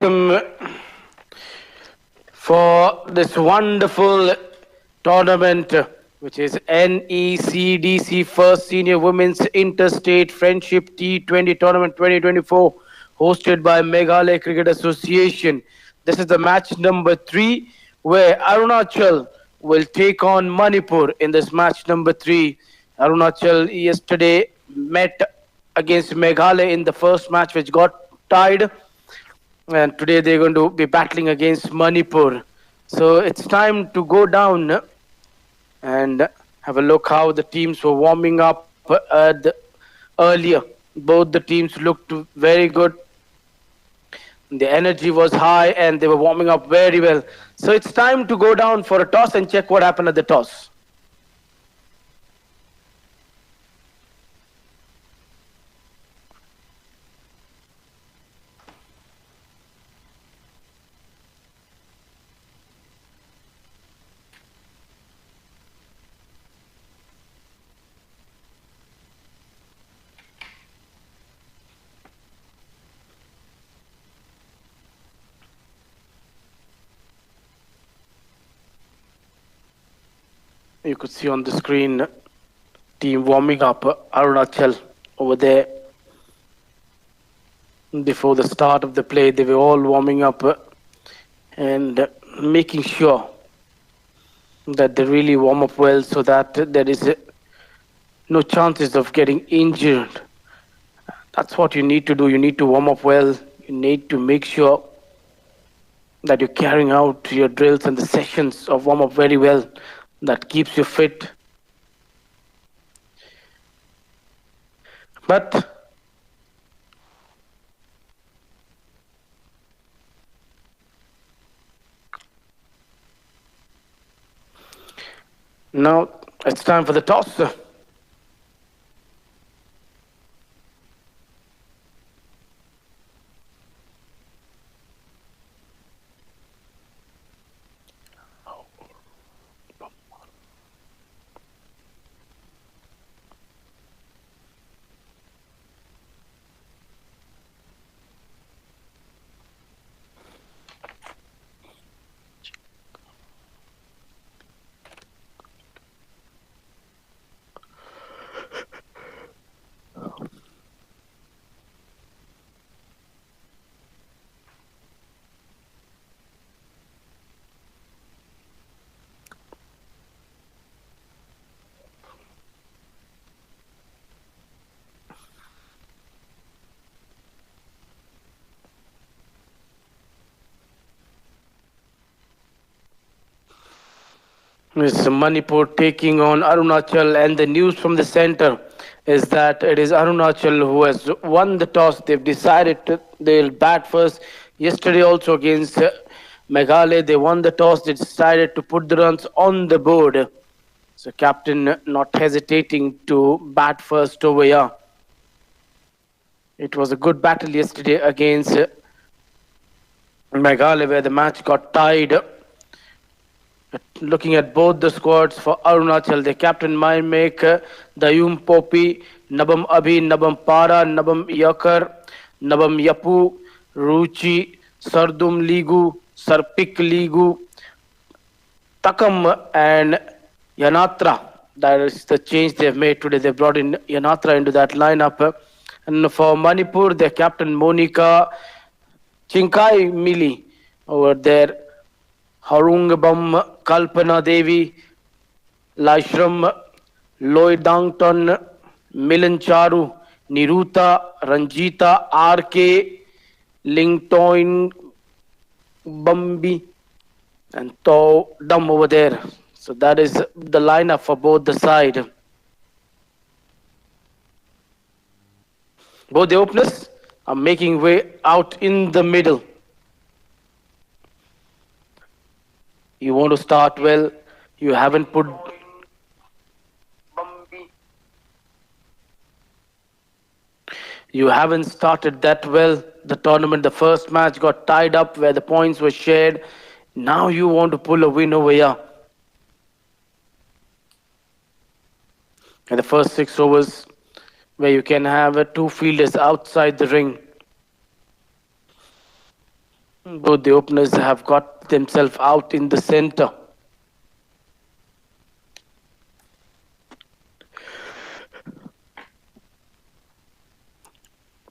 welcome for this wonderful tournament, which is NECDC First Senior Women's Interstate Friendship T20 Tournament 2024, hosted by Meghalaya Cricket Association. This is the match number 3, where Arunachal will take on Manipur in this match number 3. Arunachal yesterday met against Meghalaya in the first match, which got tied, and today they're going to be battling against Manipur. So it's time to go down and have a look how the teams were warming up earlier. Both the teams looked very good. The energy was high and they were warming up very well. So it's time to go down for a toss and check what happened at the toss. You could see on the screen team warming up Arunachal over there. Before the start of the play, they were all warming up and making sure that they really warm up well so that there is no chances of getting injured. That's what you need to do. You need to warm up well. You need to make sure that you're carrying out your drills and the sessions of warm up very well. That keeps you fit. But now it's time for the toss. It's Manipur taking on Arunachal, and the news from the center is that it is Arunachal who has won the toss. They've decided they'll bat first. Yesterday also against Meghalaya, they won the toss. They decided to put the runs on the board. So captain not hesitating to bat first over here. It was a good battle yesterday against Meghalaya, where the match got tied. Looking at both the squads for Arunachal, the captain Mindmaker, Dayum Popi, Nabam Abhi, Nabam Para, Nabam Yakar, Nabam Yapu, Ruchi, Sardum Ligu, Sarpik Ligu, Takam and Yanatra. That is the change they've made today. They brought in Yanatra into that lineup. And for Manipur, their captain Monica Chinkai Mili over there. Harungabam Kalpana Devi, Lashram, Loydangton, Milancharu, Niruta, Ranjita, RK, Lingtoin, Bambi, and To Dum over there. So that is the lineup for both the side. Both the openers are making way out in the middle. You want to start well. You haven't put... You haven't started that well. The tournament, the first match got tied up where the points were shared. Now you want to pull a win over here. And the first 6 overs where you can have 2 fielders outside the ring. Both the openers have got themselves out in the center.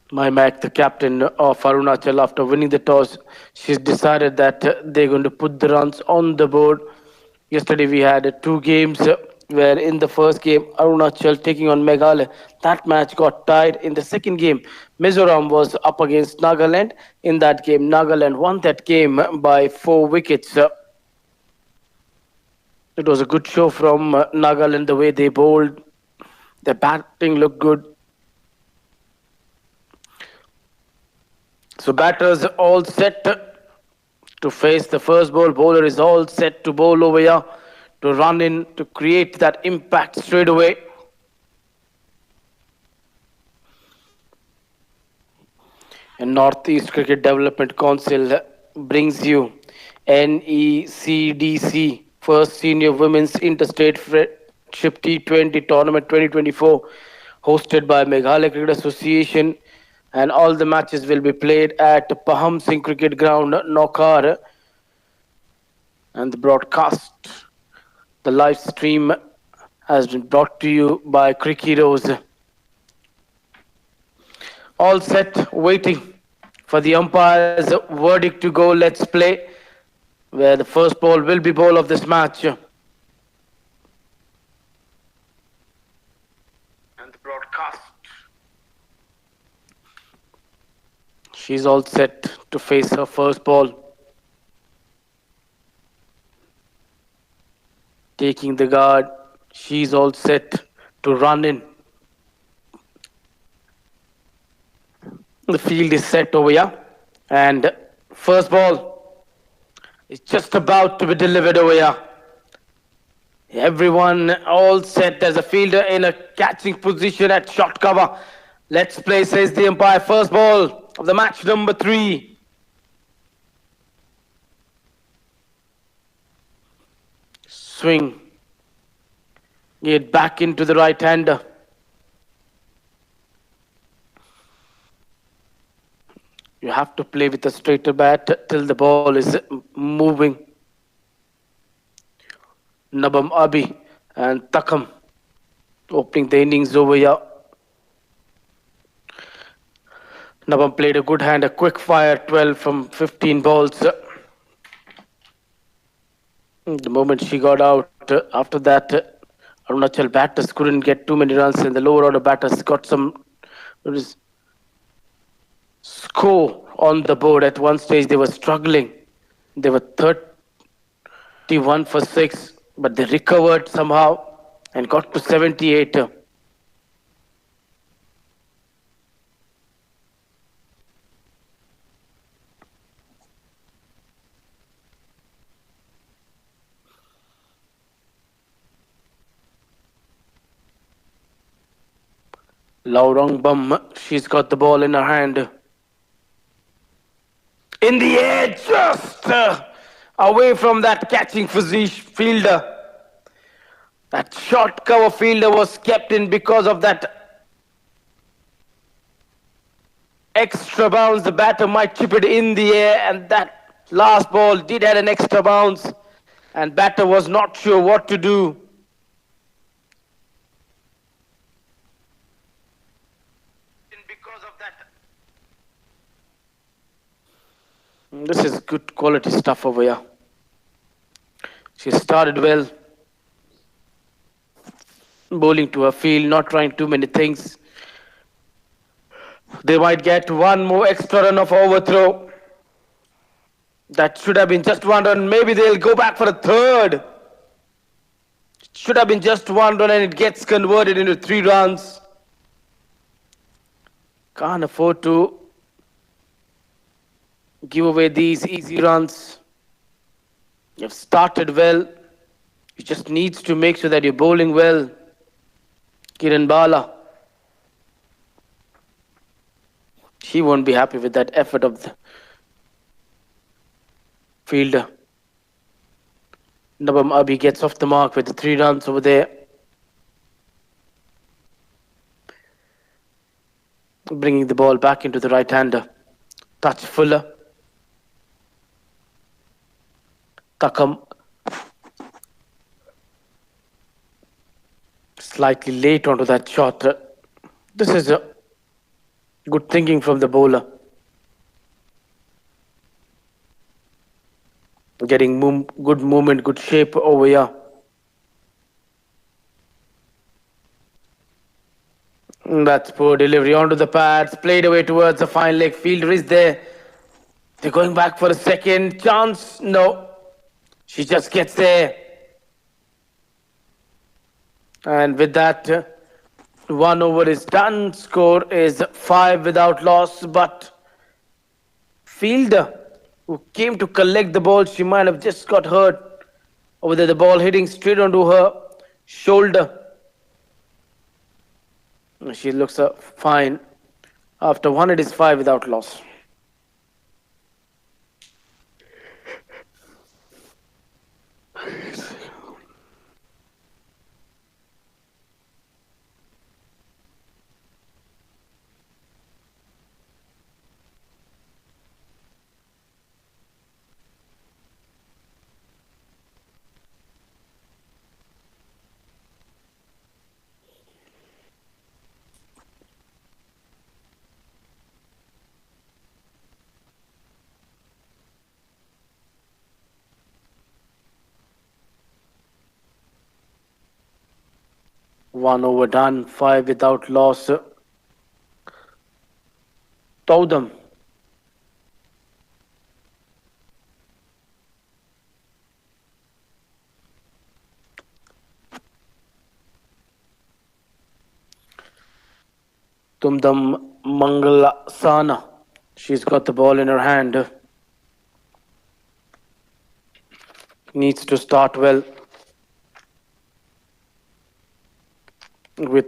My Mac, the captain of Arunachal, after winning the toss, she's decided that they're going to put the runs on the board. Yesterday we had two games where in the first game Arunachal taking on Meghalaya. That match got tied. In the second game, Mizoram was up against Nagaland. In that game, Nagaland won that game by 4 wickets. It was a good show from Nagaland, the way they bowled. Their batting looked good. So batters all set to face the first ball. Bowler is all set to bowl over here, to run in, to create that impact straight away. And Northeast Cricket Development Council brings you NECDC, First Senior Women's Interstate Friendship T20 Tournament 2024, hosted by Meghalaya Cricket Association. And all the matches will be played at Paham Singh Cricket Ground, Nokar. And the broadcast, the live stream, has been brought to you by Cricket Heroes. All set, waiting for the umpire's verdict to go. Let's play, where the first ball will be ball of this match. And the broadcast. She's all set to face her first ball. Taking the guard, she's all set to run in. The field is set over here, and first ball is just about to be delivered over here. Everyone all set as a fielder in a catching position at short cover. Let's play, says the umpire. First ball of the match number 3. Swing. Get back into the right hander. You have to play with a straighter bat till the ball is moving. Nabam Abi and Takam opening the innings over here. Nabam played a good hand, a quick fire, 12 from 15 balls. The moment she got out, after that, Arunachal batters couldn't get too many runs, and the lower order batters got some score on the board. At one stage, they were struggling. They were 31 for 6, but they recovered somehow and got to 78. Laurang Bum, she's got the ball in her hand. In the air, just away from that catching fielder. That short cover fielder was kept in because of that extra bounce. The batter might chip it in the air, and that last ball did have an extra bounce, and batter was not sure what to do. This is good quality stuff over here. She started well, bowling to her field, not trying too many things. They might get one more extra run of overthrow. That should have been just one run. Maybe they'll go back for a third. It should have been just one run, and it gets converted into 3 runs. Can't afford to give away these easy runs. You've started well. You just needs to make sure that you're bowling well. Kiran Bala. She won't be happy with that effort of the fielder. Nabam Abi gets off the mark with the 3 runs over there. Bringing the ball back into the right hander. Touch Fuller. Takam slightly late onto that shot. This is a good thinking from the bowler. Getting good movement, good shape over here. That's poor delivery onto the pads. Played away towards the fine leg. Fielder is there. They're going back for a second chance. No. She just gets there. And with that, 1 over is done. Score is 5 without loss. But fielder who came to collect the ball, she might have just got hurt. Over there, the ball hitting straight onto her shoulder. She looks fine. After 1, it is 5 without loss. One over done, 5 without loss. Toudam. Tumdam Mangalasana. She's got the ball in her hand. Needs to start well with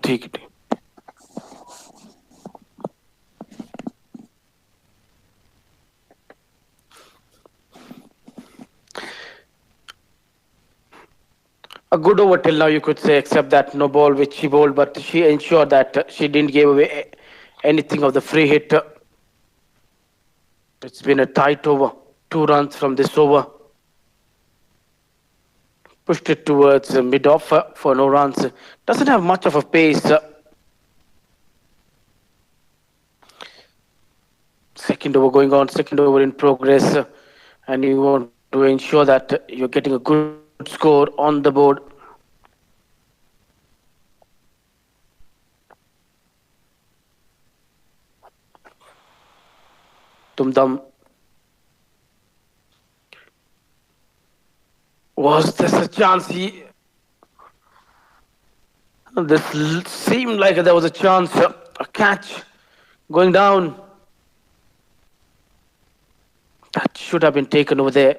ठीक है, ठीक. A good over till now, you could say, except that no ball which she bowled, but she ensured that she didn't give away anything of the free hit. It's been a tight over. 2 runs from this over. Pushed it towards mid-off for no runs. Doesn't have much of a pace. Second over going on, second over in progress. And you want to ensure that you're getting a good score on the board. Tumdam. Was this a chance? This seemed like there was a chance, a catch going down. That should have been taken over there.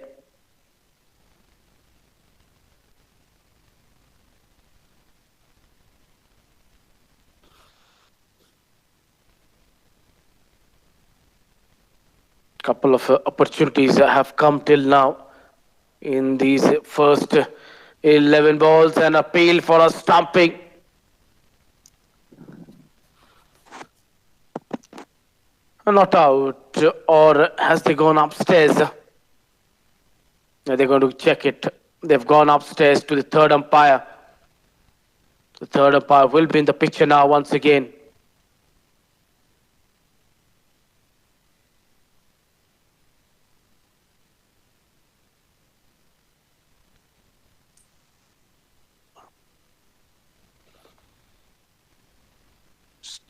Couple of opportunities have come till now in these first 11 balls, and appeal for a stumping. Not out, or has they gone upstairs? They're going to check it. They've gone upstairs to the third umpire. The third umpire will be in the picture now once again.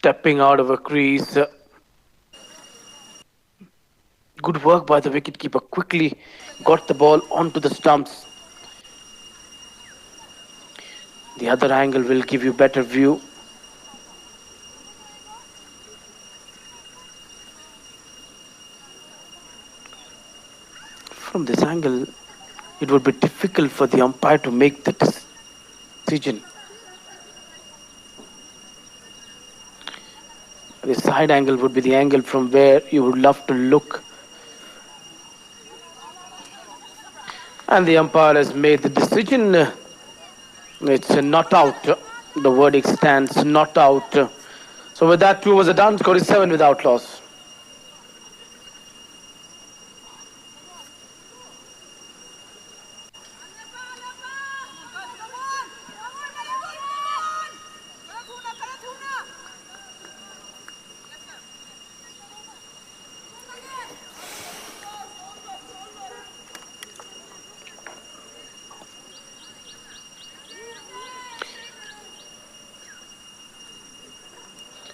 Stepping out of a crease. Good work by the wicketkeeper. Quickly got the ball onto the stumps. The other angle will give you better view. From this angle, it would be difficult for the umpire to make the decision. The side angle would be the angle from where you would love to look. And the umpire has made the decision. It's not out. The verdict stands not out. So with that, 2 overs are done. Score is 7 without loss.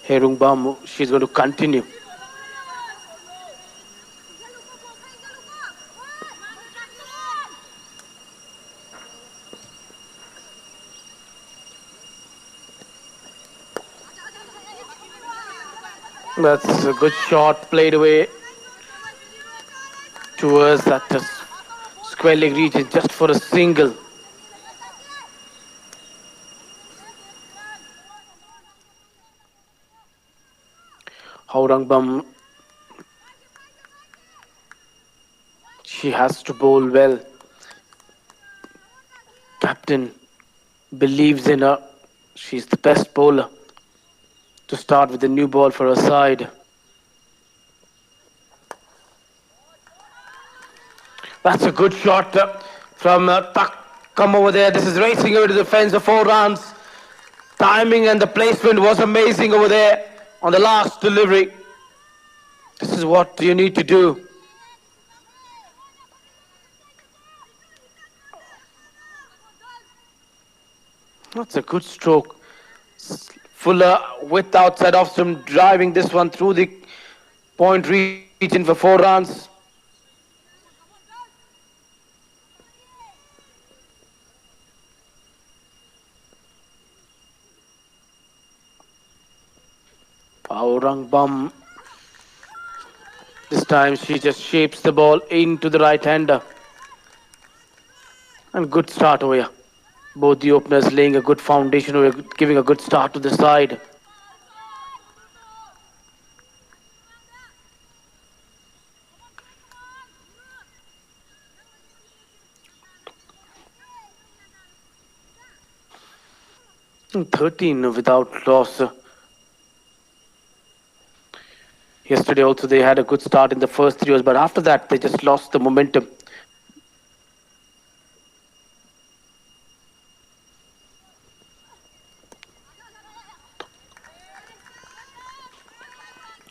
Herung Bamu, she's going to continue. That's a good shot played away towards that square leg region just for a single. Aurangbam, she has to bowl well. Captain believes in her. She's the best bowler to start with a new ball for her side. That's a good shot from Takam over there. This is racing over to the fence of 4 runs. Timing and the placement was amazing over there on the last delivery. This is what you need to do. That's a good stroke. Fuller with outside off stump, driving this one through the point region for 4 runs. Aurangbam. This time she just shapes the ball into the right-hander. And good start over here. Both the openers laying a good foundation or giving a good start to the side. And 13 without loss. Yesterday also they had a good start in the first 3 overs, but after that they just lost the momentum.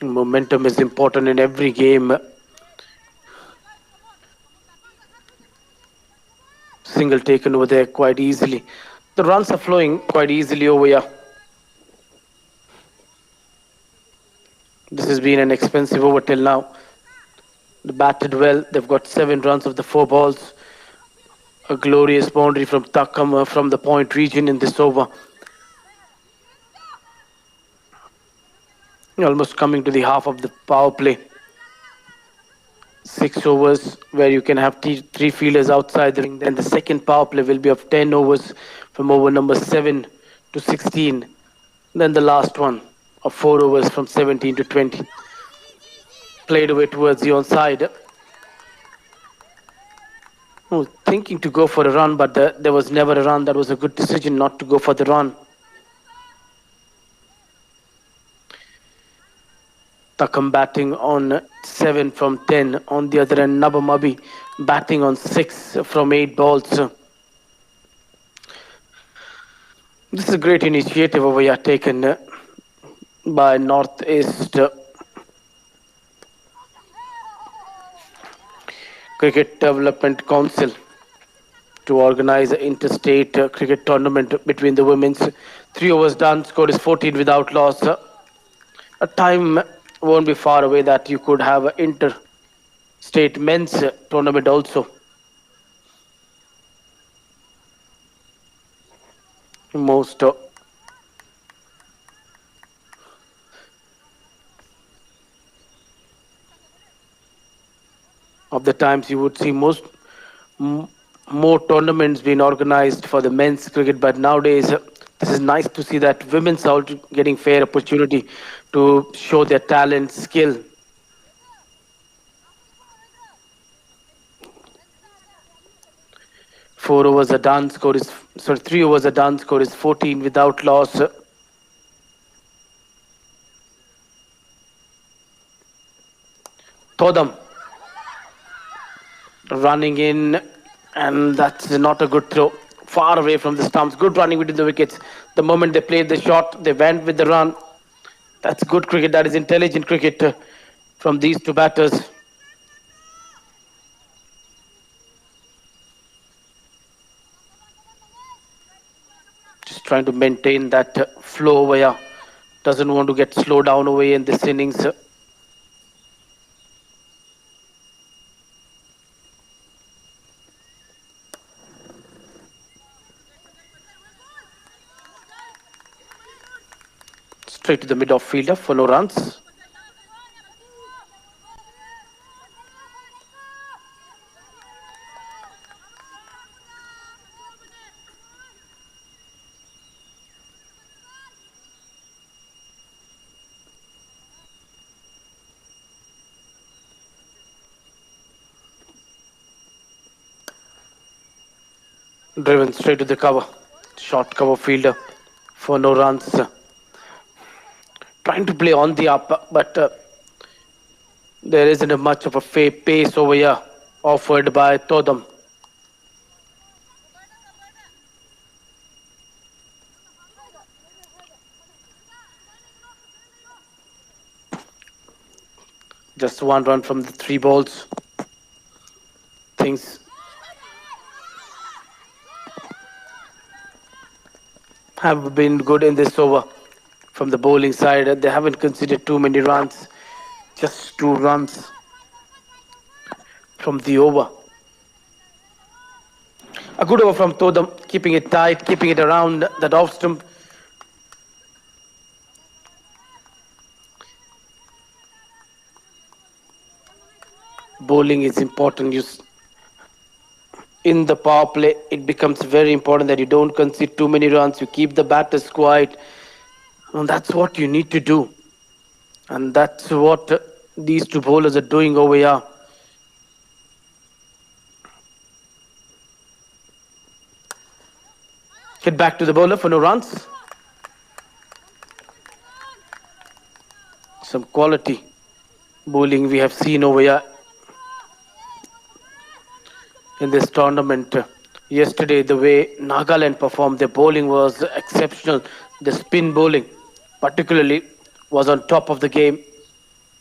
Momentum is important in every game. Single taken over there quite easily. The runs are flowing quite easily over here. This has been an expensive over till now. They batted well. They've got 7 runs of the 4 balls. A glorious boundary from Takam from the point region in this over. Almost coming to the half of the power play. 6 overs where you can have 3 fielders outside the ring. Then the second power play will be of 10 overs from over number 7 to 16. Then the last one of 4 overs from 17 to 20. Played away towards the onside. Oh, thinking to go for a run, but there was never a run. That was a good decision not to go for the run. Takam batting on 7 from 10. On the other end, Nabamabi batting on 6 from 8 balls. This is a great initiative over here taken by Northeast Cricket Development Council to organize an interstate cricket tournament between the women's. 3 overs done, score is 14 without loss. A time won't be far away that you could have an interstate men's tournament also. Most of the times you would see more tournaments being organized for the men's cricket, but nowadays this is nice to see that women's are getting fair opportunity to show their talent, skill. Four overs are done. Score is 3 overs are done. Score is 14 without loss. Todam running in, and that's not a good throw. Far away from the stumps. Good running between the wickets. The moment they played the shot, they went with the run. That's good cricket. That is intelligent cricket from these 2 batters. Just trying to maintain that flow over here. Doesn't want to get slowed down away in this innings. Straight to the mid-off fielder for no runs. Driven straight to the cover. Short cover fielder for no runs. Trying to play on the up, but there isn't much of a pace over here offered by Todam. Just 1 run from the 3 balls. Things have been good in this over from the bowling side. They haven't conceded too many runs. Just 2 runs from the over. A good over from Todam, keeping it tight, keeping it around that off stump. Bowling is important. in the power play, it becomes very important that you don't concede too many runs. You keep the batters quiet, and that's what you need to do. And that's what these two bowlers are doing over here. Hit back to the bowler for no runs. Some quality bowling we have seen over here in this tournament. Yesterday, the way Nagaland performed, their bowling was exceptional. The spin bowling, particularly, was on top of the game.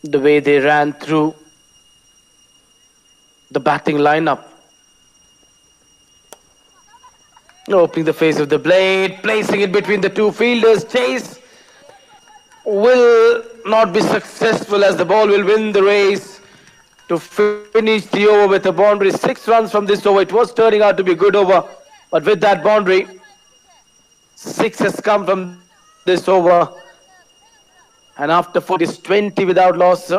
The way they ran through the batting lineup, opening the face of the blade, placing it between the two fielders. Chase will not be successful as the ball will win the race to finish the over with a boundary. 6 runs from this over. It was turning out to be a good over, but with that boundary, 6 has come from this over. And after 4 overs, it is 20 without loss.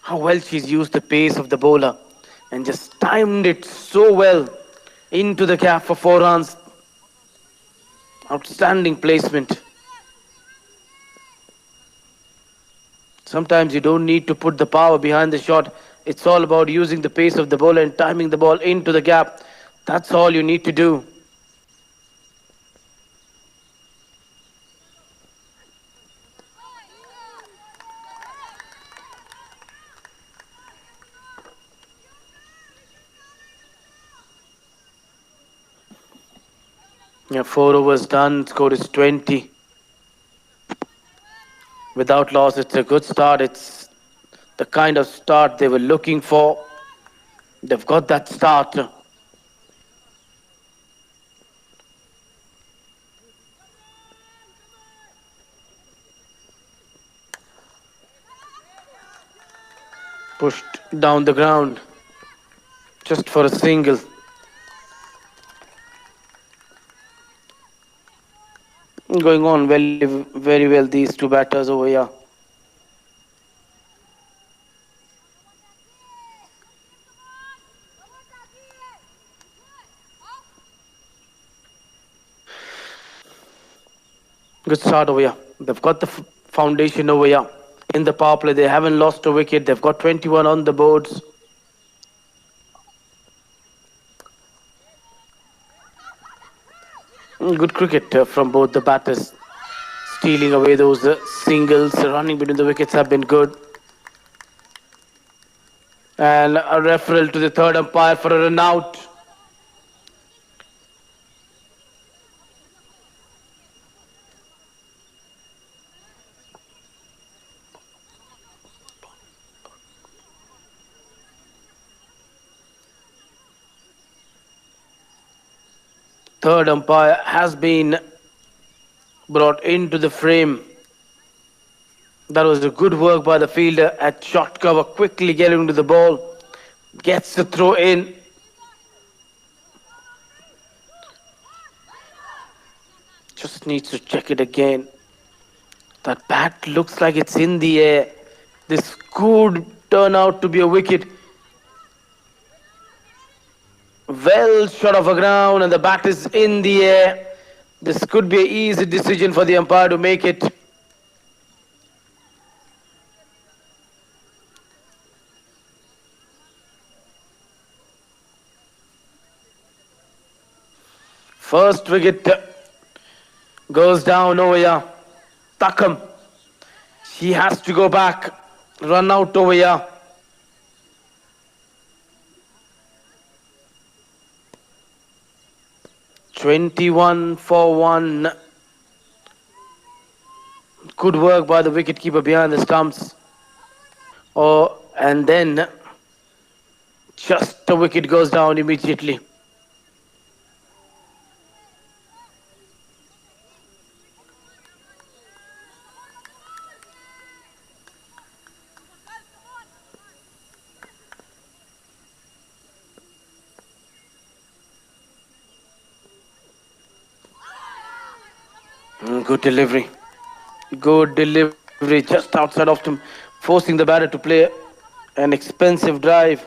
How well she's used the pace of the bowler and just timed it so well into the gap for 4 runs. Outstanding placement. Sometimes you don't need to put the power behind the shot. It's all about using the pace of the bowler and timing the ball into the gap. That's all you need to do. Yeah, 4 overs done. Score is 20. Without loss, it's a good start. It's the kind of start they were looking for. They've got that start. Pushed down the ground just for a single. Going on very well, these two batters over here. Good start over here. They've got the foundation over here. In the power play, they haven't lost a wicket. They've got 21 on the boards. Good cricket from both the batters. Stealing away those singles, running between the wickets have been good. And a referral to the third umpire for a run out. Third umpire has been brought into the frame. That was a good work by the fielder at short cover, quickly getting to the ball. Gets the throw in. Just needs to check it again. That bat looks like it's in the air. This could turn out to be a wicket. Well shot off the ground and the bat is in the air. This could be an easy decision for the umpire to make it. First wicket goes down over here. Takam. He has to go back. Run out over here. "21 for 1. Good work by the wicketkeeper behind the stumps. Oh, and then just the wicket goes down immediately. Good delivery. Good delivery just outside of him, forcing the batter to play an expensive drive.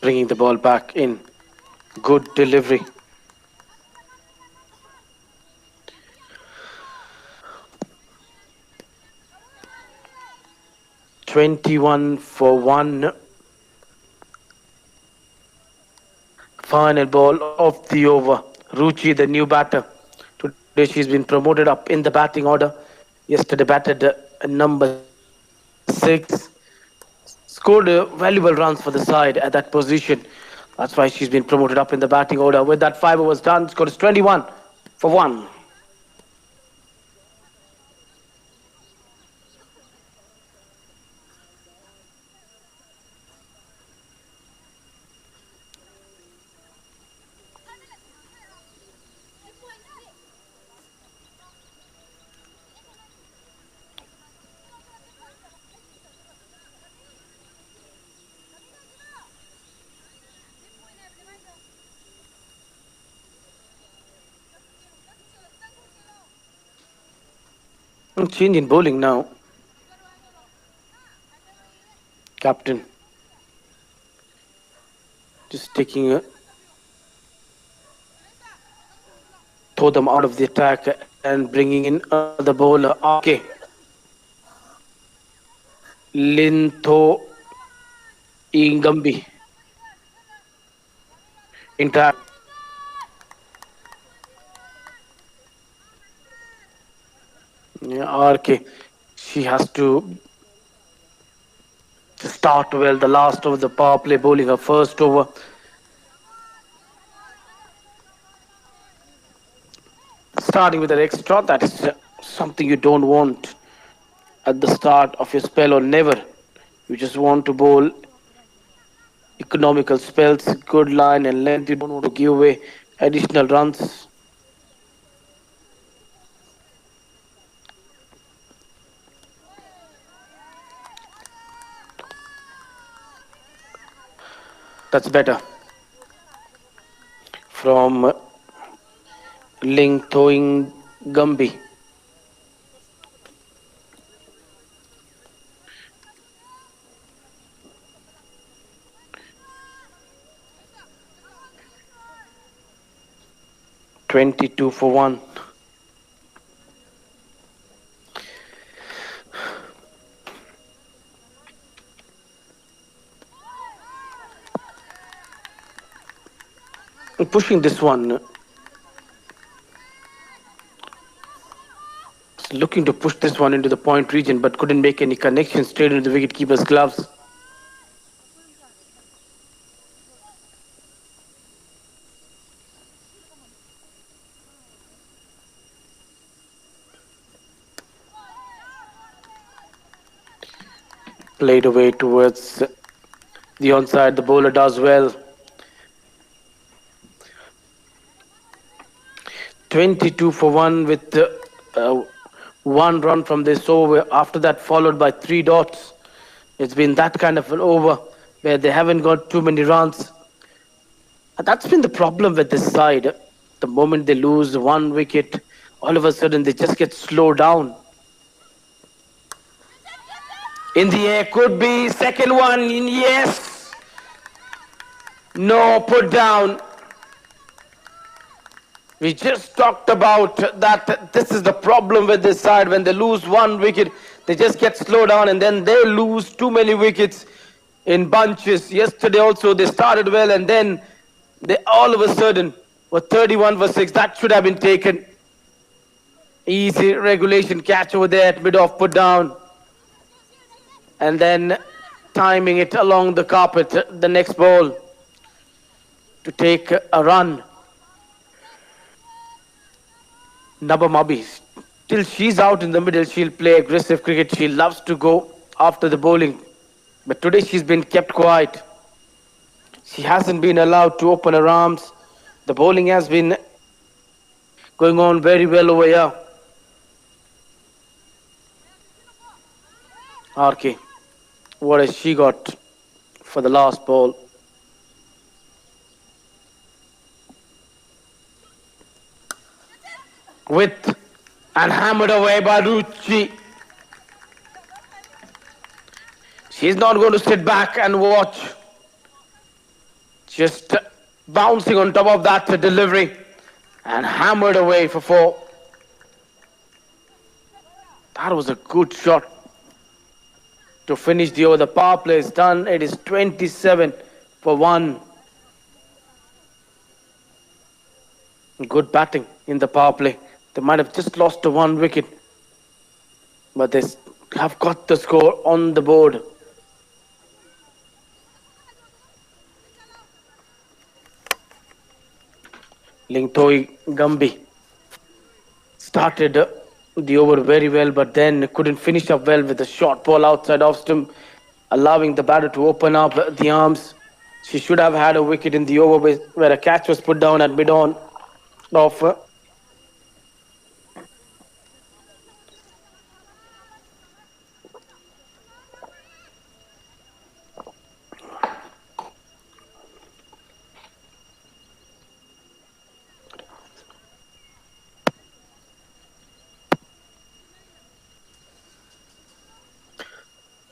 Bringing the ball back in. Good delivery. Twenty-one for one. Final ball of the over. Ruchi, the new batter. Today she's been promoted up in the batting order. Yesterday batted number 6. Scored valuable runs for the side at that position. That's why she's been promoted up in the batting order. With that 5 overs done, score is 21 for 1. Change in bowling now. Captain just taking throw them out of the attack and bringing in another bowler. Okay. Lintho Ingambi into yeah, RK. She has to start well. The last of the power play, bowling her first over. Starting with an extra, that is something you don't want at the start of your spell, or never. You just want to bowl economical spells, good line and length. You don't want to give away additional runs. That's better. From Ling Thoing Gumbi. $22 for 1. Pushing this one. Looking to push this one into the point region, but couldn't make any connection straight into the wicketkeeper's gloves. Played away towards the onside. The bowler does well. 22 for 1 with 1 run from this over. After that, followed by 3 dots. It's been that kind of an over where they haven't got too many runs. And that's been the problem with this side. The moment they lose 1 wicket, all of a sudden they just get slowed down. In the air, could be second one. Yes. No, put down. We just talked about that. This is the problem with this side. When they lose 1 wicket, they just get slowed down and then they lose too many wickets in bunches. Yesterday also they started well and then they all of a sudden were 31 for 6. That should have been taken. Easy regulation catch over there at mid-off, put down. And then timing it along the carpet, the next ball to take a run. Nabamabi, till she's out in the middle, she'll play aggressive cricket. She loves to go after the bowling. But today she's been kept quiet. She hasn't been allowed to open her arms. The bowling has been going on very well over here. RK, what has she got for the last ball? With and hammered away by Ruchi. She's not going to sit back and watch. Just bouncing on top of that delivery and hammered away for four. That was a good shot to finish the over. The power play is done. It is 27 for 1. Good batting in the power play. They might have just lost to 1 wicket, but they have got the score on the board. Lingtoi Gambi started the over very well, but then couldn't finish up well with a short ball outside off stump, allowing the batter to open up the arms. She should have had a wicket in the over where a catch was put down at mid-on of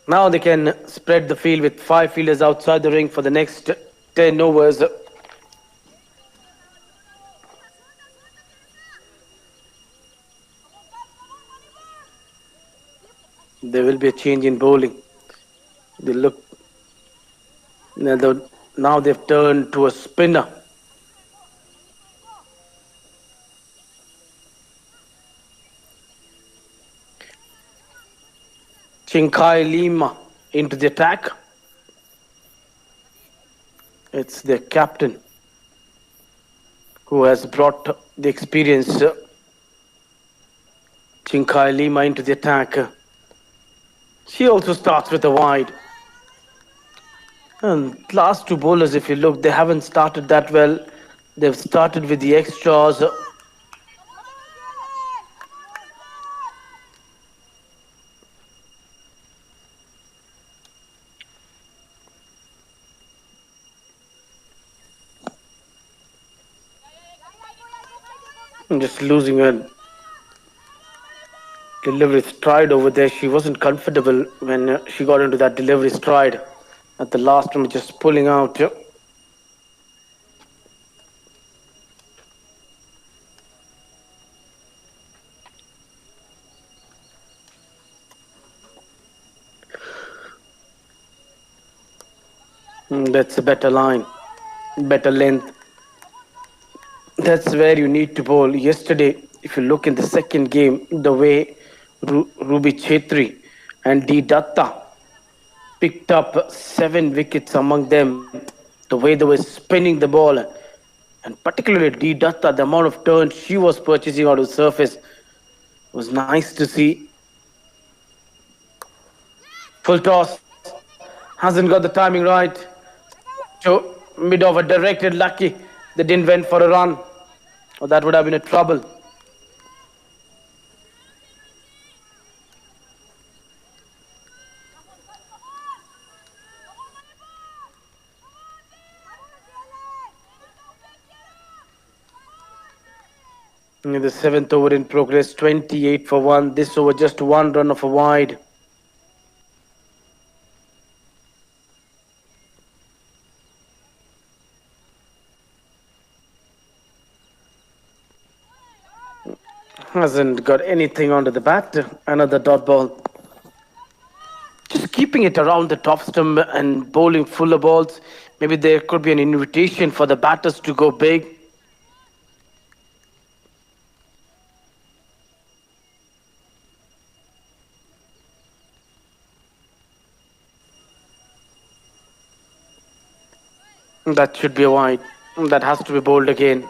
now they can spread the field with 5 fielders outside the ring for the next 10 overs. There will be a change in bowling. They look now they've turned to a spinner. Chinkai Lima into the attack. It's the captain who has brought the experience. Chinkai Lima into the attack. She also starts with a wide. And last 2 bowlers, if you look, they haven't started that well. They've started with the extras. Just losing her delivery stride over there. She wasn't comfortable when she got into that delivery stride at the last one, just pulling out. That's a better line, better length. That's where you need to bowl. Yesterday, if you look in the second game, the way Ruby Chetri and D Datta picked up 7 wickets among them, the way they were spinning the ball, and particularly D Datta, the amount of turns she was purchasing out of the surface was nice to see. Full toss, hasn't got the timing right. To mid over, directed lucky. They didn't went for a run, or that would have been a trouble. In the 7th over in progress, 28 for 1. This over just 1 run of a wide. Hasn't got anything onto the bat. Another dot ball. Just keeping it around the top stump and bowling fuller balls. Maybe there could be an invitation for the batters to go big. That should be a wide. That has to be bowled again.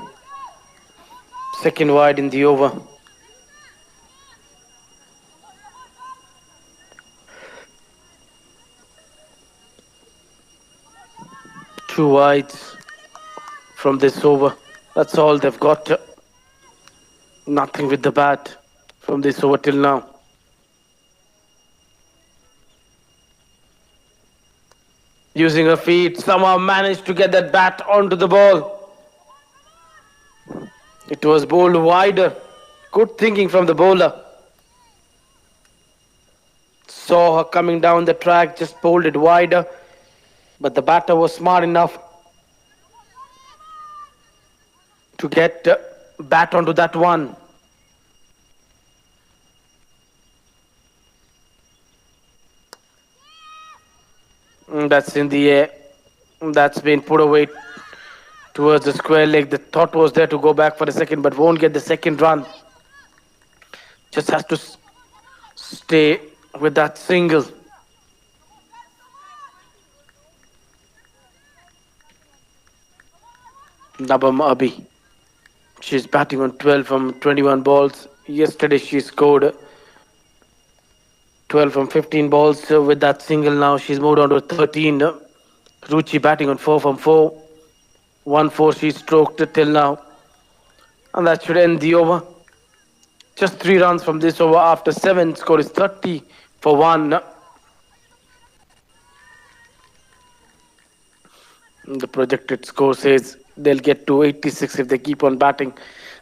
Second wide in the over. Two wides from this over. That's all they've got. Nothing with the bat from this over till now. Using her feet, somehow managed to get that bat onto the ball. It was bowled wider. Good thinking from the bowler. Saw her coming down the track, just bowled it wider. But the batter was smart enough to get bat onto that one. That's in the air. That's been put away towards the square leg. The thought was there to go back for the second, but won't get the second run. Just has to stay with that single. Nabam Abi. She's batting on 12 from 21 balls. Yesterday she scored 12 from 15 balls. So with that single now, she's moved on to 13. Ruchi batting on 4 from 4. 1-4 she stroked till now. And that should end the over. Just 3 runs from this over after 7. Score is 30 for 1. The projected score says they'll get to 86 if they keep on batting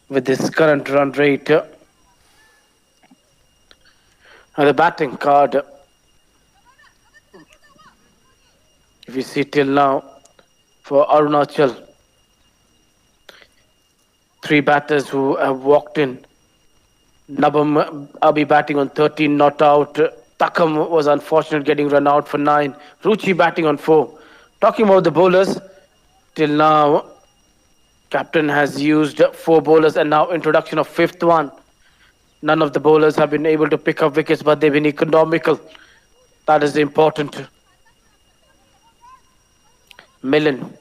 with this current run rate. And the batting card, if you see till now, for Arunachal, 3 batters who have walked in. Nabam Abi batting on 13, not out. Takam was unfortunate getting run out for 9. Ruchi batting on 4. Talking about the bowlers, till now, captain has used 4 bowlers and now introduction of 5th one. None of the bowlers have been able to pick up wickets, but they've been economical. That is important. Millen.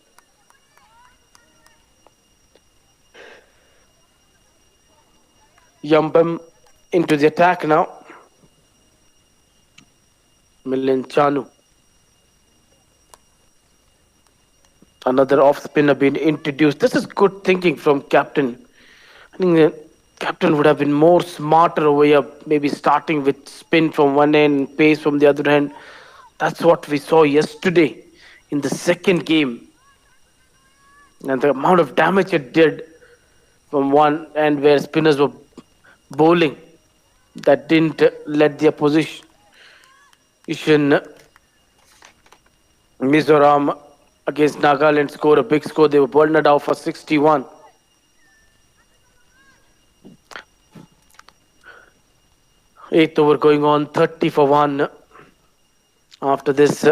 Yumbam into the attack now. Millen Chanu. Another off spinner being introduced. This is good thinking from captain. I think the captain would have been more smarter over here, maybe starting with spin from one end, pace from the other end. That's what we saw yesterday in the second game. And the amount of damage it did from one end where spinners were bowling, that didn't let the opposition Mizoram against Nagaland score a big score. They were bowled out for 61. Eighth over going on, 30 for 1. After this,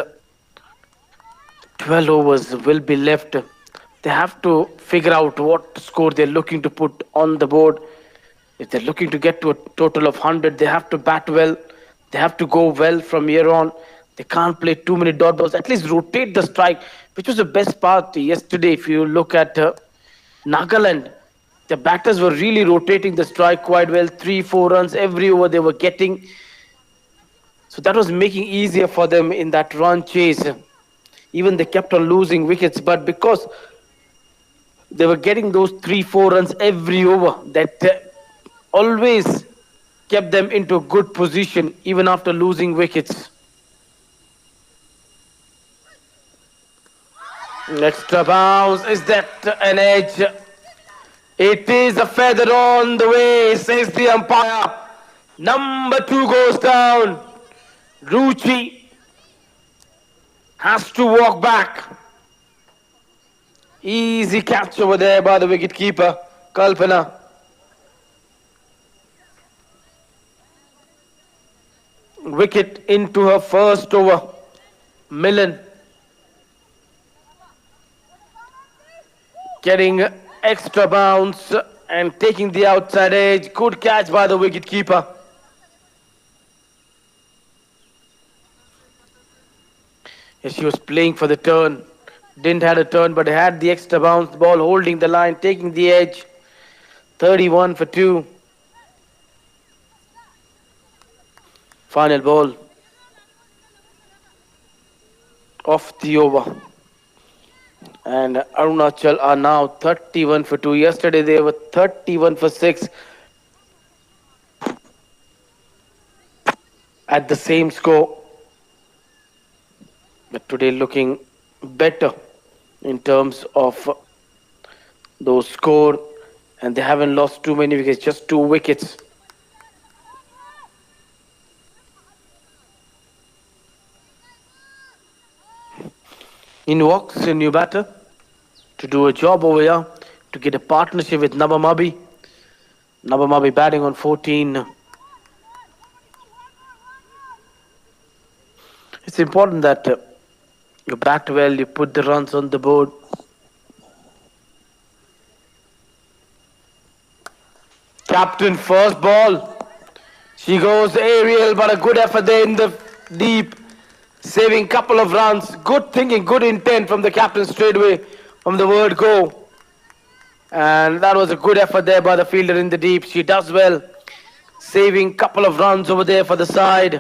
12 overs will be left. They have to figure out what score they're looking to put on the board. If they're looking to get to a total of 100, they have to bat well. They have to go well from here on. They can't play too many dot balls. At least rotate the strike, which was the best part yesterday. If you look at Nagaland, the batters were really rotating the strike quite well. 3-4 runs every over they were getting. So that was making easier for them in that run chase. Even they kept on losing wickets, but because they were getting those 3-4 runs every over, that always kept them into a good position even after losing wickets. Extra bounce. Is that an edge? It is a feather on the way, says the umpire. Number 2 goes down. Ruchi has to walk back. Easy catch over there by the wicket keeper, Kalpana. Wicket into her first over. Millen getting extra bounce and taking the outside edge. Good catch by the wicket keeper. Yes, she was playing for the turn. Didn't have a turn, but had the extra bounce. The ball holding the line, taking the edge. 31 for 2. Final ball. Off the over. And Arunachal are now 31 for 2. Yesterday they were 31 for 6 at the same score. But today looking better in terms of those score. And they haven't lost too many wickets, just 2 wickets. In walks a new batter to do a job over here to get a partnership with Nabamabi. Nabamabi batting on 14. It's important that you bat well, you put the runs on the board. Captain first ball. She goes aerial, but a good effort there in the deep, saving couple of runs. Good thinking, good intent from the captain straight away from the word go. And that was a good effort there by the fielder in the deep. She does well, saving couple of runs over there for the side.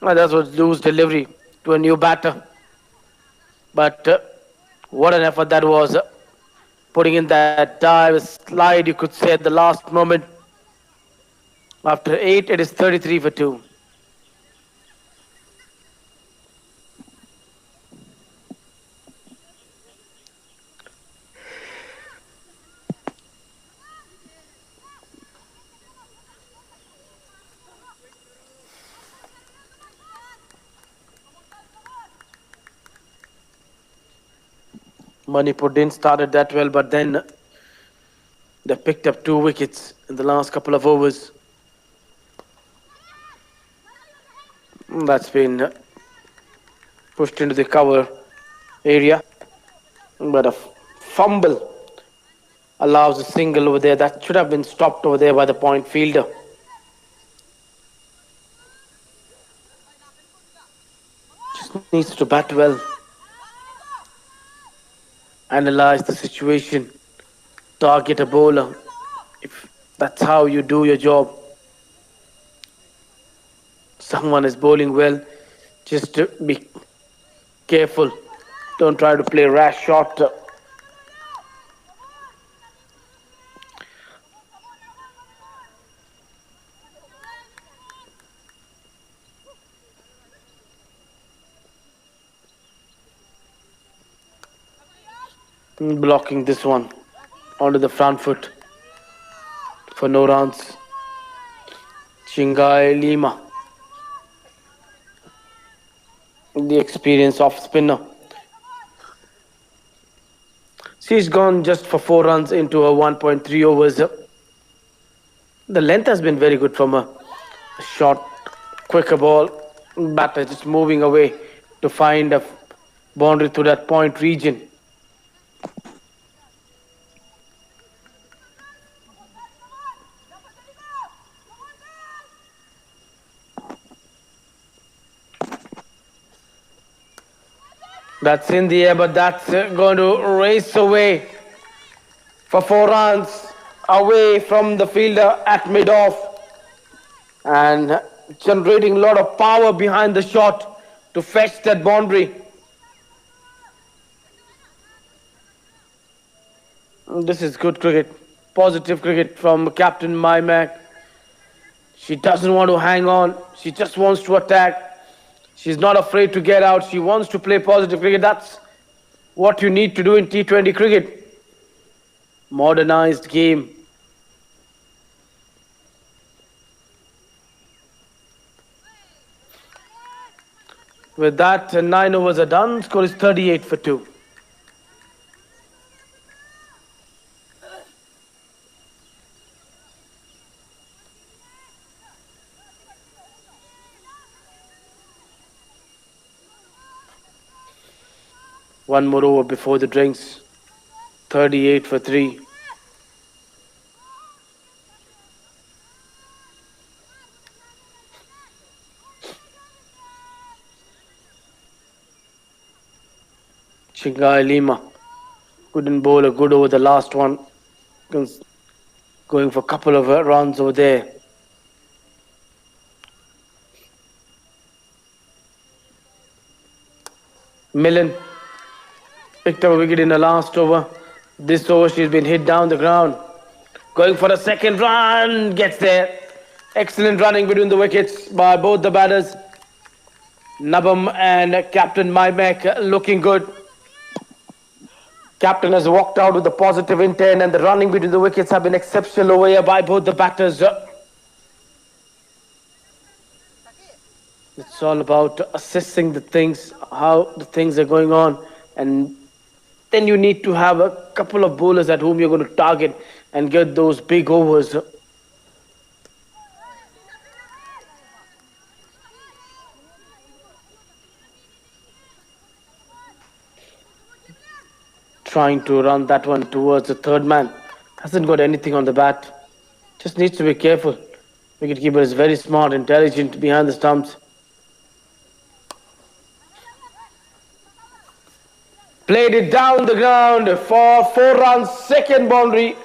And that was loose delivery to a new batter. But what an effort that was. Putting in that dive, slide, you could say, at the last moment. After 8, it is 33 for 2. Manipur didn't start it that well, but then they picked up 2 wickets in the last couple of overs. That's been pushed into the cover area. But a fumble allows a single over there. That should have been stopped over there by the point fielder. Just needs to bat well. Analyze the situation. Target a bowler. If that's how you do your job. Someone is bowling well, just be careful. Don't try to play a rash shot. Blocking this one onto the front foot for no runs. Chingai Lima, the experience of spinner. She's gone just for 4 runs into her 1.3 overs. The length has been very good from her. A short, quicker ball. Batter just moving away to find a boundary to that point region. That's in the air, but that's going to race away for 4 runs away from the fielder at mid-off and generating a lot of power behind the shot to fetch that boundary. This is good cricket, positive cricket from Captain Maimak. She doesn't want to hang on, she just wants to attack. She's not afraid to get out. She wants to play positive cricket. That's what you need to do in T20 cricket. Modernized game. With that, 9 overs are done. Score is 38 for 2. One more over before the drinks. 38 for 3. Chingai Lima couldn't bowl a good over the last one. Going for a couple of runs over there. Millen Picked up a wicket in the last over. This over, she's been hit down the ground. Going for a second run, gets there. Excellent running between the wickets by both the batters. Nabam and Captain Maimek looking good. Captain has walked out with a positive intent, and the running between the wickets have been exceptional over here by both the batters. It's all about assessing the things, how the things are going on, and then you need to have a couple of bowlers at whom you're going to target and get those big overs. Trying to run that one towards the third man. Hasn't got anything on the bat. Just needs to be careful. Wicketkeeper is very smart, intelligent behind the stumps. Played it down the ground for 4 runs, second boundary.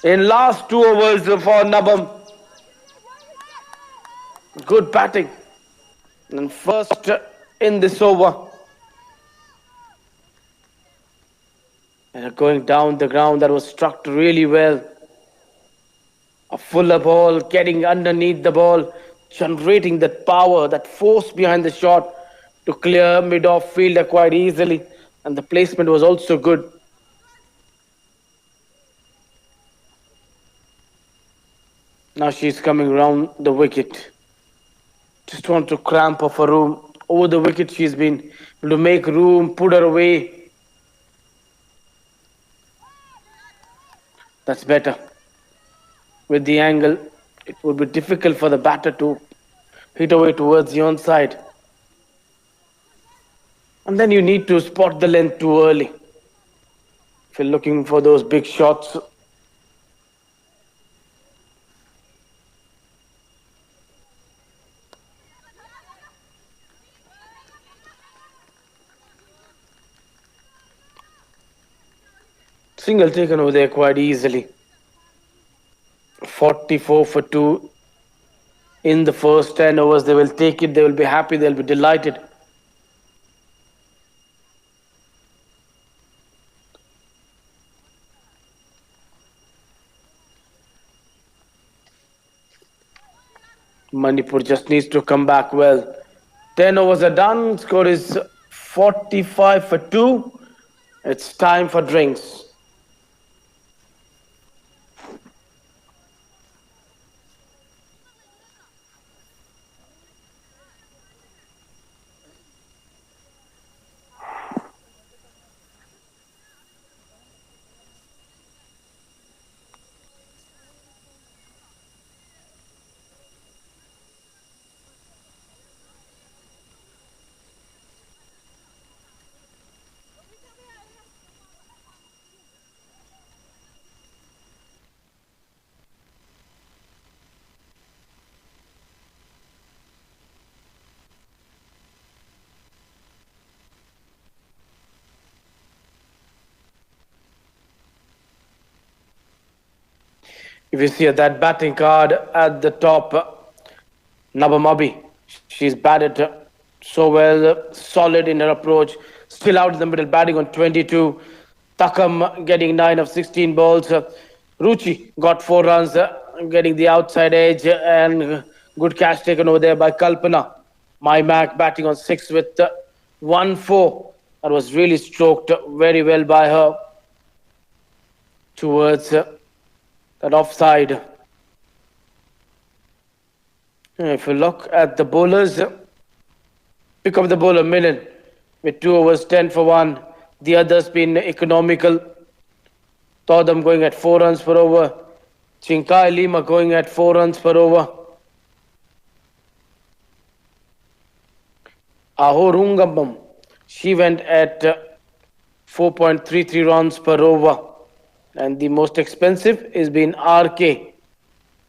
In last 2 overs for Nabam. Good batting. And first in this over. And going down the ground, that was struck really well. A fuller ball, getting underneath the ball, generating that power, that force behind the shot to clear mid-off fielder quite easily. And the placement was also good. Now she's coming round the wicket. Just want to cramp off a room. Over the wicket, she's been able to make room, put her away. That's better. With the angle, it would be difficult for the batter to hit away towards the onside. And then you need to spot the length too early. If you're looking for those big shots. Single taken over there quite easily. 44 for 2 in the first 10 overs. They will take it. They will be happy. They'll be delighted. Manipur just needs to come back well. 10 overs are done. Score is 45 for 2. It's time for drinks. If you see that batting card at the top, Nabamabi, she's batted so well, solid in her approach, still out in the middle, batting on 22. Takam getting 9 of 16 balls. Ruchi got 4 runs, getting the outside edge, and good catch taken over there by Kalpana. Mac batting on 6 with 1-4. That was really stroked very well by her towards that offside. If you look at the bowlers, pick up the bowler Millen with 2 overs, 10 for 1. The others been economical. Todam going at 4 runs per over. Chinkai Lima going at 4 runs per over. Ahorungambam, she went at 4.33 runs per over. And the most expensive is been RK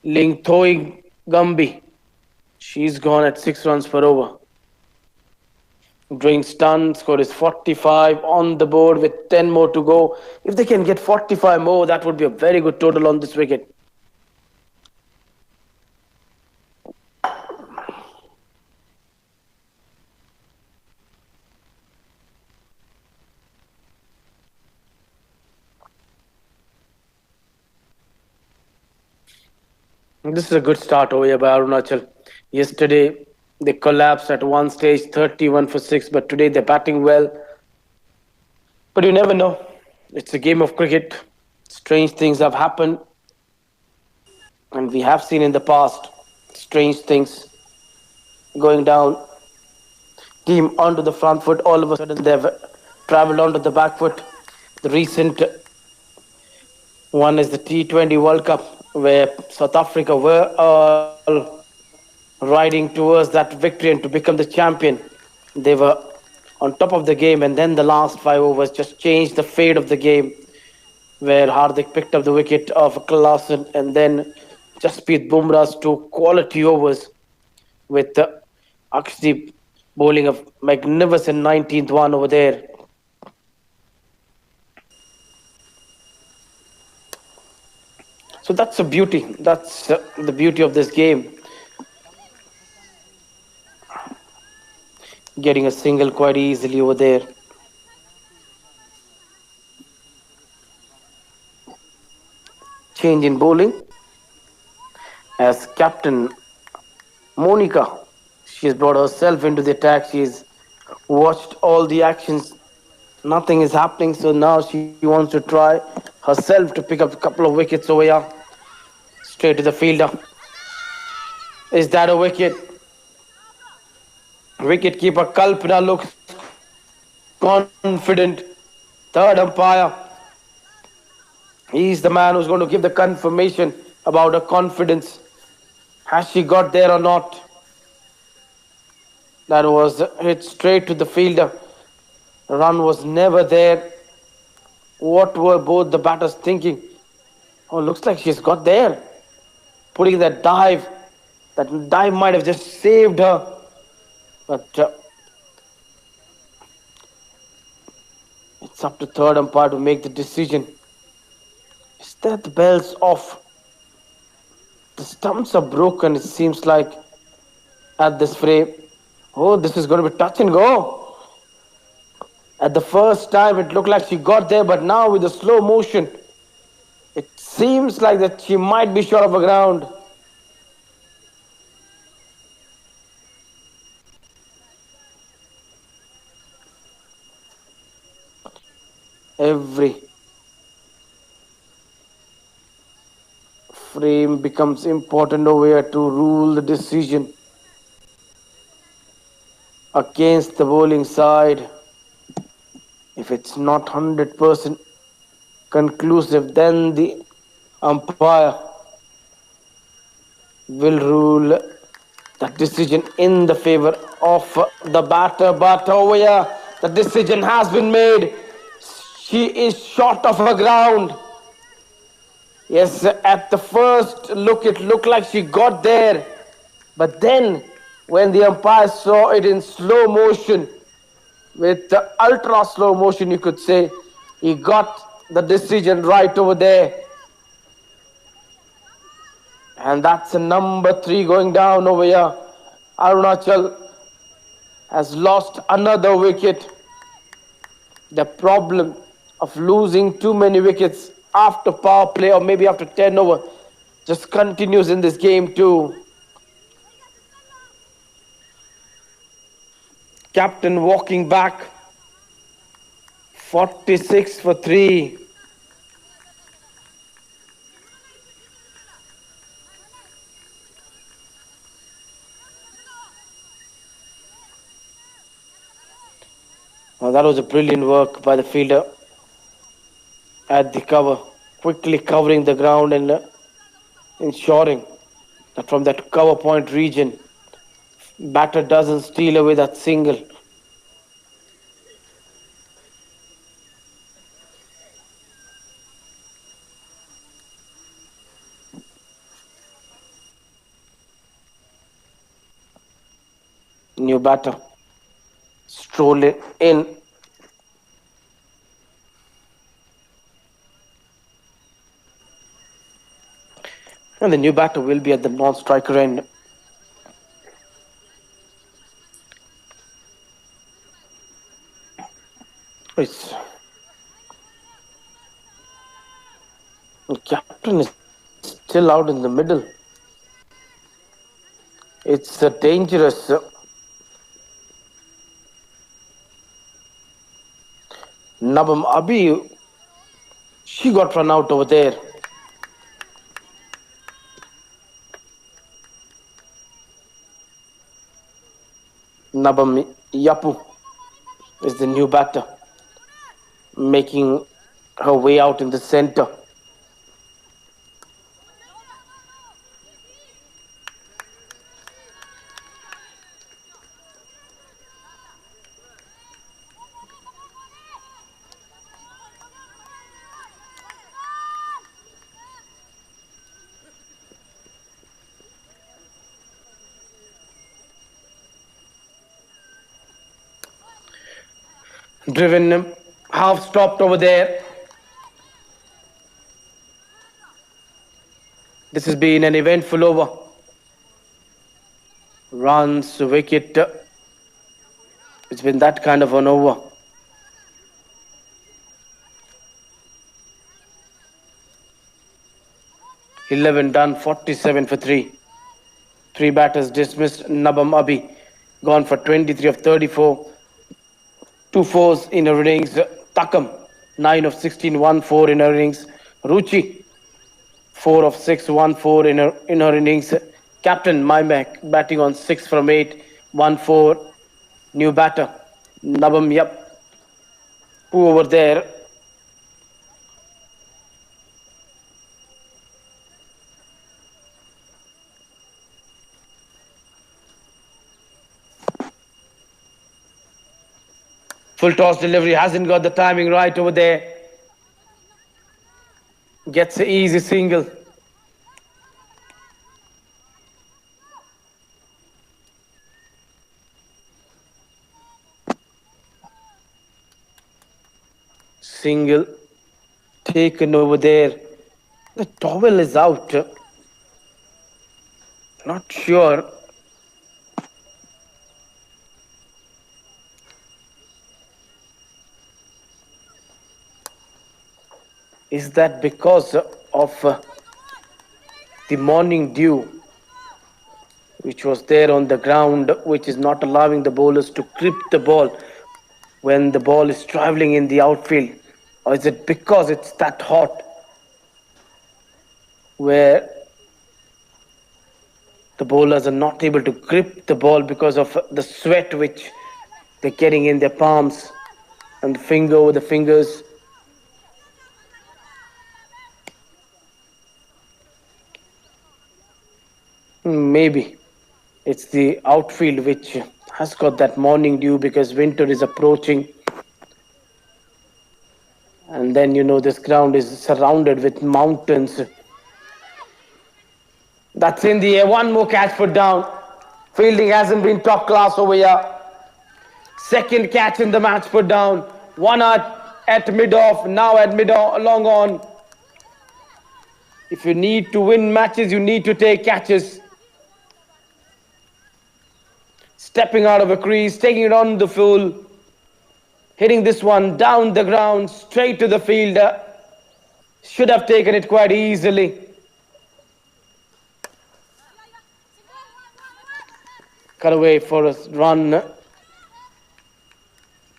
Lingthoi Gambi. She's gone at 6 runs per over. Drinks done, score is 45 on the board with 10 more to go. If they can get 45 more, that would be a very good total on this wicket. This is a good start over here by Arunachal. Yesterday, they collapsed at one stage 31 for 6, but today they're batting well. But you never know. It's a game of cricket. Strange things have happened, and we have seen in the past strange things going down. Team onto the front foot, all of a sudden they've traveled onto the back foot. The recent one is the T20 World Cup, where South Africa were all riding towards that victory and to become the champion. They were on top of the game, and then the last 5 overs just changed the fate of the game, where Hardik picked up the wicket of Klassen, and then Jasprit Bumrah's two quality overs with Akshdeep bowling a magnificent 19th one over there. So that's a beauty. That's the beauty of this game. Getting a single quite easily over there. Change in bowling as captain Monica. She's brought herself into the attack. She's watched all the actions. Nothing is happening, so now she wants to try herself to pick up a couple of wickets over here. Straight to the fielder. Is that a wicket? Wicket keeper Kalpana looks confident. Third umpire. He's the man who's going to give the confirmation about her confidence. Has she got there or not? That was hit straight to the fielder. Run was never there. What were both the batters thinking? Oh, looks like she's got there. Putting that dive. That dive might have just saved her. But it's up to third umpire to make the decision. Is that the bells off? The stumps are broken, it seems like, at this frame. Oh, this is going to be touch and go. At the first time, it looked like she got there, but now with the slow motion, it seems like that she might be short of the ground. Every frame becomes important over here to rule the decision against the bowling side. If it's not 100% conclusive, then the umpire will rule that decision in the favor of the batter. But over here, the decision has been made. She is short of her ground. Yes, at the first look, it looked like she got there. But then, when the umpire saw it in slow motion, with the ultra slow motion, you could say, he got the decision right over there. And that's a number 3 going down over here. Arunachal has lost another wicket. The problem of losing too many wickets after power play or maybe after 10 over just continues in this game too. Captain walking back. 46 for 3. Well, that was a brilliant work by the fielder at the cover, quickly covering the ground and ensuring that from that cover point region, batter doesn't steal away that single. New batter strolling in. And the new batter will be at the non-striker end. It's, the captain is still out in the middle. It's a dangerous. Nabam Abi, she got run out over there. Nabam Yapu is the new batter, making her way out in the center. Driven, half stopped over there. This has been an eventful over. Runs, wicket. It's been that kind of an over. 11 done, 47 for 3. 3 batters dismissed. Nabam Abi gone for 23 of 34. 2 fours in her innings. Takam 9 of 16, 1 4 in her innings. Ruchi 4 of 6, 1 4 in her innings. Captain Maimak batting on 6 from 8, 1 4. New batter Nabam Yap, who over there. Full toss delivery, hasn't got the timing right over there. Gets an easy single. Single taken over there. The towel is out. Not sure. Is that because of the morning dew which was there on the ground, which is not allowing the bowlers to grip the ball when the ball is traveling in the outfield? Or is it because it's that hot where the bowlers are not able to grip the ball because of the sweat which they're getting in their palms and the finger over the fingers? Maybe it's the outfield which has got that morning dew because winter is approaching. And then, this ground is surrounded with mountains. That's in the air. One more catch put down. Fielding hasn't been top class over here. Second catch in the match put down. One at mid-off, now at mid-off, long on. If you need to win matches, you need to take catches. Stepping out of a crease, taking it on the full. Hitting this one down the ground, straight to the fielder. Should have taken it quite easily. Cut away for a run.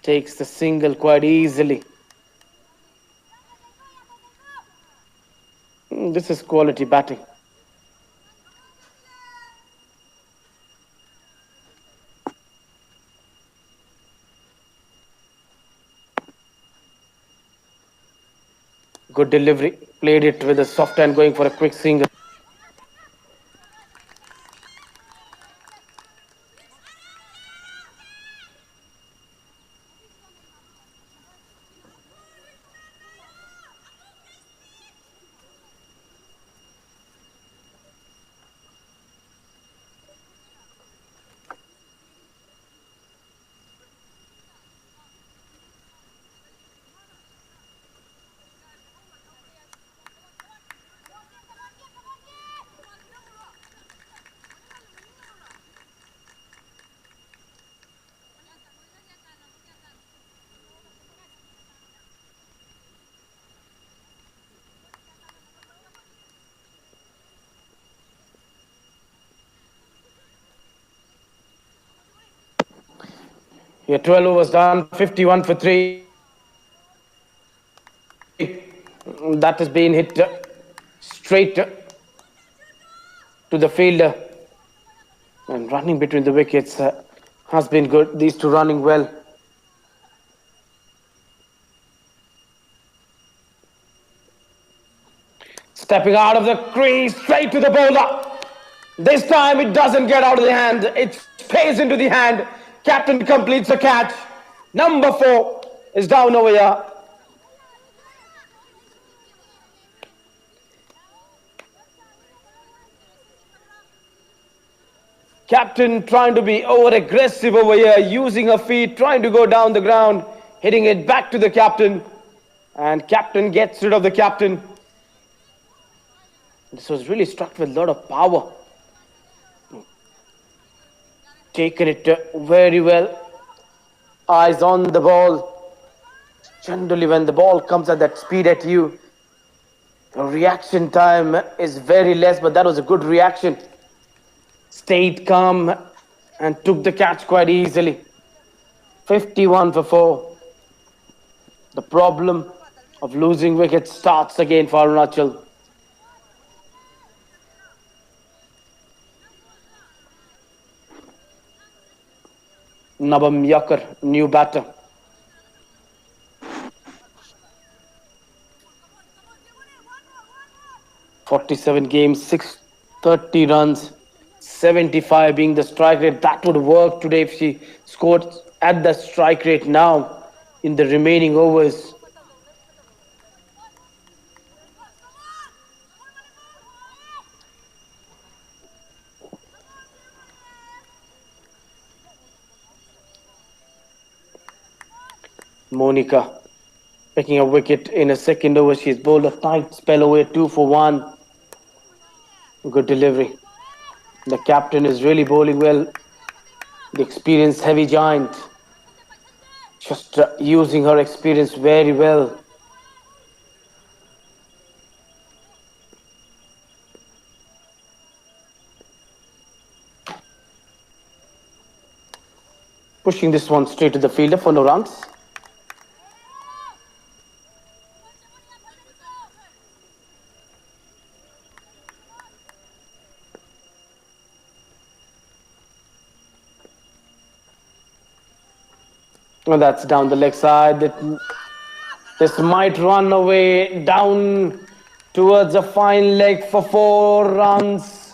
Takes the single quite easily. This is quality batting. Good delivery. Played it with a soft hand, going for a quick single. Here 12 overs done, 51 for 3. That has been hit straight to the fielder. And running between the wickets has been good. These two running well. Stepping out of the crease, straight to the bowler. This time it doesn't get out of the hand. It stays into the hand. Captain completes the catch. Number 4 is down over here. Captain trying to be over aggressive over here, using her feet, trying to go down the ground, hitting it back to the captain. And captain gets rid of the captain. This was really struck with a lot of power. Taken it very well. Eyes on the ball. Generally, when the ball comes at that speed at you, the reaction time is very less, but that was a good reaction. Stayed calm and took the catch quite easily. 51 for 4. The problem of losing wickets starts again for Arunachal. Nabam Yakar, new batter. 47 games, 630 runs, 75 being the strike rate. That would work today if she scored at the strike rate now in the remaining overs. Monica picking a wicket in a second over. She's bowled a tight spell away, 2 for 1. Good delivery. The captain is really bowling well. The experienced heavy giant. Just using her experience very well. Pushing this one straight to the fielder for no runs. Well, that's down the leg side. This might run away down towards a fine leg for 4 runs.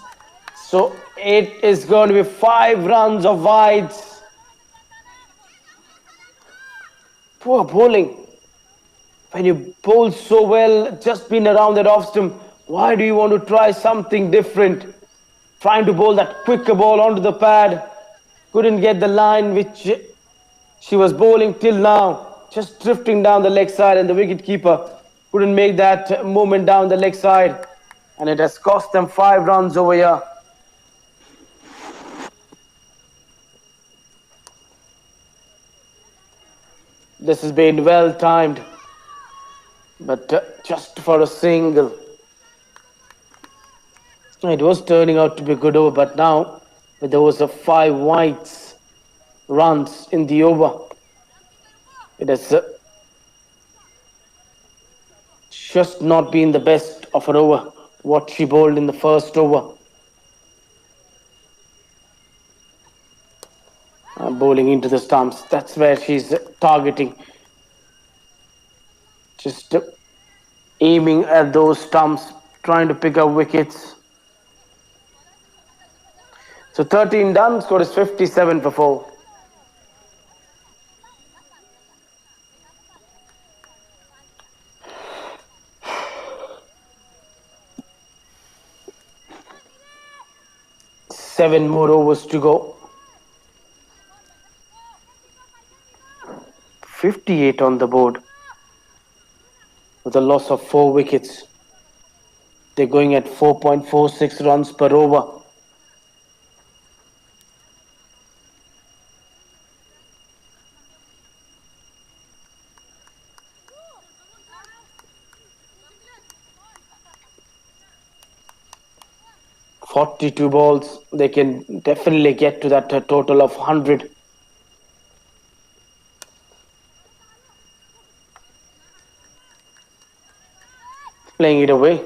So it is going to be 5 runs of wides. Poor bowling. When you bowl so well, just been around that off stump, why do you want to try something different? Trying to bowl that quicker ball onto the pad. Couldn't get the line which she was bowling till now, just drifting down the leg side, and the wicket keeper couldn't make that movement down the leg side, and it has cost them 5 runs over here. This has been well timed, but just for a single. It was turning out to be a good over, but now with those 5 wides runs in the over, it has just not been the best of her over, what she bowled in the first over. Bowling into the stumps, that's where she's targeting. Just aiming at those stumps, trying to pick up wickets. So 13 done, score is 57 for 4. Seven more overs to go. 58 on the board with a loss of 4 wickets. They're going at 4.46 runs per over. Forty-two balls, they can definitely get to that total of 100. playing it away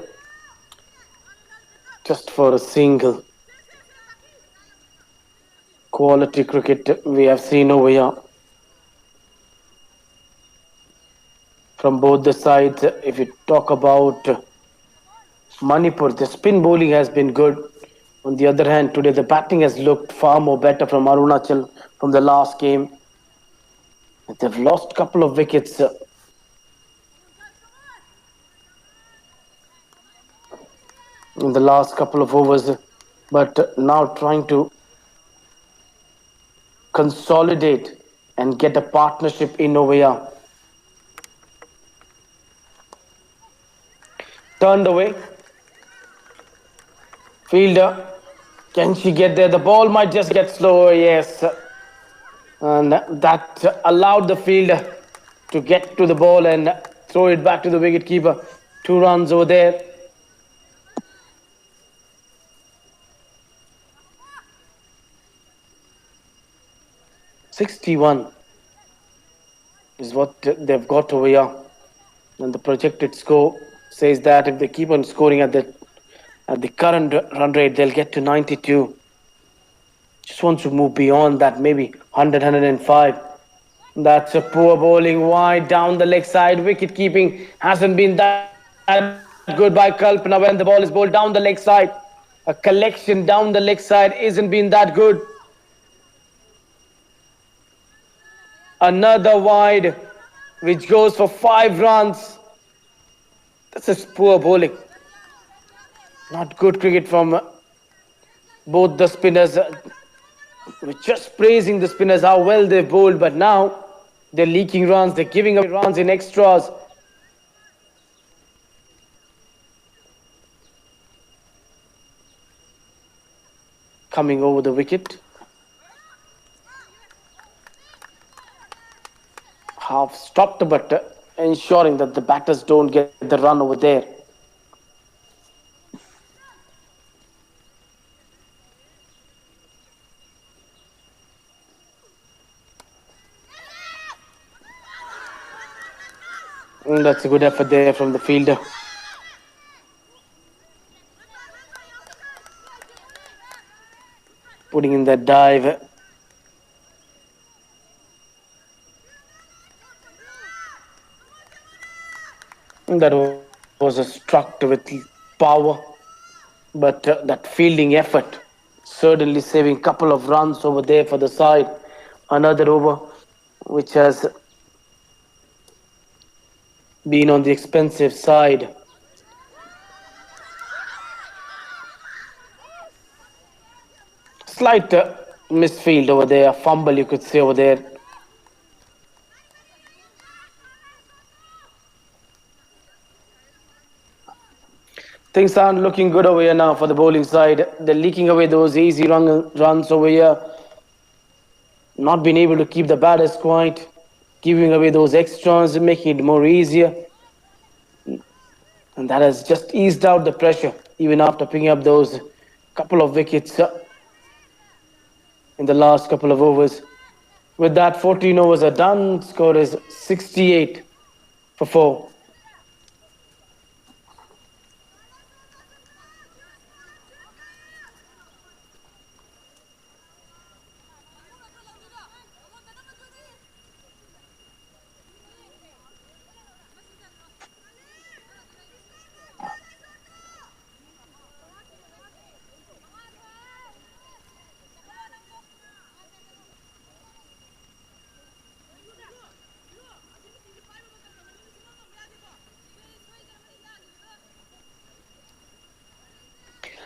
just for a single. Quality cricket we have seen over here from both the sides. If you talk about Manipur, the spin bowling has been good. On the other hand, today the batting has looked far more better from Arunachal from the last game. They've lost a couple of wickets in the last couple of overs, but now trying to consolidate and get a partnership in over here. Turned away. Fielder, can she get there? The ball might just get slower, yes. And that allowed the fielder to get to the ball and throw it back to the wicket keeper. 2 runs over there. "61" is what they've got over here. And the projected score says that if they keep on scoring at the current run rate, they'll get to 92. Just wants to move beyond that, maybe 100, 105. That's a poor bowling wide down the leg side. Wicket keeping hasn't been that good by Kalpana when the ball is bowled down the leg side. A collection down the leg side isn't been that good. Another wide, which goes for 5 runs. This is poor bowling. Not good cricket from both the spinners. We're just praising the spinners how well they've bowled, but now they're leaking runs, they're giving away runs in extras. Coming over the wicket. Half stopped, but ensuring that the batters don't get the run over there. That's a good effort there from the fielder. Putting in that dive. That was a struck with power, but that fielding effort certainly saving a couple of runs over there for the side. Another over which has been on the expensive side. Slight misfield over there, fumble you could say over there. Things aren't looking good over here now for the bowling side. They're leaking away those easy runs over here. Not being able to keep the batters quiet. Giving away those extras, making it more easier. And that has just eased out the pressure, even after picking up those couple of wickets in the last couple of overs. With that, 14 overs are done. Score is 68 for 4.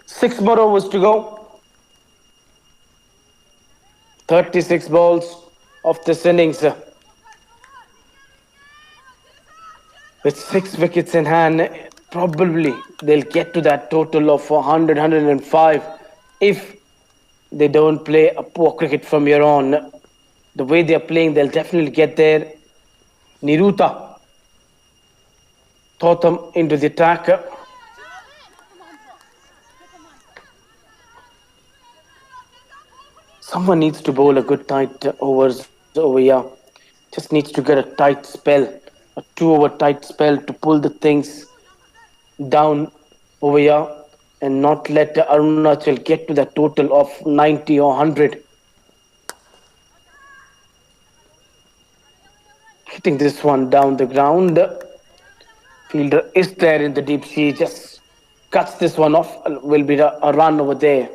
Six more overs to go. 36 balls of this innings. With 6 wickets in hand, probably they'll get to that total of 100, 105 if they don't play a poor cricket from here on. The way they're playing, they'll definitely get there. Niruta Totham into the attack. Someone needs to bowl a good tight overs over here. Just needs to get a tight spell, a 2-over tight spell to pull the things down over here and not let Arunachal get to that total of 90 or 100. Hitting this one down the ground. Fielder is there in the deep sea, just cuts this one off. Will be a run over there.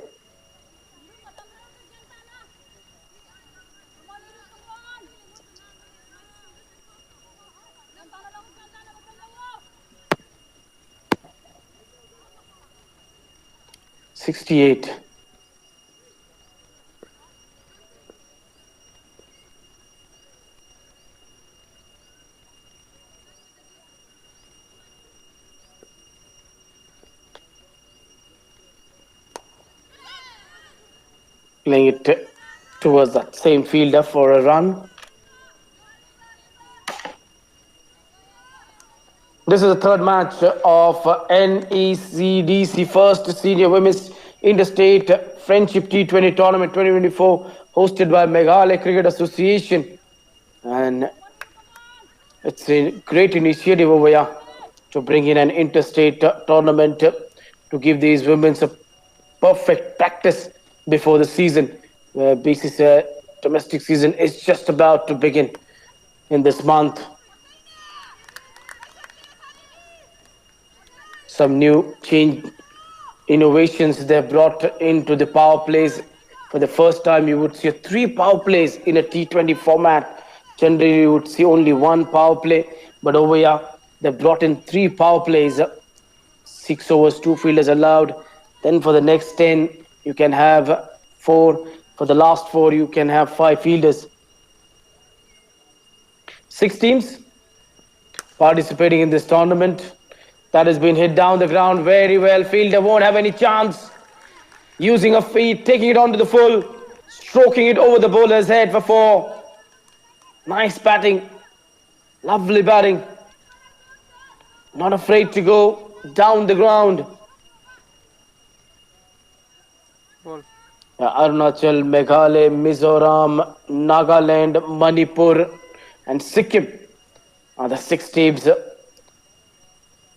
'68. Playing it towards that same fielder for a run. This is the third match of NECDC First Senior Women's Interstate Friendship T20 Tournament 2024, hosted by Meghalaya Cricket Association. And it's a great initiative over here to bring in an interstate tournament to give these women a perfect practice before the season. BCCI domestic season is just about to begin in this month. Some new change innovations they brought into the power plays. For the first time, you would see 3 power plays in a T20 format. Generally, you would see only 1 power play, but over here, they brought in 3 power plays. 6 overs, 2 fielders allowed. Then for the next 10, you can have 4. For the last 4, you can have 5 fielders. 6 teams participating in this tournament. That has been hit down the ground very well. Fielder won't have any chance. Using a feet, taking it onto the full, stroking it over the bowler's head for 4. Nice batting. Lovely batting. Not afraid to go down the ground. Arunachal, Meghalaya, Mizoram, Nagaland, Manipur, and Sikkim are the 6 teams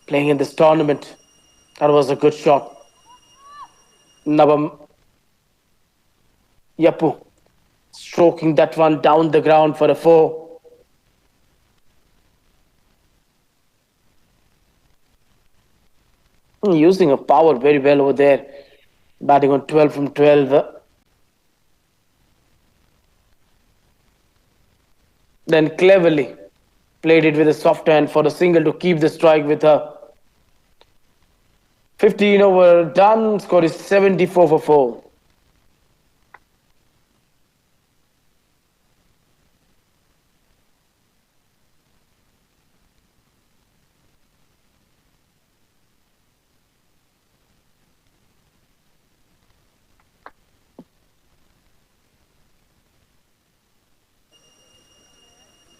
playing in this tournament. That was a good shot. Navam Yapu stroking that one down the ground for a 4. Using a power very well over there. Batting on 12 from 12. Then cleverly played it with a soft hand for a single to keep the strike with her. 15 over done. Score is 74 for 4.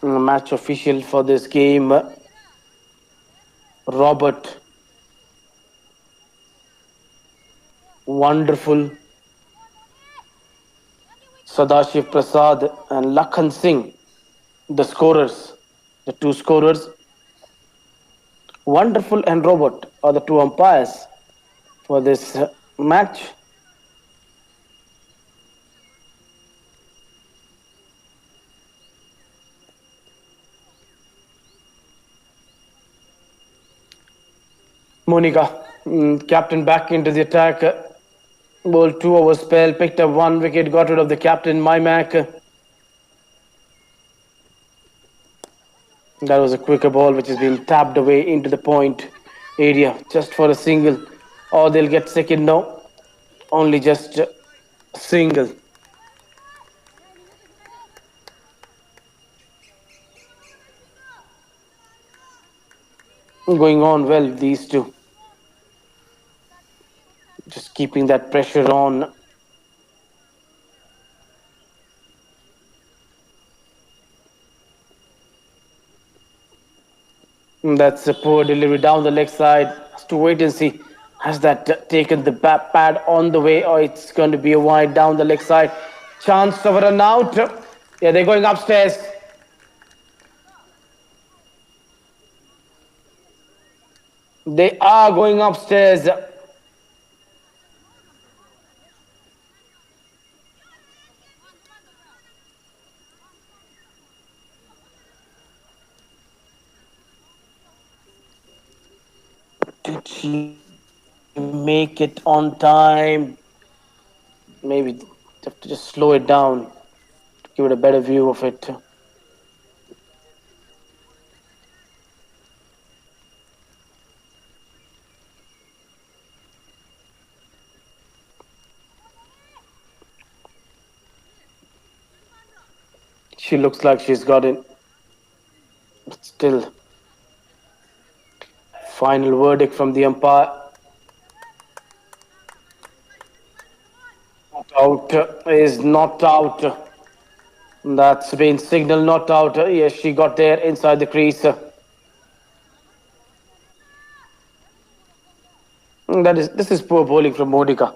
Match official for this game, Robert. Wonderful. Sadashiv Prasad and Lakhan Singh, the scorers, the 2 scorers. Wonderful and Robert are the 2 umpires for this match. Monica, captain back into the attack. Bowled 2 over spell, picked up 1 wicket, got rid of the captain, Maimak. That was a quicker ball which has been tapped away into the point area just for a single. Or they'll get second, no. Only just a single. Going on well, these 2. Just keeping that pressure on. That's a poor delivery down the leg side. Has to wait and see. Has that taken the pad on the way, or it's going to be a wide down the leg side? Chance of a run out. Yeah, they're going upstairs. They are going upstairs. Did she make it on time? Maybe have to just slow it down to give it a better view of it. She looks like she's got it. But still, final verdict from the umpire. Not out is not out. That's been signal not out. Yes, she got there inside the crease. This is poor bowling from Monica.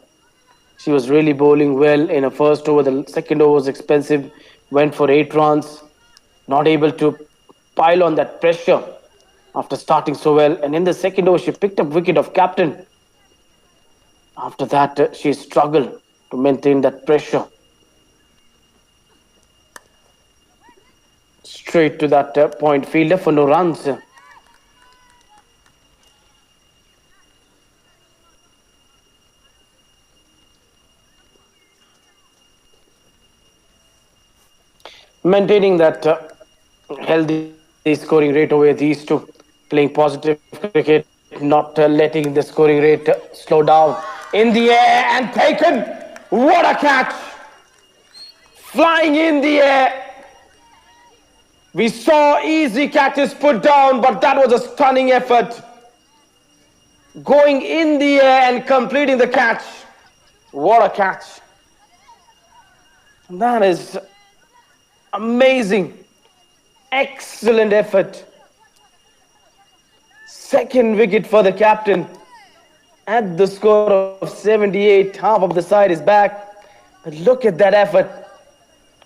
She was really bowling well in her first over. The second over was expensive. Went for 8 runs. Not able to pile on that pressure after starting so well. And in the second over, she picked up wicket of captain. After that, she struggled to maintain that pressure. Straight to that point fielder for no runs. Maintaining that healthy scoring rate over these two, playing positive cricket, not letting the scoring rate slow down. In the air and taken. What a catch! Flying in the air. We saw easy catches put down, but that was a stunning effort. Going in the air and completing the catch. What a catch! That is amazing. Excellent effort. Second wicket for the captain. At the score of 78, half of the side is back. But look at that effort.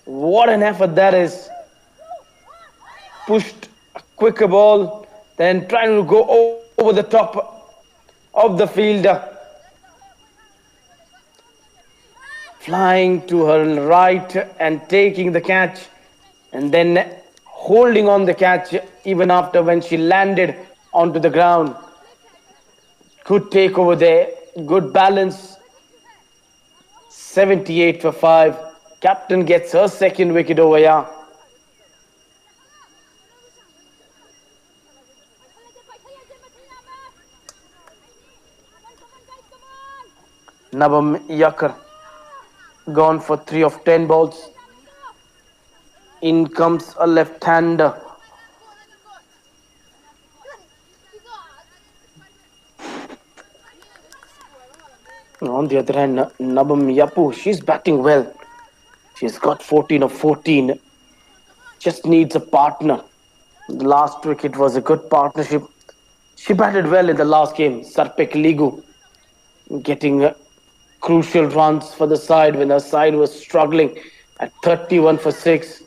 What an effort that is. Pushed a quicker ball, then trying to go over the top of the fielder. Flying to her right and taking the catch, and then holding on the catch even after when she landed onto the ground. Good take over there, good balance. 78 for 5. Captain gets her second wicket over here. Nabam Yakar gone for 3 of 10 balls. In comes a left-hander. On the other hand, Nabam Yapu, she's batting well. She's got 14 of 14. Just needs a partner. The last wicket was a good partnership. She batted well in the last game. Sarpek Ligu getting crucial runs for the side when her side was struggling at 31 for 6.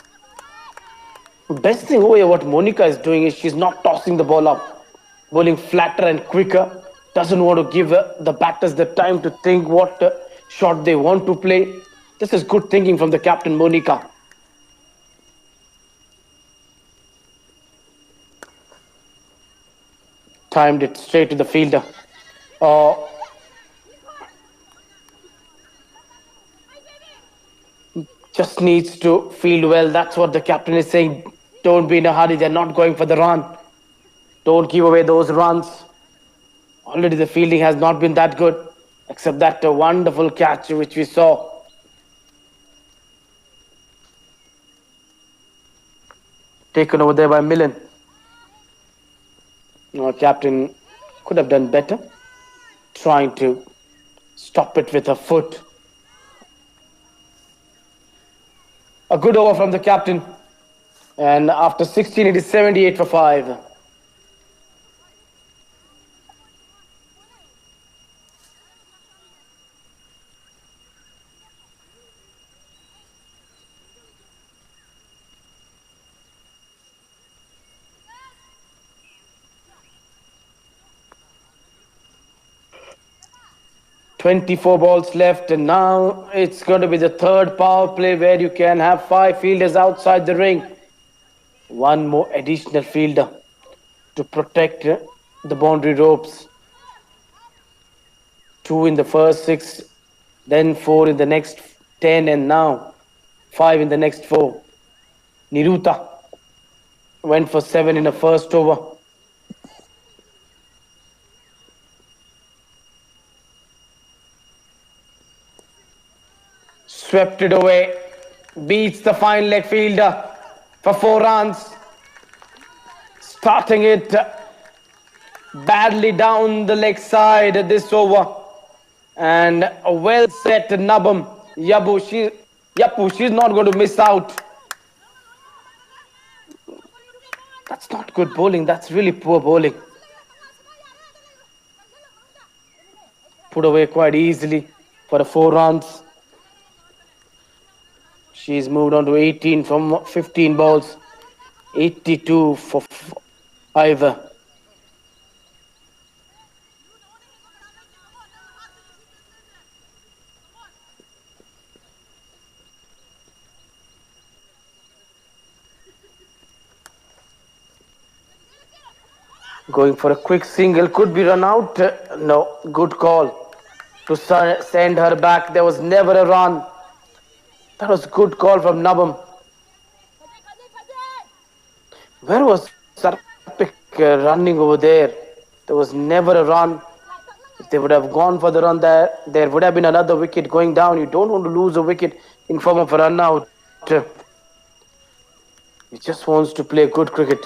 Best thing over here, what Monica is doing is she's not tossing the ball up, bowling flatter and quicker. Doesn't want to give the batters the time to think what shot they want to play. This is good thinking from the captain, Monica. Timed it straight to the fielder. Oh, just needs to field well. That's what the captain is saying. Don't be in a hurry. They're not going for the run. Don't give away those runs. Already the fielding has not been that good, except that wonderful catch which we saw. Taken over there by Millen. Our captain could have done better, trying to stop it with a foot. A good over from the captain. And after 16, it is 78 for 5. 24 balls left, and now it's going to be the third power play where you can have five fielders outside the ring. One more additional fielder to protect the boundary ropes. Two in the first six, then four in the next 10, and now five in the next four. Niruta went for seven in the first over. Swept it away. Beats the fine leg fielder for 4 runs. Starting it badly down the leg side this over. And a well set Nabam. Yapu, she's not going to miss out. That's not good bowling. That's really poor bowling. Put away quite easily for the 4 runs. She's moved on to 18 from 15 balls. 82 for 5. Going for a quick single, could be run out. No, good call to send her back. There was never a run. That was good call from Nabam. Where was Sarpik running over there? There was never a run. If they would have gone for the run there would have been another wicket going down. You don't want to lose a wicket in form of a run out. He just wants to play good cricket.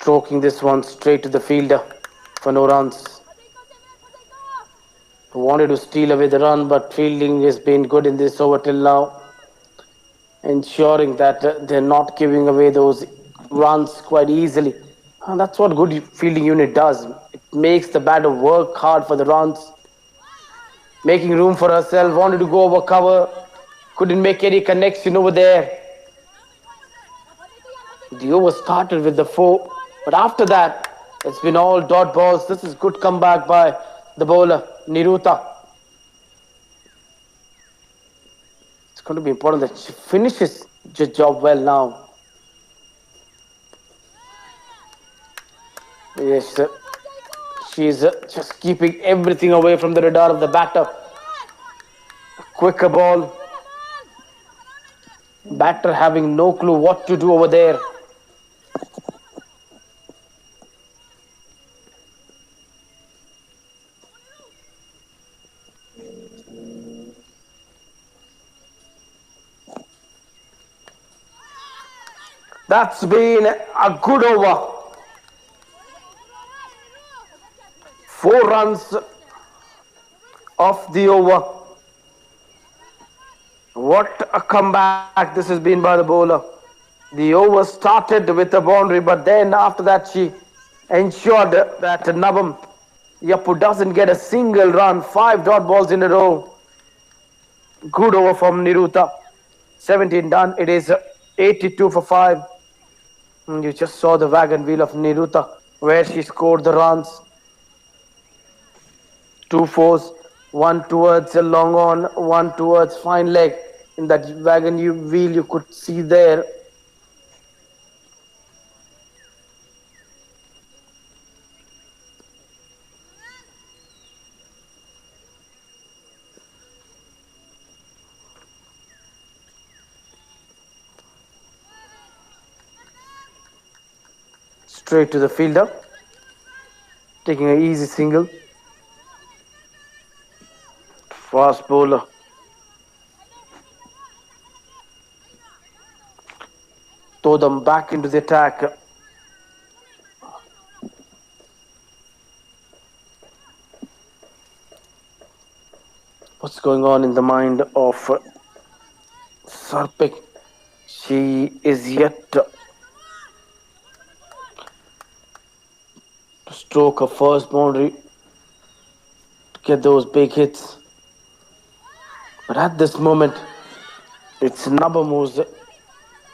Stroking this one straight to the fielder for no runs. Wanted to steal away the run, but fielding has been good in this over till now, ensuring that they're not giving away those runs quite easily. And that's what good fielding unit does. It makes the batter work hard for the runs. Making room for herself, wanted to go over cover, couldn't make any connection over there. The over started with the 4, but after that, it's been all dot balls. This is good comeback by the bowler, Niruta. It's going to be important that she finishes the job well now. Yes, she's just keeping everything away from the radar of the batter. Quicker ball. Batter having no clue what to do over there. That's been a good over. 4 runs off the over. What a comeback this has been by the bowler. The over started with a boundary, but then after that she ensured that Nabam Yapu doesn't get a single run. 5 dot balls in a row. Good over from Niruta. 17 done. It is 82 for 5. You just saw the wagon wheel of Niruta where she scored the runs. 2 fours, one towards a long on, one towards fine leg. In that wagon wheel you could see there. Straight to the fielder, taking an easy single. Fast bowler. Throw them back into the attack. What's going on in the mind of Sarpik? She is yet to stroke her first boundary to get those big hits. But at this moment, it's Nabam who's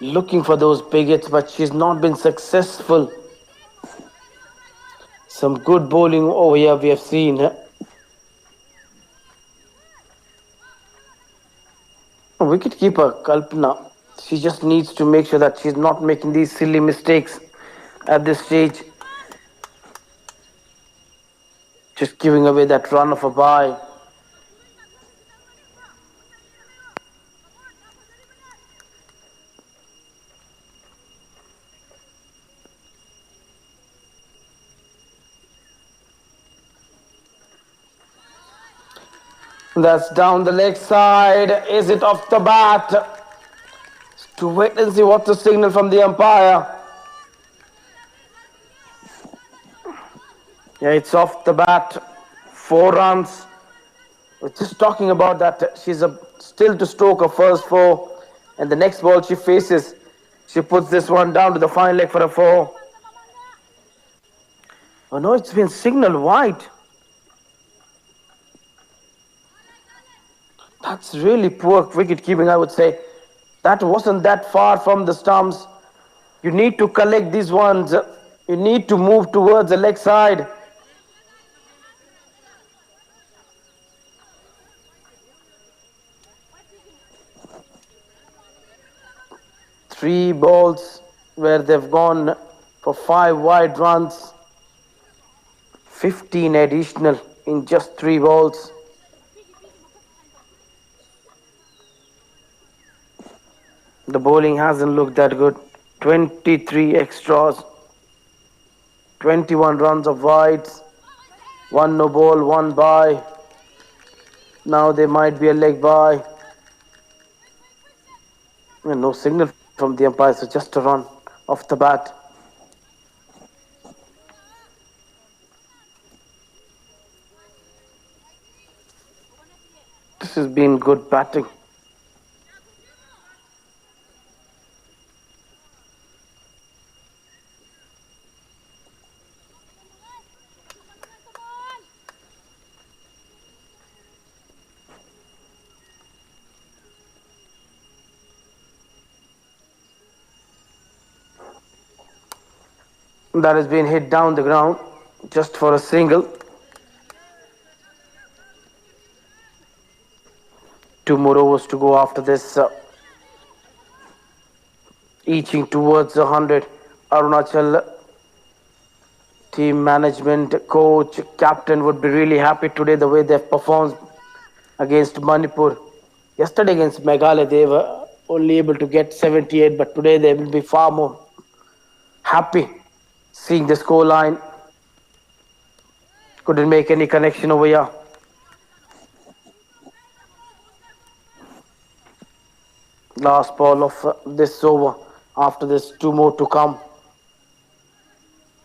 looking for those big hits, but she's not been successful. Some good bowling over here we have seen. Wicketkeeper Kalpana, she just needs to make sure that she's not making these silly mistakes at this stage. Just giving away that run of a bye. That's down the leg side. Is it off the bat? To wait and see what's the signal from the umpire. Yeah, it's off the bat. 4 runs. We're just talking about that. She's still to stroke her first four. And the next ball she faces, she puts this one down to the fine leg for a four. Oh no, it's been signaled wide. That's really poor wicket keeping, I would say. That wasn't that far from the stumps. You need to collect these ones. You need to move towards the leg side. Three balls where they've gone for 5 wide runs. 15 additional in just 3 balls. The bowling hasn't looked that good. 23 extras. 21 runs of wides. 1 no ball, 1 bye. Now there might be a leg bye. No signal from the umpire, so just a run off the bat. This has been good batting. That has been hit down the ground just for a single. 2 more overs to go after this. Eaching towards 100. Arunachal team management, coach, captain would be really happy today the way they've performed against Manipur. Yesterday against Meghalaya, they were only able to get 78, but today they will be far more happy seeing the score line. Couldn't make any connection over here. Last ball of this over. After this, 2 more to come.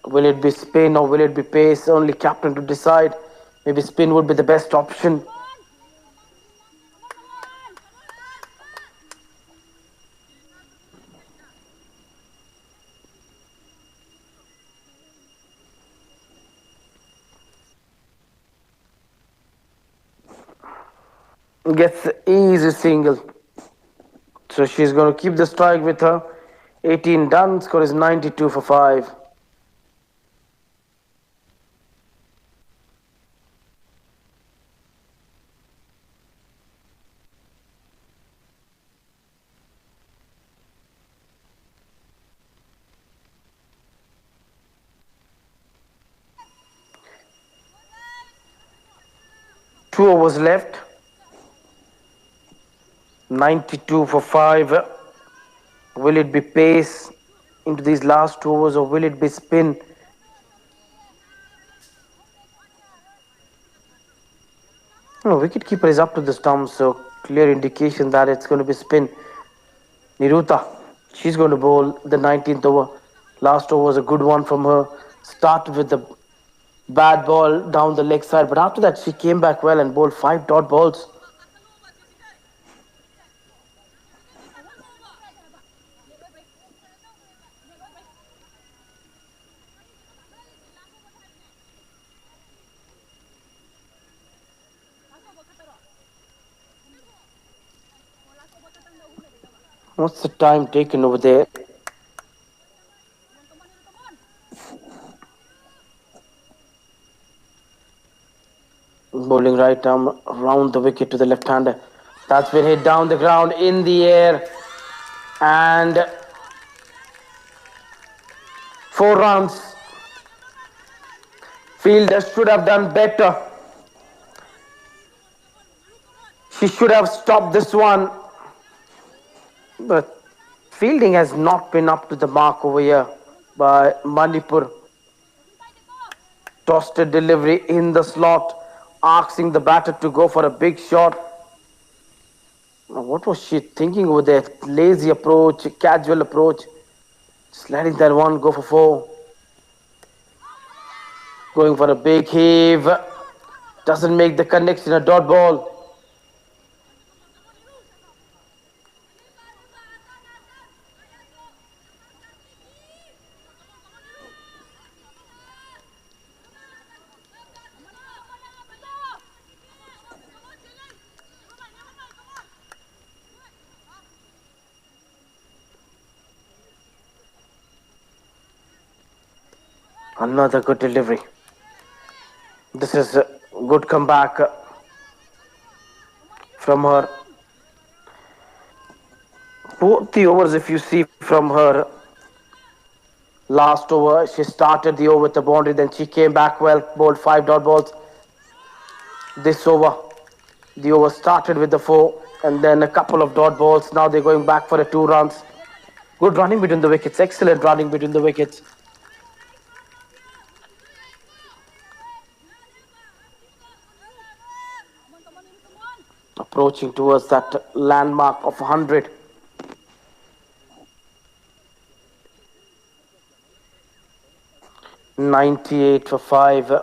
Will it be spin or will it be pace? Only captain to decide. Maybe spin would be the best option. Gets easy single. So she's going to keep the strike with her. 18 done. Score is 92 for 5. Two overs left. 92 for 5. Will it be pace into these last 2 overs or will it be spin? No, wicketkeeper is up to the stump, so clear indication that it's going to be spin. Niruta, she's going to bowl the 19th over. Last over was a good one from her. Started with the bad ball down the leg side, but after that she came back well and bowled 5 dot balls. What's the time taken over there? Bowling right arm round the wicket to the left hander. That's been hit down the ground in the air. And 4 runs. Fielder should have done better. She should have stopped this one. But fielding has not been up to the mark over here by Manipur. Tossed a delivery in the slot, asking the batter to go for a big shot. What was she thinking over there? Lazy approach, casual approach. Just letting that one go for 4. Going for a big heave. Doesn't make the connection, a dot ball. Another good delivery. This is a good comeback from her. Both the overs, if you see from her last over, she started the over with the boundary, then she came back well, bowled 5 dot balls. This over, the over started with the 4 and then a couple of dot balls. Now they're going back for the 2 runs. Good running between the wickets, excellent running between the wickets. Approaching towards that landmark of 100. .98 for 5.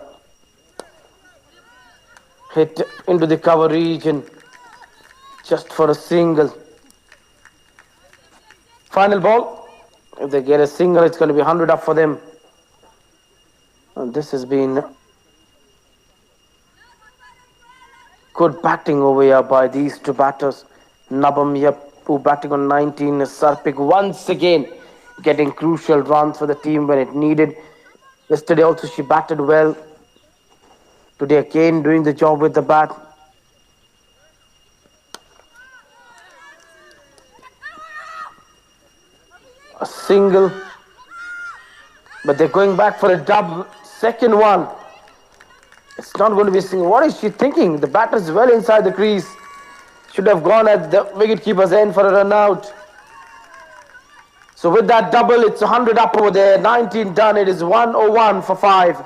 Hit into the cover region just for a single. Final ball. If they get a single, it's going to be 100 up for them. And this has been good batting over here by these 2 batters. Nabam Yappu batting on 19. Sarpik once again getting crucial runs for the team when it needed. Yesterday also she batted well. Today again doing the job with the bat. A single. But they're going back for a double. Second one. It's not going to be a single. What is she thinking? The batter is well inside the crease. Should have gone at the wicketkeeper's end for a run out. So with that double, it's 100 up over there. 19 done. It is 101 for 5.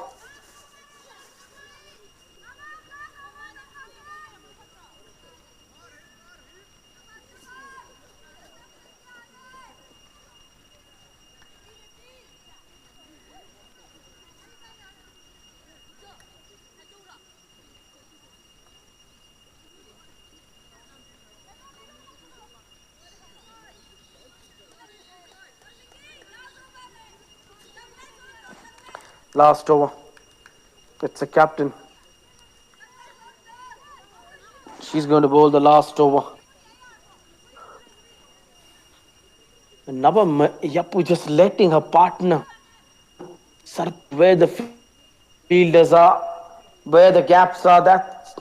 Last over. It's a captain. She's going to bowl the last over. And Nabam Yappu just letting her partner where the fielders are, where the gaps are. That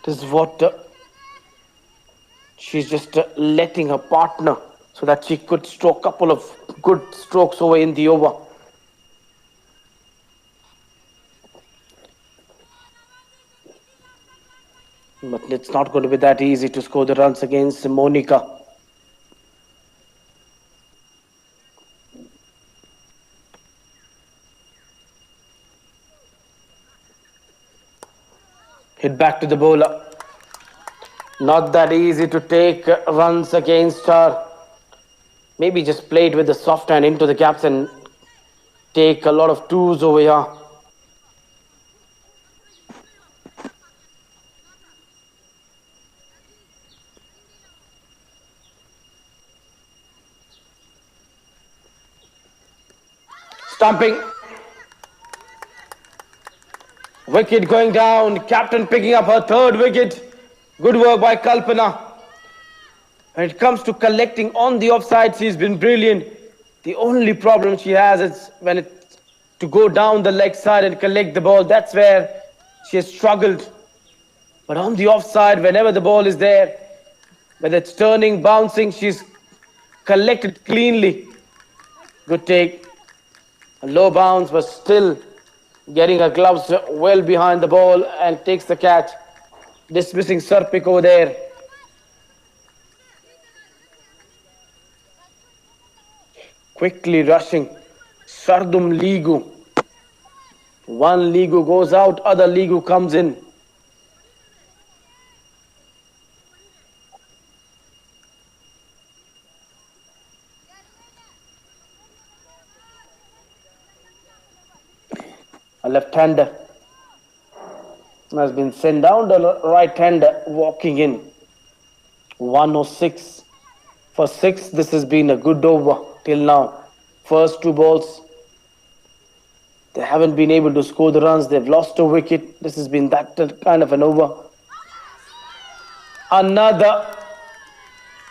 is what she's just letting her partner so that she could stroke a couple of good strokes over in the over. But it's not going to be that easy to score the runs against Monica. Hit back to the bowler. Not that easy to take runs against her. Maybe just play it with the soft hand into the gaps and take a lot of 2s over here. Stumping. Wicket going down. Captain picking up her 3rd wicket. Good work by Kalpana. When it comes to collecting on the offside, she's been brilliant. The only problem she has is when it's to go down the leg side and collect the ball. That's where she has struggled. But on the offside, whenever the ball is there, whether it's turning, bouncing, she's collected cleanly. Good take. A low bounce, but still getting her gloves well behind the ball and takes the catch. Dismissing Sarpik over there. Quickly rushing. Sardum Ligu. One Ligu goes out, other Ligu comes in. A left-hander has been sent down, the right-hander walking in. 106 for 6. This has been a good over till now. First two balls, they haven't been able to score the runs. They've lost a wicket. This has been that kind of an over. Another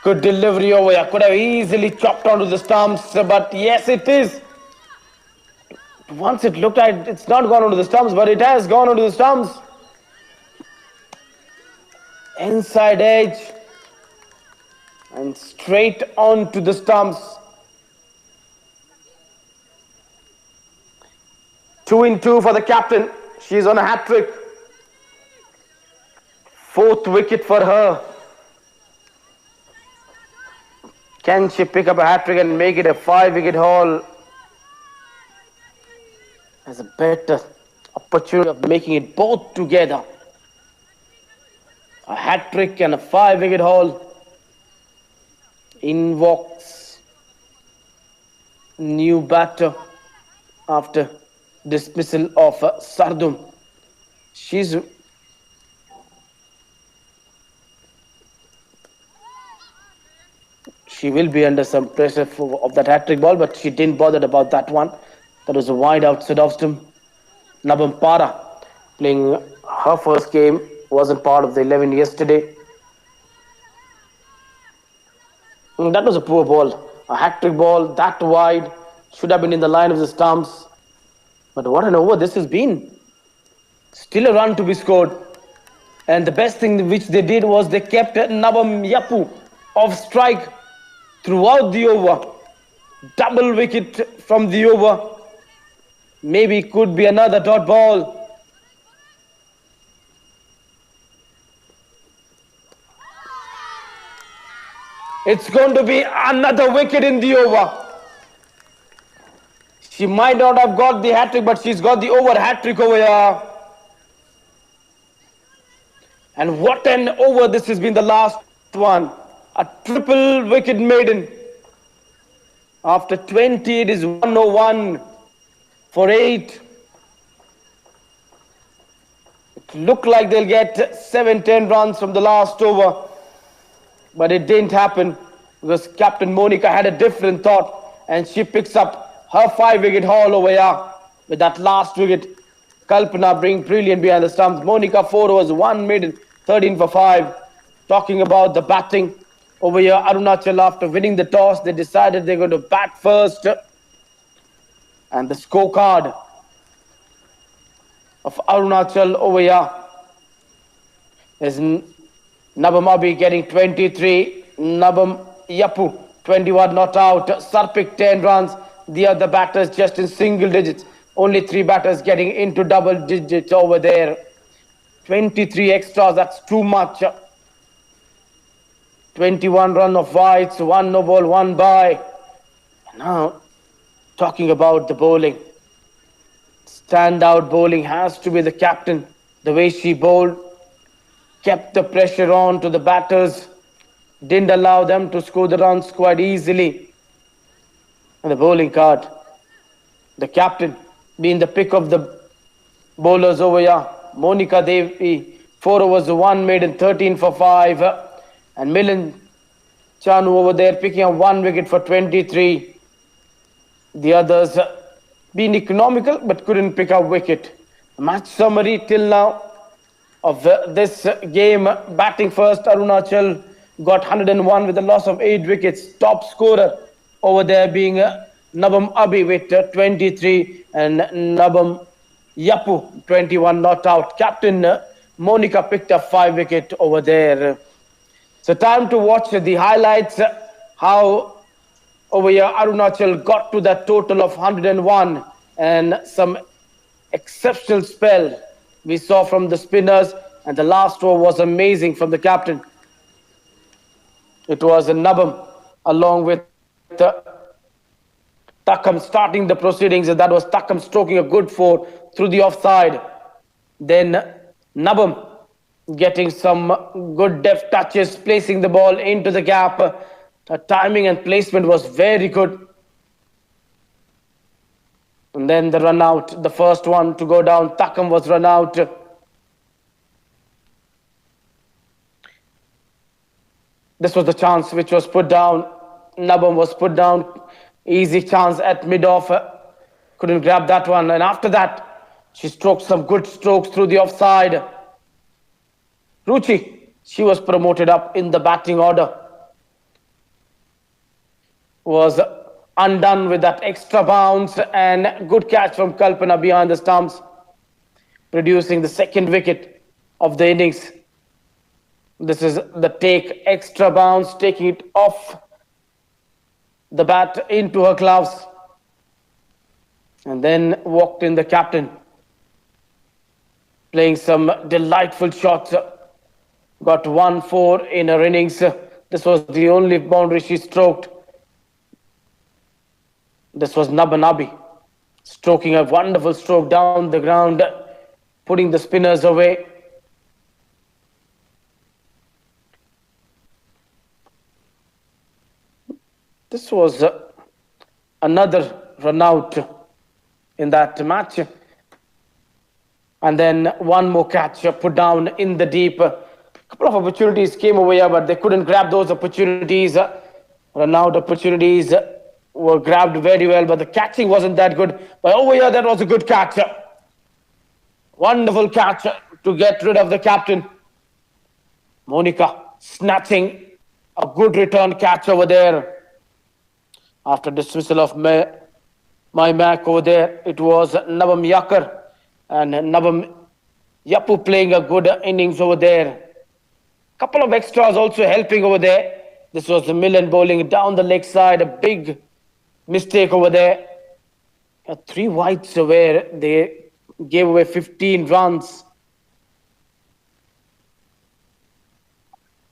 good delivery over here. Could have easily chopped onto the stumps, but yes, it is. Once it looked like it's not gone onto the stumps, but it has gone onto the stumps. Inside edge and straight onto the stumps. 2 in 2 for the captain. She's on a hat-trick. 4th wicket for her. Can she pick up a hat-trick and make it a 5-wicket haul? Has a better opportunity of making it both together. A hat-trick and a 5-wicket haul. Invokes new batter after dismissal of Sardum. She will be under some pressure of that hat-trick ball, but she didn't bother about that one. That was a wide outside off stump. Nabam Para playing her first game, wasn't part of the 11 yesterday. That was a poor ball. A hat-trick ball that wide, should have been in the line of the stumps. But what an over this has been. Still a run to be scored. And the best thing which they did was they kept Nabam Yapu off strike throughout the over. Double wicket from the over. Maybe it could be another dot ball. It's going to be another wicket in the over. She might not have got the hat-trick, but she's got the over hat-trick over here. And what an over this has been, the last one. A triple wicket maiden. After 20, it is 101 for 8. It looked like they'll get 7-10 runs from the last over. But it didn't happen because Captain Monica had a different thought, and she picks up her 5-wicket haul over here with that last wicket. Kalpana being brilliant behind the stumps. Monica 4 overs, 1 maiden, 13 for 5. Talking about the batting over here, Arunachal, after winning the toss, they decided they're going to bat first. And the scorecard of Arunachal over here is Nabam Abi getting 23, Nabam Yapu 21 not out, Sarpik 10 runs, the other batters just in single digits. Only 3 batters getting into double digits over there. 23 extras, that's too much. 21 run of wides, 1 no ball, 1 by. Now, talking about the bowling. Standout bowling has to be the captain. The way she bowled, kept the pressure on to the batters, didn't allow them to score the runs quite easily. And the bowling card, the captain being the pick of the bowlers over here. Monica Devi, 4 overs, 1 maiden, 13 for 5. And Milan Chanu over there picking up 1 wicket for 23. The others being economical but couldn't pick up wicket. Match summary till now. of this game. Batting first, Arunachal got 101 with a loss of 8 wickets. Top scorer over there being Nabam Abi with 23 and Nabam Yapu 21 not out. Captain Monica picked up 5 wicket over there. So time to watch the highlights. How over here Arunachal got to that total of 101 and some exceptional spell we saw from the spinners, and the last over was amazing from the captain. It was a Nabam along with Takam starting the proceedings, and that was Takam stroking a good four through the offside. Then Nabam getting some good deft touches, placing the ball into the gap. The timing and placement was very good. And then the run out, the first one to go down, Takam was run out. This was the chance which was put down. Nabam was put down. Easy chance at mid-off. Couldn't grab that one. And after that, she stroked some good strokes through the offside. Ruchi, she was promoted up in the batting order. Was undone with that extra bounce and good catch from Kalpana behind the stumps, producing the second wicket of the innings. This is the take, extra bounce, taking it off the bat into her gloves. And then walked in the captain, playing some delightful shots. Got 1-4 in her innings. This was the only boundary she stroked. This was Nabanabi, stroking a wonderful stroke down the ground, putting the spinners away. This was another run out in that match. And then one more catch put down in the deep. A couple of opportunities came over here, but they couldn't grab those opportunities. Run out opportunities were grabbed very well, but the catching wasn't that good. But over here, that was a good catch. Wonderful catch to get rid of the captain. Monica snatching a good return catch over there. After dismissal of my Mac over there, it was Nabam Yakar and Nabam Yapu playing a good innings over there. Couple of extras also helping over there. This was the Millen bowling down the leg side, a big mistake over there. 3 wides where they gave away 15 runs.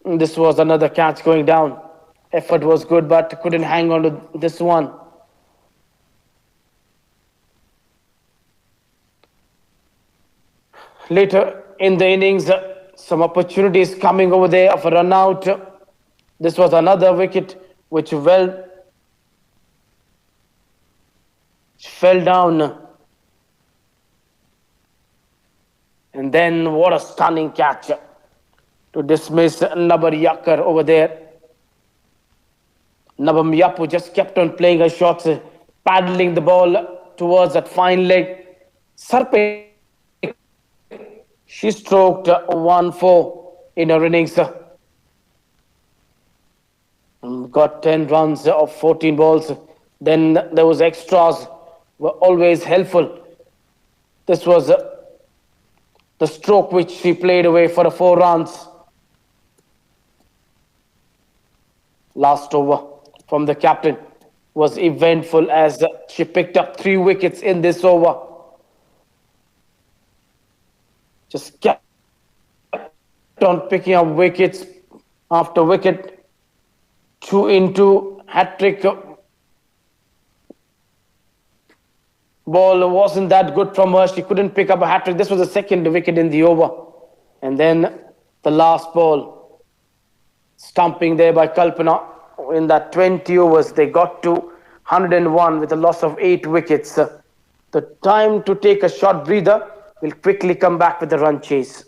This was another catch going down. Effort was good, but couldn't hang on to this one. Later in the innings, some opportunities coming over there of a run out. This was another wicket which fell down. And then what a stunning catch to dismiss Nabar Yakar over there. Nabam Yapu just kept on playing her shots, paddling the ball towards that fine leg. Sarpe, she stroked 1-4 in her innings. Got 10 runs of 14 balls. Then there was extras, were always helpful. This was the stroke which she played away for 4 runs. Last over from the captain was eventful as she picked up 3 wickets in this over. Just kept on picking up wickets after wicket. 2 into hat-trick. Ball wasn't that good from her. She couldn't pick up a hat-trick. This was the second wicket in the over. And then the last ball, stumping there by Kalpana. In that 20 overs, they got to 101 with a loss of 8 wickets. The time to take a short breather. We'll quickly come back with the run chase.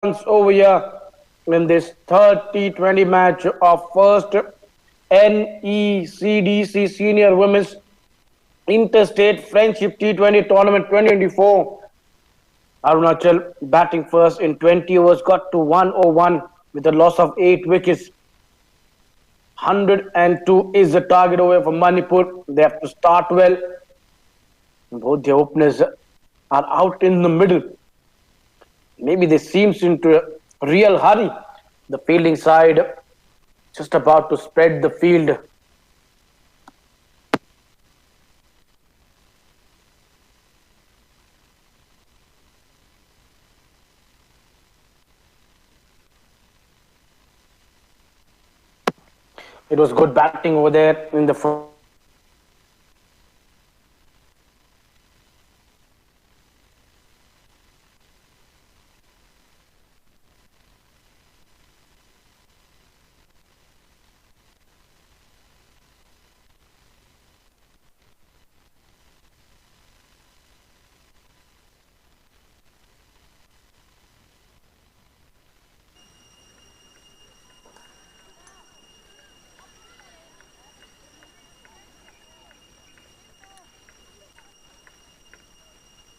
runs over here in this third T20 match of first NECDC Senior Women's Interstate Friendship T20 Tournament 2024. Arunachal batting first in 20 overs, got to 101 with a loss of 8 wickets. 102 is the target over for Manipur. They have to start well. Both the openers are out in the middle. Maybe they seems into a real hurry. The fielding side just about to spread the field. It was good batting over there in the front.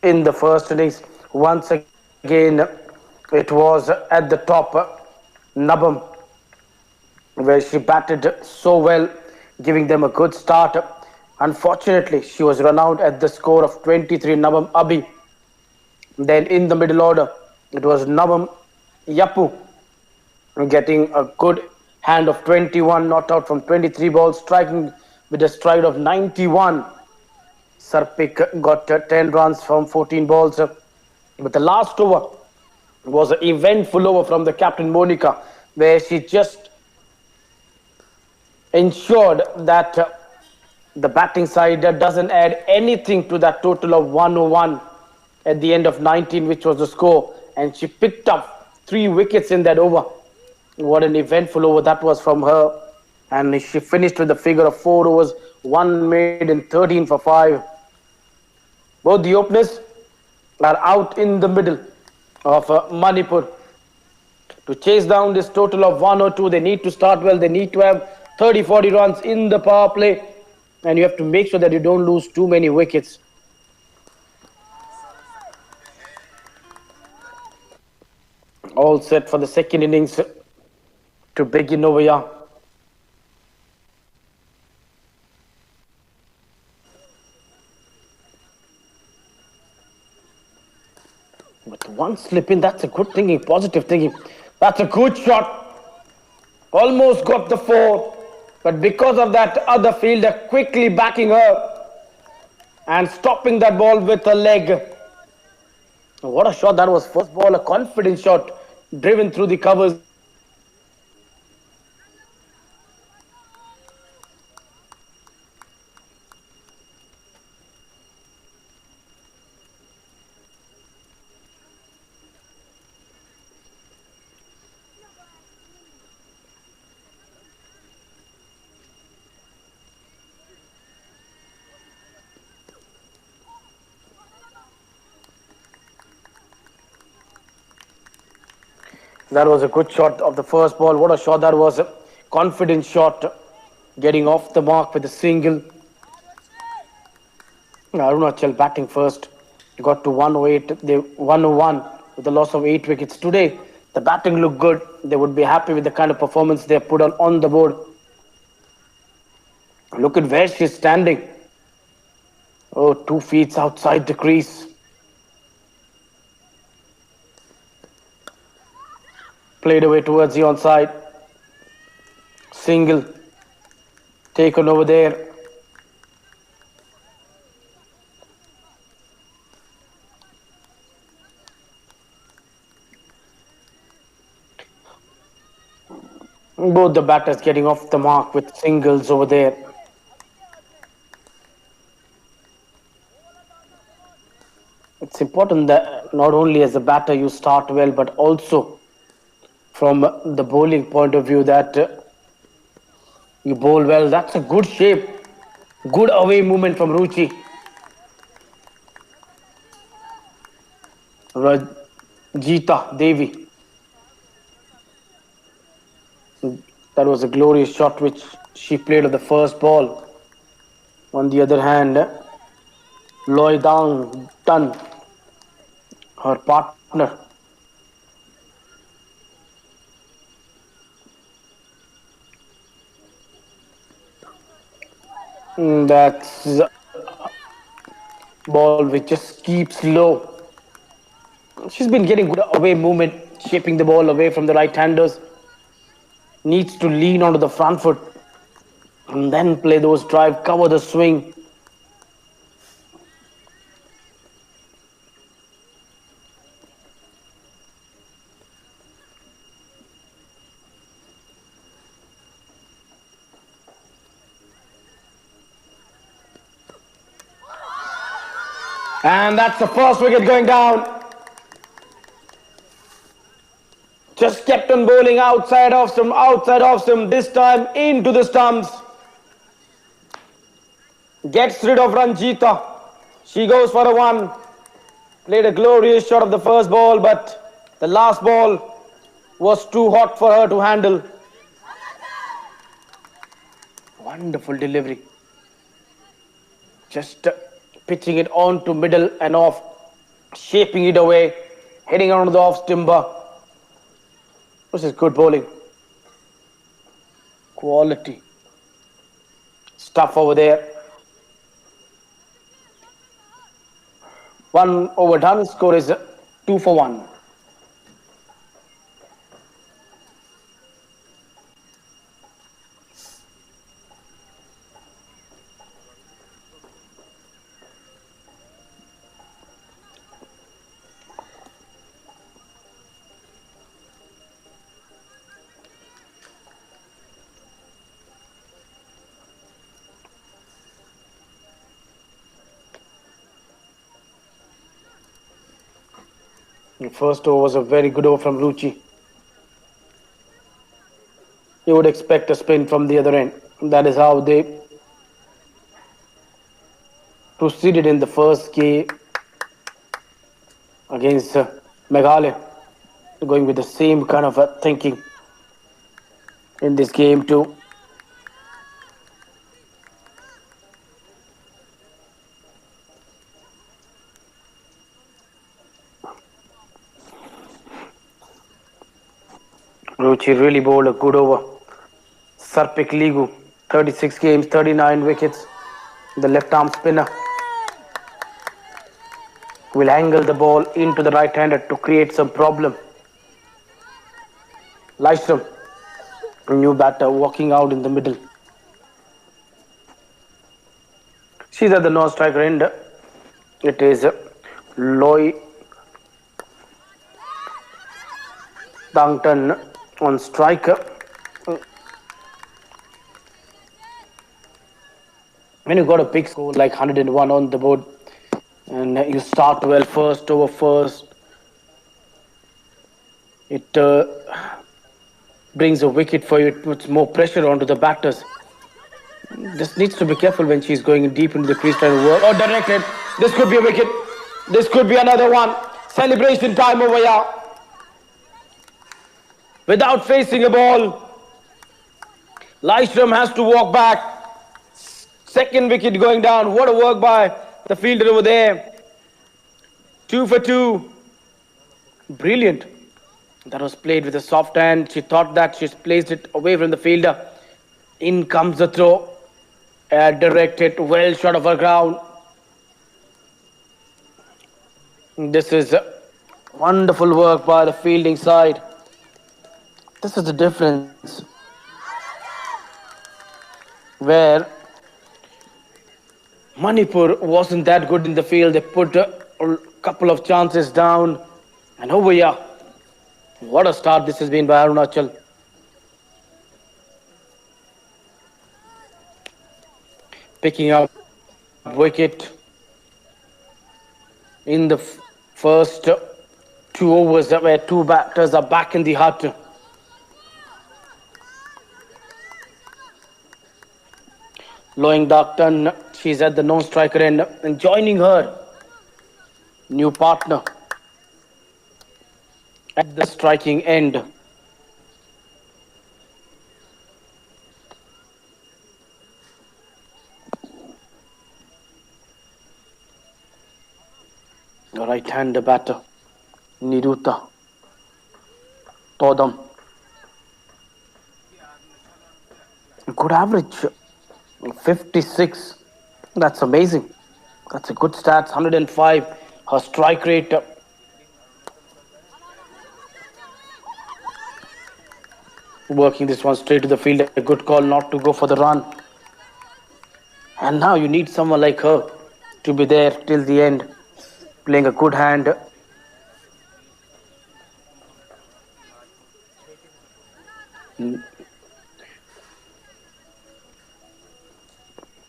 In the first innings. Once again, it was at the top, Nabam, where she batted so well, giving them a good start. Unfortunately, she was run out at the score of 23, Nabam Abi. Then in the middle order, it was Nabam Yapu getting a good hand of 21, not out from 23 balls, striking with a stride of 91. Sarpik got 10 runs from 14 balls. But the last over was an eventful over from the captain Monica, where she just ensured that the batting side doesn't add anything to that total of 101 at the end of 19, which was the score. And she picked up 3 wickets in that over. What an eventful over that was from her. And she finished with a figure of 4 overs, 1 made in 13 for 5. Both the openers are out in the middle of Manipur. To chase down this total of 102, they need to start well. They need to have 30-40 runs in the power play. And you have to make sure that you don't lose too many wickets. All set for the second innings to begin over here. With one slip in, that's a good thinking, positive thinking. That's a good shot. Almost got the 4. But because of that other fielder quickly backing her and stopping that ball with a leg. What a shot that was. First ball, a confident shot driven through the covers. That was a good shot of the first ball. What a shot that was. A confident shot. Getting off the mark with a single. Arunachal batting first. Got to 108. They 101 with a loss of 8 wickets. Today, the batting looked good. They would be happy with the kind of performance they put on the board. Look at where she's standing. Oh, 2 feet outside the crease. Played away towards the onside. Single. Taken over there. Both the batters getting off the mark with singles over there. It's important that not only as a batter you start well, but also from the bowling point of view that you bowl well. That's a good shape. Good away movement from Ruchi. Rajita Devi That was a glorious shot which she played at the first ball. On the other hand, Loy Dang Tan, her partner, that's a ball which just keeps low. She's been getting good away movement, shaping the ball away from the right-handers. Needs to lean onto the front foot and then play those drive, cover the swing. And that's the first wicket going down. Just kept on bowling outside off some, this time into the stumps. Gets rid of Ranjita. She goes for a one. Played a glorious shot of the first ball, but the last ball was too hot for her to handle. Wonderful delivery. Just pitching it on to middle and off, shaping it away, heading onto the off timber. This is good bowling. Quality stuff over there. One over done. Score is 2 for 1. The first over was a very good over from Ruchi. You would expect a spin from the other end. That is how they proceeded in the first game against Meghalaya. Going with the same kind of thinking in this game too. Ruchi really bowled a good over. Sarpik Ligu, 36 games, 39 wickets. The left arm spinner will angle the ball into the right-hander to create some problem. Lystrom, a new batter, walking out in the middle. She's at the non-striker end. It is Loy Dangton on striker. When you got a big score like 101 on the board and you start well first over first, it brings a wicket for you. It puts more pressure onto the batters. Just needs to be careful when she's going deep into the crease trying to work. Oh, directed. This could be a wicket. This could be another one. Celebration time over here. Without facing a ball, Lystrom has to walk back. Second wicket going down. What a work by the fielder over there. 2 for 2. Brilliant. That was played with a soft hand. She thought that she's placed it away from the fielder. In comes the throw. Directed, well shot of her ground. This is wonderful work by the fielding side. This is the difference. Where Manipur wasn't that good in the field. They put a couple of chances down. And over here, what a start this has been by Arunachal. Picking up wicket in the first 2 overs where 2 batters are back in the hut. Loing Daktan, she's at the non-striker end and joining her new partner at the striking end. The right-hander batter, Niruta Todam. Good average, 56. That's amazing. That's a good stats, 105. Her strike rate, working this one straight to the field. A good call not to go for the run. And now you need someone like her to be there till the end, playing a good hand.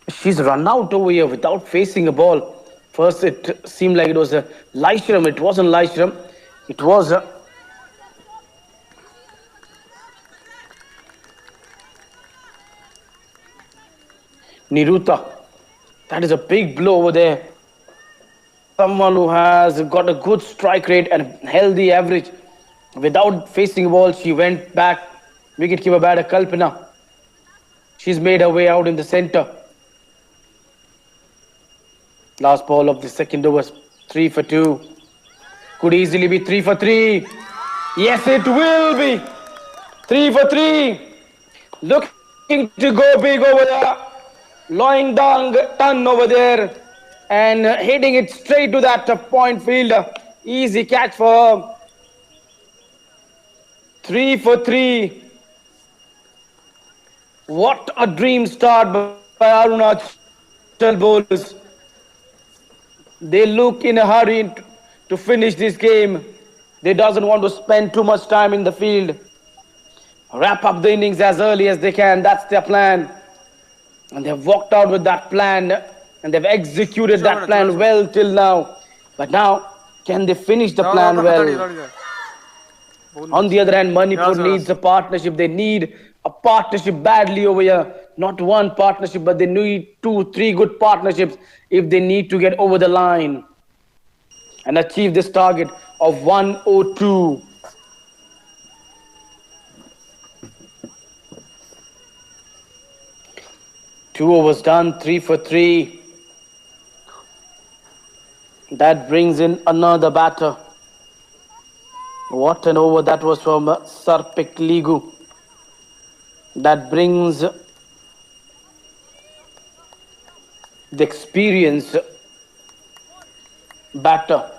She's run out over here without facing a ball. First, it seemed like it was a Lyshram. It wasn't Lyshram. It was Niruta. That is a big blow over there. Someone who has got a good strike rate and healthy average. Without facing a ball, she went back. Wicketkeeper batter Kalpana. She's made her way out in the center. Last ball of the second over, 3 for 2. Could easily be 3 for 3. Yes, it will be 3 for 3. Looking to go big over there. Lying down, ton over there. And hitting it straight to that point field. Easy catch for her. 3 for 3. What a dream start by Arunachal bowlers. They look in a hurry to finish this game. They doesn't want to spend too much time in the field. Wrap up the innings as early as they can. That's their plan. And they've walked out with that plan. And they've executed that plan well till now. But now, can they finish the plan well? On the other hand, Manipur needs a partnership. They need a partnership badly over here. Not one partnership, but they need 2-3 good partnerships if they need to get over the line and achieve this target of 102. Two overs done, 3 for 3. That brings in another batter. What an over that was from Sarpik Ligu. That brings the experienced batter,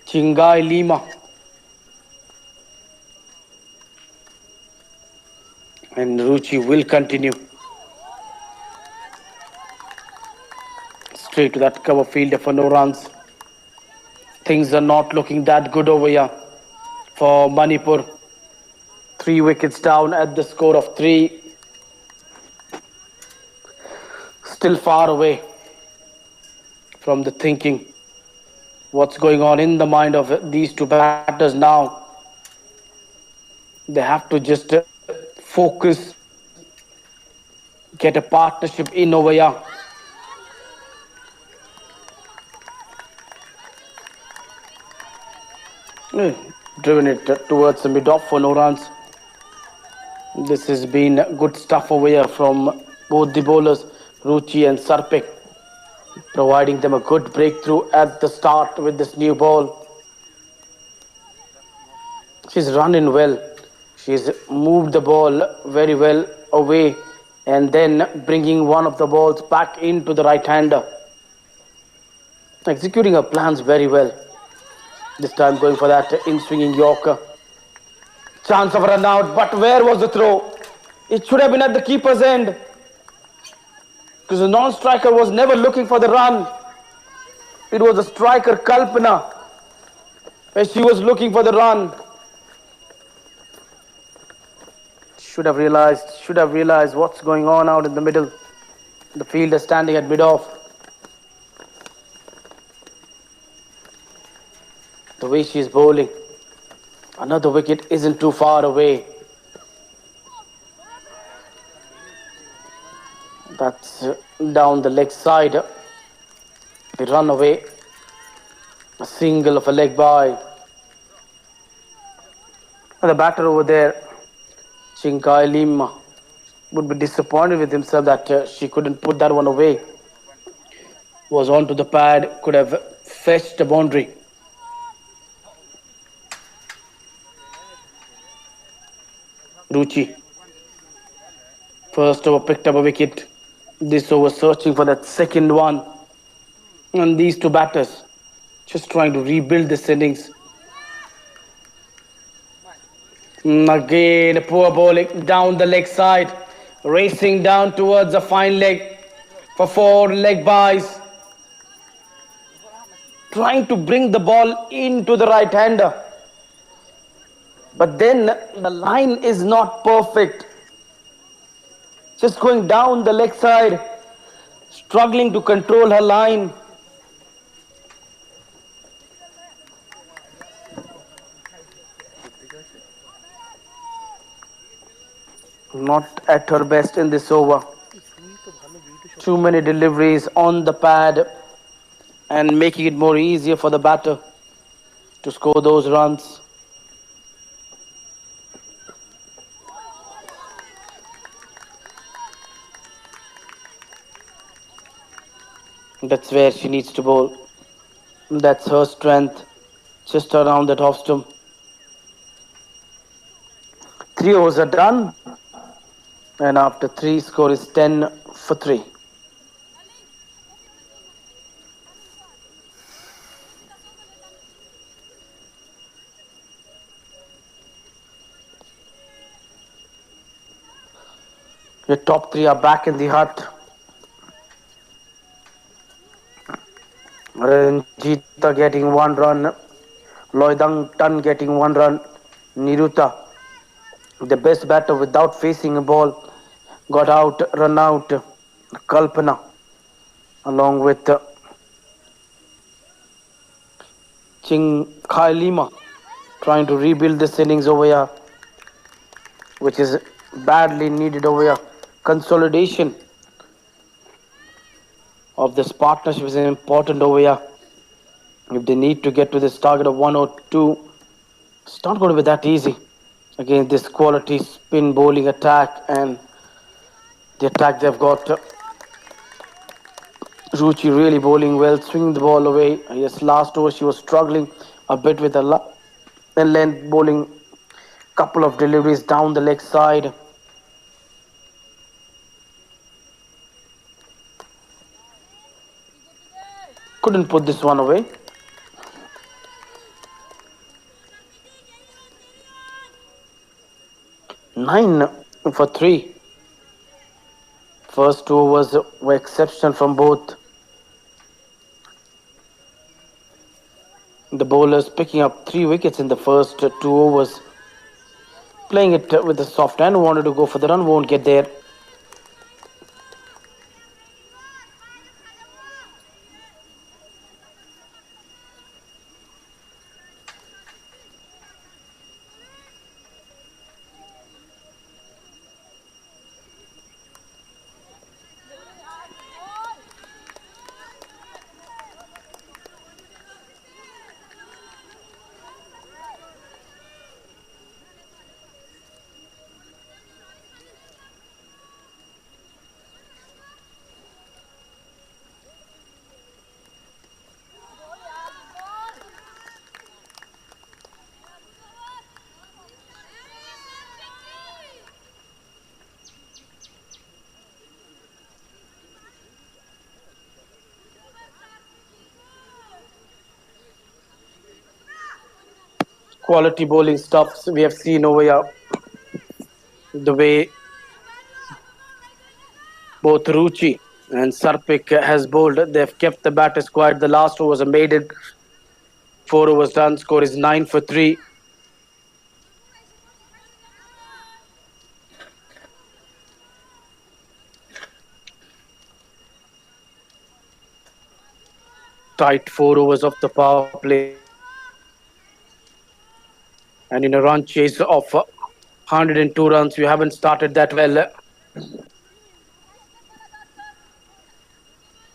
Chingai Lima. And Ruchi will continue. Straight to that cover fielder for no runs. Things are not looking that good over here for Manipur. 3 wickets down at the score of 3. Still far away from the thinking. What's going on in the mind of these two batters now? They have to just focus, get a partnership in over here. Driven it towards the mid-off for no runs. This has been good stuff over here from both the bowlers, Ruchi and Sarpik, providing them a good breakthrough at the start with this new ball. She's run in well. She's moved the ball very well away and then bringing one of the balls back into the right-hander. Executing her plans very well. This time going for that in-swinging Yorker. Chance of a run out, but where was the throw? It should have been at the keeper's end. Because the non-striker was never looking for the run. It was the striker Kalpana where she was looking for the run. Should have realized what's going on out in the middle. The fielder standing at mid-off. The way she's bowling. Another wicket isn't too far away. That's down the leg side. They run away. A single of a leg by. And the batter over there, Chinkai Lima, would be disappointed with himself that she couldn't put that one away. Was onto the pad, could have fetched the boundary. Ruchi, first over picked up a wicket. This over searching for that second one. And these two batters just trying to rebuild this innings. Again, poor bowling down the leg side, racing down towards the fine leg for four leg byes, trying to bring the ball into the right hander. But then the line is not perfect. Just going down the leg side, struggling to control her line. Not at her best in this over. Too many deliveries on the pad and making it more easier for the batter to score those runs. That's where she needs to bowl. That's her strength, just around that off stump. 3 overs are done, and after three, score is 10 for 3. The top three are back in the hut. Ranjita getting 1 run, Loidang Tan getting 1 run, Niruta, the best batter without facing a ball, got out, run out. Kalpana, along with Ching Khai Lima, trying to rebuild this innings over here, which is badly needed over here. Consolidation of this partnership is important over here. If they need to get to this target of 102, it's not going to be that easy against this quality spin bowling attack and the attack they've got. Ruchi really bowling well, swinging the ball away. Yes, last over she was struggling a bit with the and length bowling. Couple of deliveries down the leg side. Couldn't put this one away. Nine for 3. First 2 overs were exceptional from both. The bowlers picking up 3 wickets in the first 2 overs. Playing it with a soft hand, wanted to go for the run, won't get there. Quality bowling stops we have seen over here. The way both Ruchi and Sarpik has bowled, they've kept the batters quiet. The last over was a maiden. 4 overs done, score is 9 for 3. Tight 4 overs of the power play. And in a run chase of 102 runs, you haven't started that well.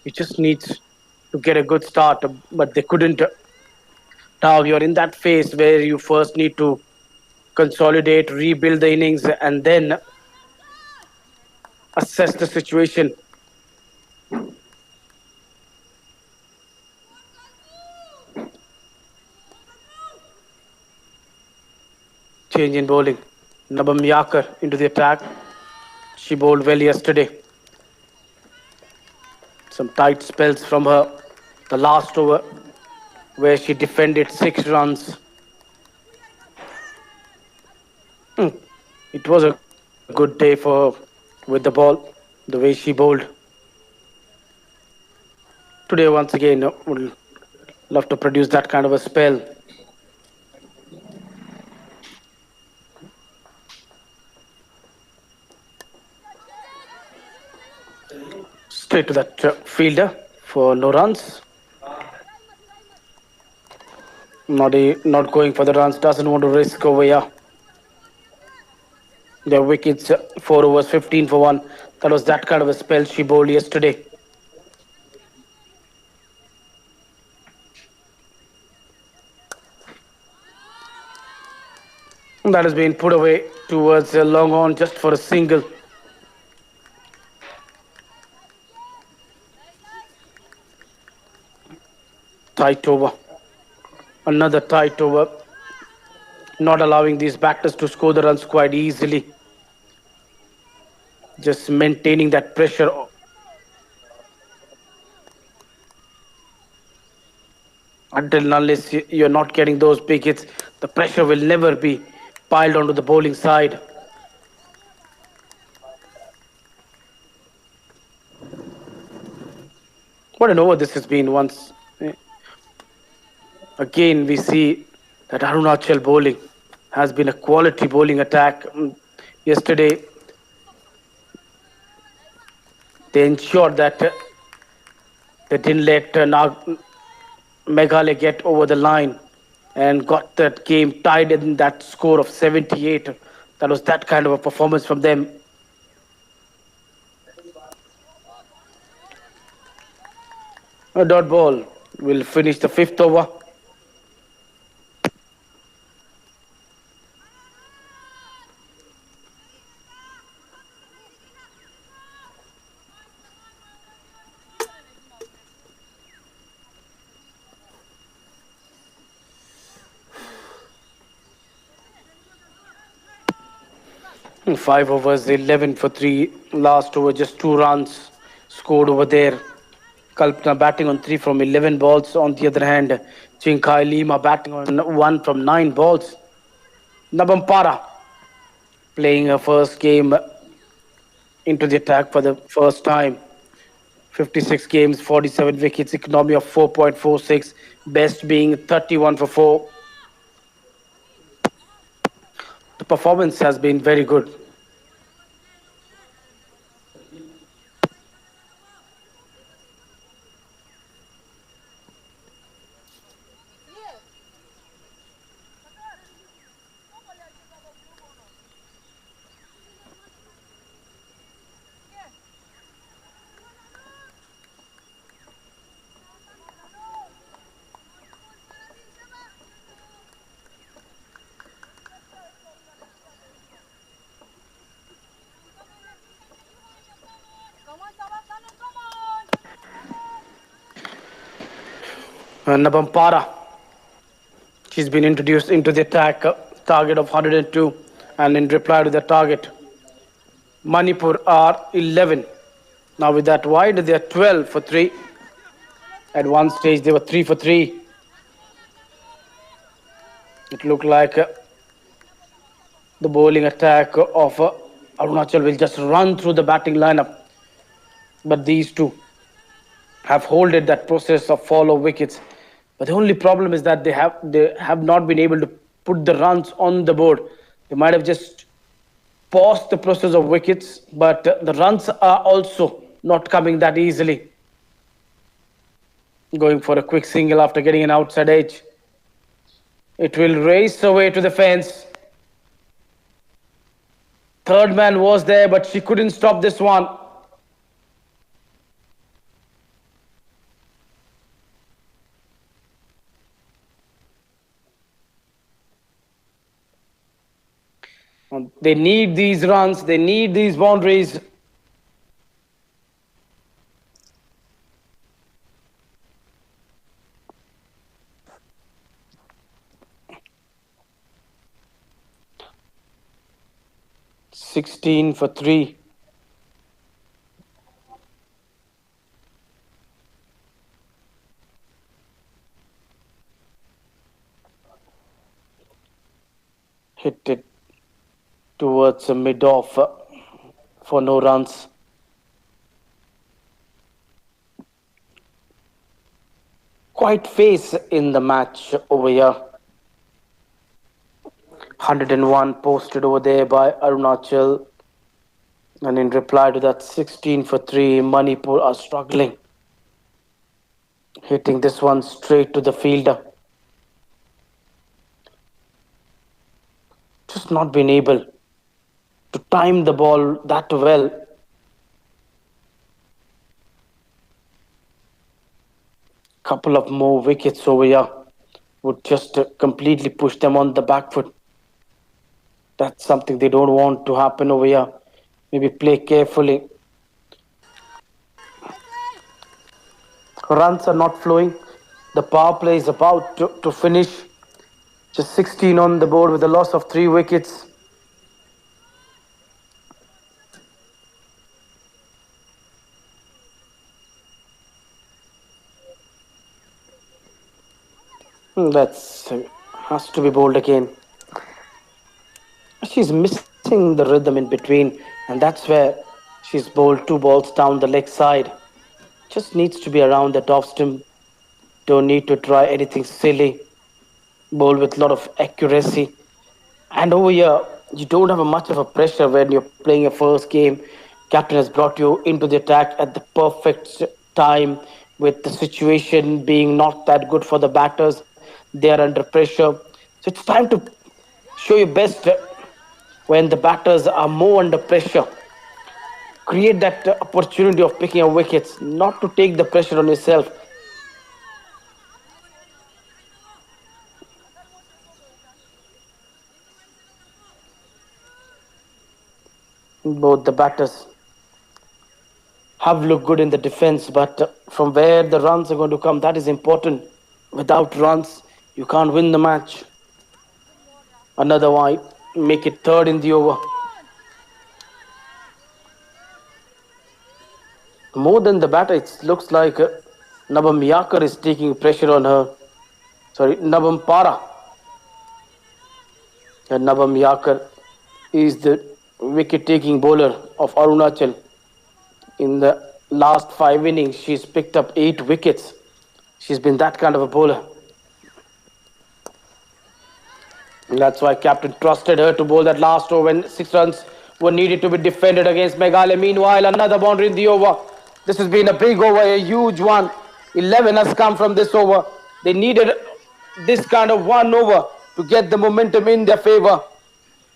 You just need to get a good start, but they couldn't. Now you're in that phase where you first need to consolidate, rebuild the innings, and then assess the situation. change in bowling. Nabam Yakar into the attack. She bowled well yesterday. Some tight spells from her. The last over, where she defended 6 runs. Hmm. It was a good day for her with the ball, the way she bowled. Today, once again, would love to produce that kind of a spell. Straight to that fielder for no runs. Not going for the runs. Doesn't want to risk over here. The wickets, 4 overs, 15 for one. That was that kind of a spell she bowled yesterday. That has been put away towards a long on just for a single. Tight over. Another tight over. Not allowing these batters to score the runs quite easily. Just maintaining that pressure until and unless you're not getting those big hits, the pressure will never be piled onto the bowling side. What an over this has been once. Again, we see that Arunachal bowling has been a quality bowling attack. Yesterday, they ensured that they didn't let Meghalaya get over the line and got that game tied in that score of 78. That was that kind of a performance from them. A dot ball will finish the fifth over. 5 overs, 11 for 3. Last over, just 2 runs scored over there. Kalpana batting on 3 from 11 balls. On the other hand, Chinkai Lima batting on 1 from 9 balls. Nabampara playing her first game into the attack for the first time. 56 games, 47 wickets, economy of 4.46, best being 31 for 4. The performance has been very good. Nabampara, she's been introduced into the attack, target of 102, and in reply to the target, Manipur are 11. Now with that wide, they are 12 for 3. At one stage, they were 3 for 3. It looked like the bowling attack of Arunachal will just run through the batting lineup. But these two have holded that process of fall of wickets. But the only problem is that they have not been able to put the runs on the board. They might have just paused the process of wickets, but the runs are also not coming that easily. Going for a quick single after getting an outside edge. It will race away to the fence. Third man was there, but she couldn't stop this one. They need these runs, they need these boundaries. 16 for 3. Hit it towards the mid off for no runs. Quite face in the match over here. 101 posted over there by Arunachal. And in reply to that, 16 for 3, Manipur are struggling. Hitting this one straight to the fielder. Just not been able to time the ball that well. Couple of more wickets over here would just completely push them on the back foot. That's something they don't want to happen over here. Maybe play carefully. Runs are not flowing. The power play is about to finish. Just 16 on the board with a loss of 3 wickets. That's has to be bowled again. She's missing the rhythm in between, and that's where she's bowled 2 balls down the leg side. Just needs to be around that off stump. Don't need to try anything silly. Bowl with a lot of accuracy. And over here, you don't have a much of a pressure when you're playing your first game. Captain has brought you into the attack at the perfect time, with the situation being not that good for the batters. They are under pressure. So it's time to show your best when the batters are more under pressure. Create that opportunity of picking up wickets, not to take the pressure on yourself. Both the batters have looked good in the defense, but from where the runs are going to come, that is important. Without runs, you can't win the match. Another wide, make it third in the over. More than the batter, it looks like Nabam Yakar is taking pressure on her. Sorry, Nabam Para. And Nabam Yakar is the wicket-taking bowler of Arunachal. In the last 5 innings, she's picked up 8 wickets. She's been that kind of a bowler. And that's why captain trusted her to bowl that last over when 6 runs were needed to be defended against Meghalaya. Meanwhile, another boundary in the over. This has been a big over, a huge one. 11 has come from this over. They needed this kind of one over to get the momentum in their favor.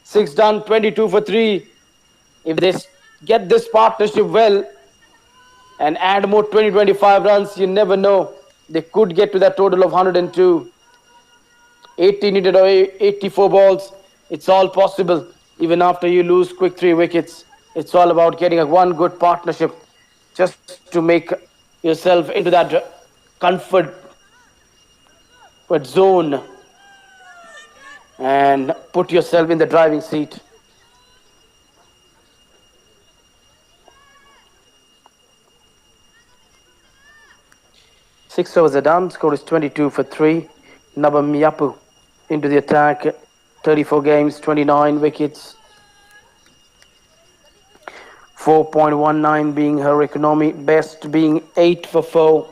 6 done, 22 for 3. If they get this partnership well and add more 20-25 runs, you never know. They could get to that total of 102. 80 needed away, 84 balls. It's all possible. Even after you lose quick 3 wickets, it's all about getting a one good partnership just to make yourself into that comfort zone and put yourself in the driving seat. Six overs are done. Score is 22 for 3. Nabam Yapu into the attack. 34 games, 29 wickets. 4.19 being her economy. Best being 8 for 4.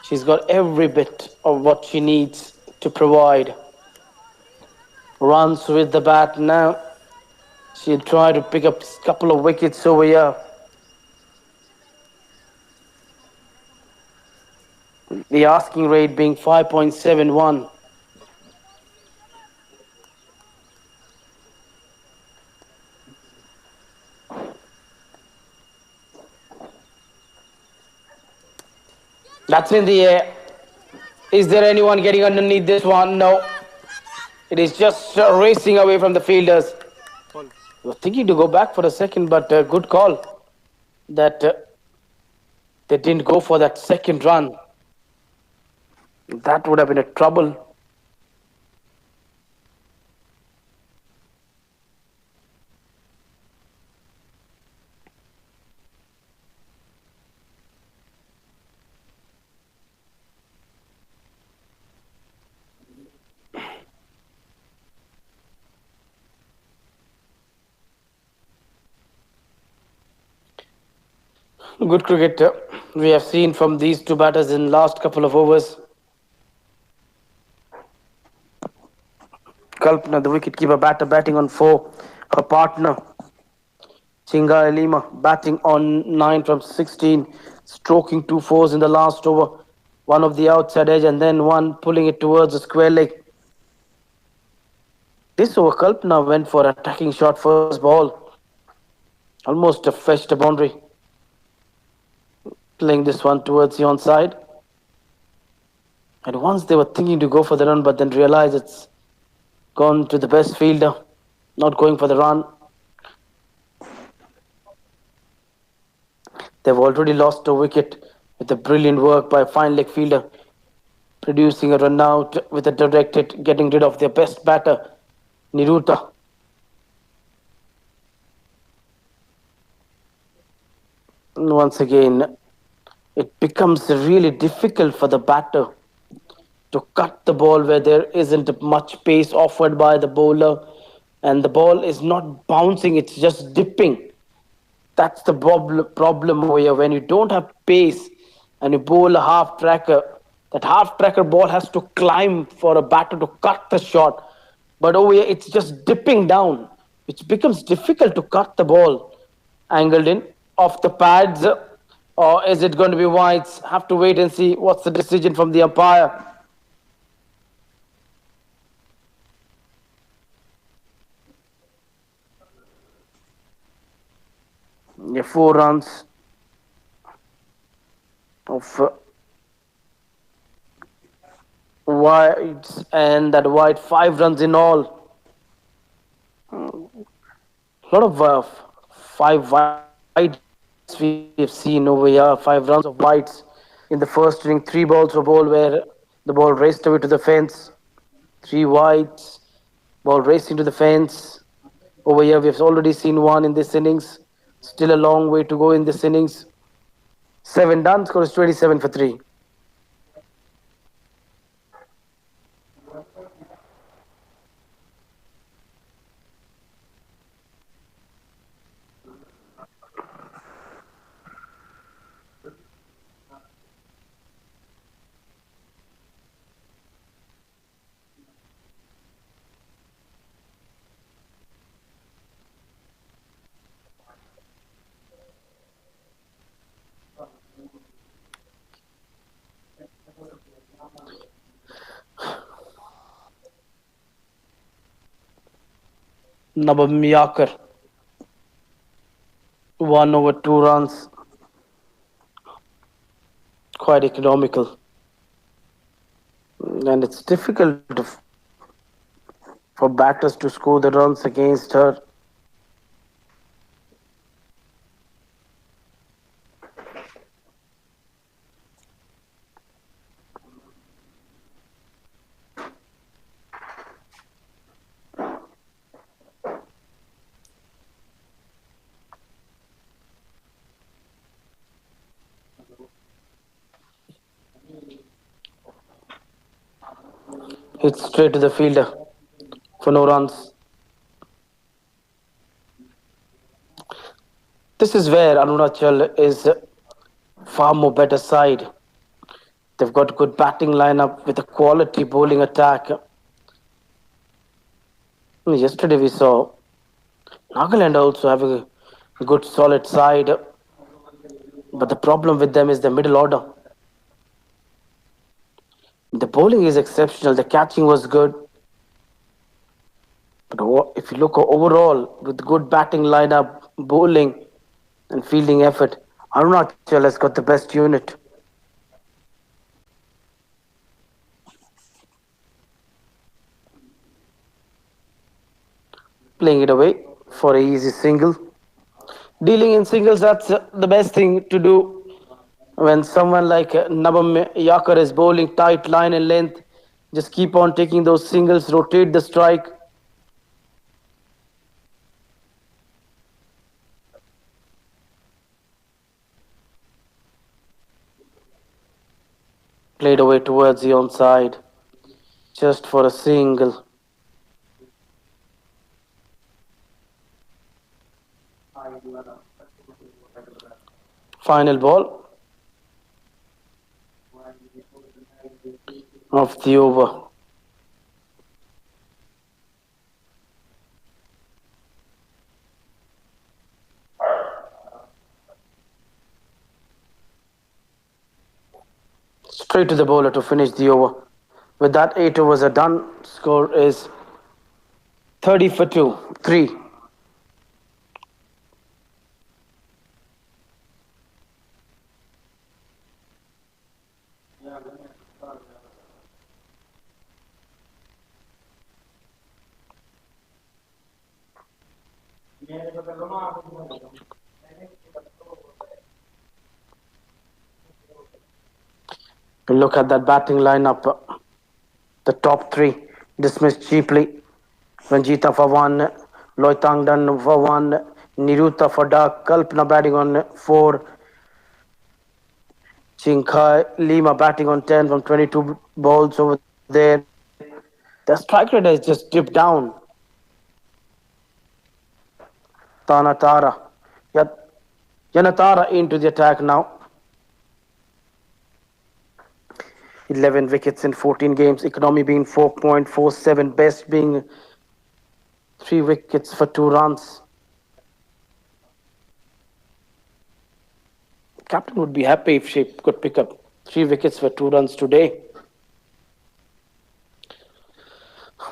She's got every bit of what she needs to provide. Runs with the bat now. She'll try to pick up a couple of wickets over here. The asking rate being 5.71. That's in the air. Is there anyone getting underneath this one? No. It is just racing away from the fielders. I was thinking to go back for a second, but good call that they didn't go for that second run. That would have been a trouble. Good cricket we have seen from these two batters in last couple of overs. Kalpana, the wicketkeeper batter, batting on 4. Her partner, Chinga Elima, batting on 9 from 16, stroking 2 fours in the last over. One of the outside edge and then one pulling it towards the square leg. This over, Kalpana went for attacking shot first ball, almost fetched a boundary, playing this one towards the onside. And once they were thinking to go for the run, but then realized it's gone to the best fielder, not going for the run. They've already lost a wicket with a brilliant work by a fine leg fielder, producing a run out with a direct hit, getting rid of their best batter, Niruta. Once again, it becomes really difficult for the batter to cut the ball where there isn't much pace offered by the bowler, and the ball is not bouncing, it's just dipping. That's the problem over here. When you don't have pace and you bowl a half tracker, that half tracker ball has to climb for a batter to cut the shot. But over here, it's just dipping down, which becomes difficult to cut the ball. Angled in off the pads, or is it going to be wides? Have to wait and see what's the decision from the umpire. Yeah, 4 runs of wides, and that wide 5 runs in all. A lot of 5 wides we have seen over here. 5 runs of wides in the first inning. 3 balls were ball where the ball raced away to the fence. 3 wides, ball racing to the fence. Over here, we have already seen one in this innings. Still a long way to go in this innings. 7 done, score is 27 for 3. Nabam Yakar, 1 over 2 runs, quite economical. And it's difficult for batters to score the runs against her. Hits straight to the fielder for no runs. This is where Arunachal is far more better side. They've got good batting lineup with a quality bowling attack. Yesterday we saw Nagaland also have a good solid side, but the problem with them is the middle order. The bowling is exceptional, the catching was good, but if you look overall with good batting lineup, bowling, and fielding effort, Arunachal has got the best unit. Playing it away for a easy single. Dealing in singles, that's the best thing to do when someone like Nabam Yakar is bowling tight line and length. Just keep on taking those singles, rotate the strike. Played away towards the onside, just for a single. Final ball of the over. Straight to the bowler to finish the over. With that, 8 overs are done. Score is 30 for 2, 3. Look at that batting lineup. The top three dismissed cheaply. Ranjita for one, Loitangdan for one, Niruta for dark, Kalpana batting on 4, Chinkai Lima batting on 10 from 22 balls over there. The strike rate has just dipped down. Tanatara. Yat Yanatara into the attack now. 11 wickets in 14 games. Economy being 4.47. Best being 3 wickets for 2 runs. Captain would be happy if she could pick up 3 wickets for 2 runs today.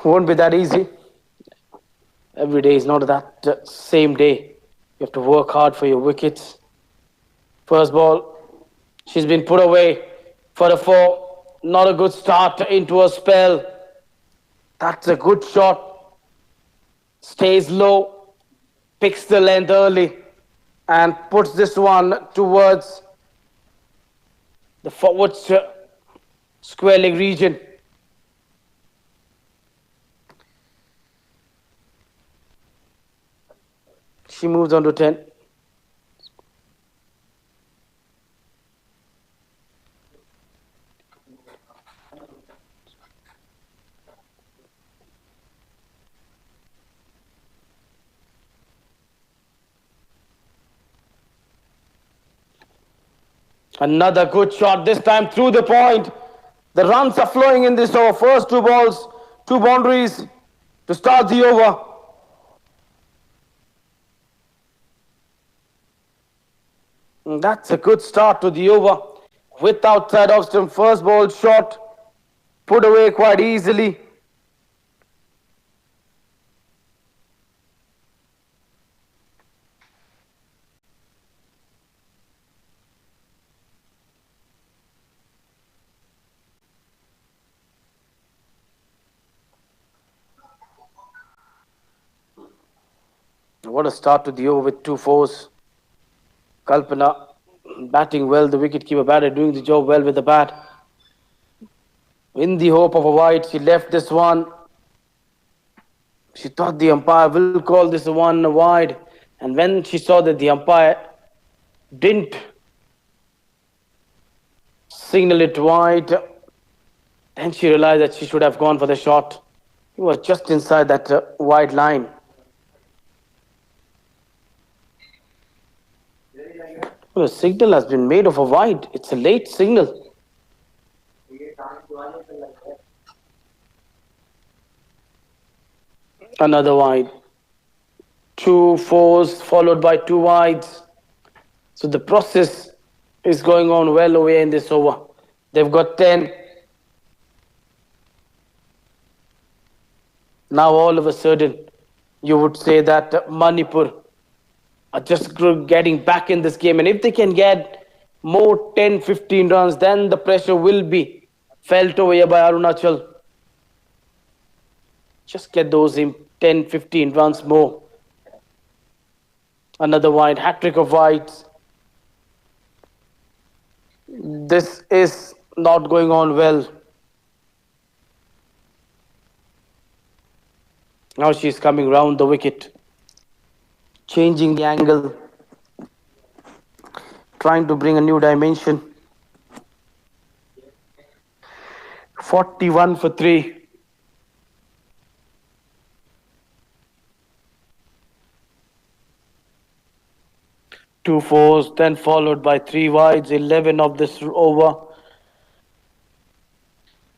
Won't be that easy. Every day is not that same day. You have to work hard for your wickets. First ball, she's been put away for a 4. Not a good start into a spell. That's a good shot. Stays low, picks the length early, and puts this one towards the forward square leg region. She moves on to 10. Another good shot, this time through the point. The runs are flowing in this over. First 2 balls, 2 boundaries to start the over. And that's a good start to the over. With outside off stump, first ball shot, put away quite easily. What a start to the over with 2 fours. Kalpana batting well, the wicketkeeper batter doing the job well with the bat. In the hope of a wide, she left this one. She thought the umpire will call this one wide, and when she saw that the umpire didn't signal it wide, then she realized that she should have gone for the shot. He was just inside that wide line. The signal has been made of a wide. It's a late signal. Another wide. 2 fours followed by 2 wides. So the process is going on well away in this over. They've got 10. Now all of a sudden, you would say that Manipur are just getting back in this game. And if they can get more 10-15 runs, then the pressure will be felt over here by Arunachal. Just get those 10-15 runs more. Another wide, hat-trick of wides. This is not going on well. Now she's coming round the wicket, changing the angle, trying to bring a new dimension. 41 for 3. Two fours, then followed by three wides, 11 of this over.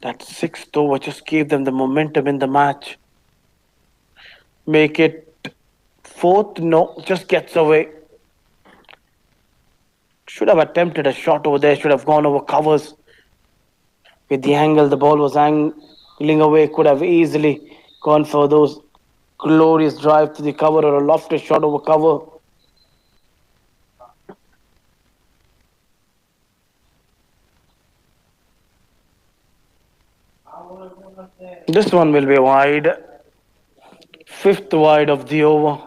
That sixth over just gave them the momentum in the match. Make it fourth, no, just gets away. Should have attempted a shot over there, should have gone over covers. With the angle the ball was angling away, could have easily gone for those glorious drive to the cover or a lofted shot over cover. This one will be wide. Fifth wide of the over.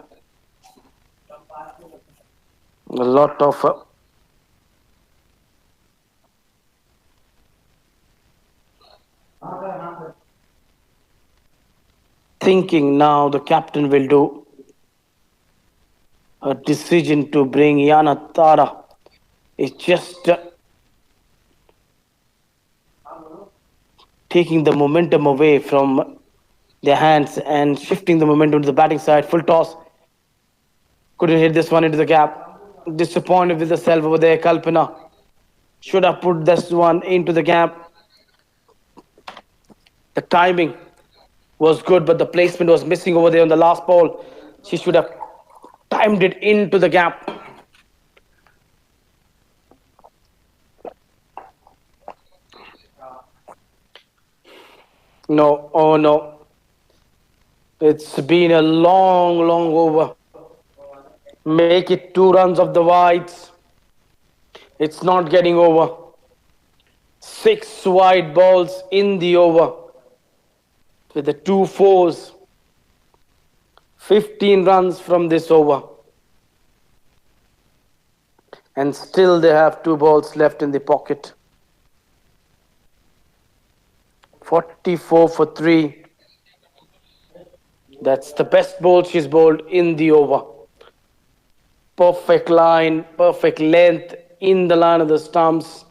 A lot of thinking now the captain will do a decision to bring Yana Tara. It's just taking the momentum away from their hands and shifting the momentum to the batting side. Full toss. Couldn't hit this one into the gap. Disappointed with herself over there, Kalpana. Should have put this one into the gap. The timing was good, but the placement was missing over there on the last ball. She should have timed it into the gap. No, oh no. It's been a long, long over. Make it 2 runs of the wides. It's not getting over. 6 wide balls in the over. With the 2 fours. 15 runs from this over. And still they have 2 balls left in the pocket. 44 for 3. That's the best ball she's bowled in the over. Perfect line, perfect length in the line of the stumps.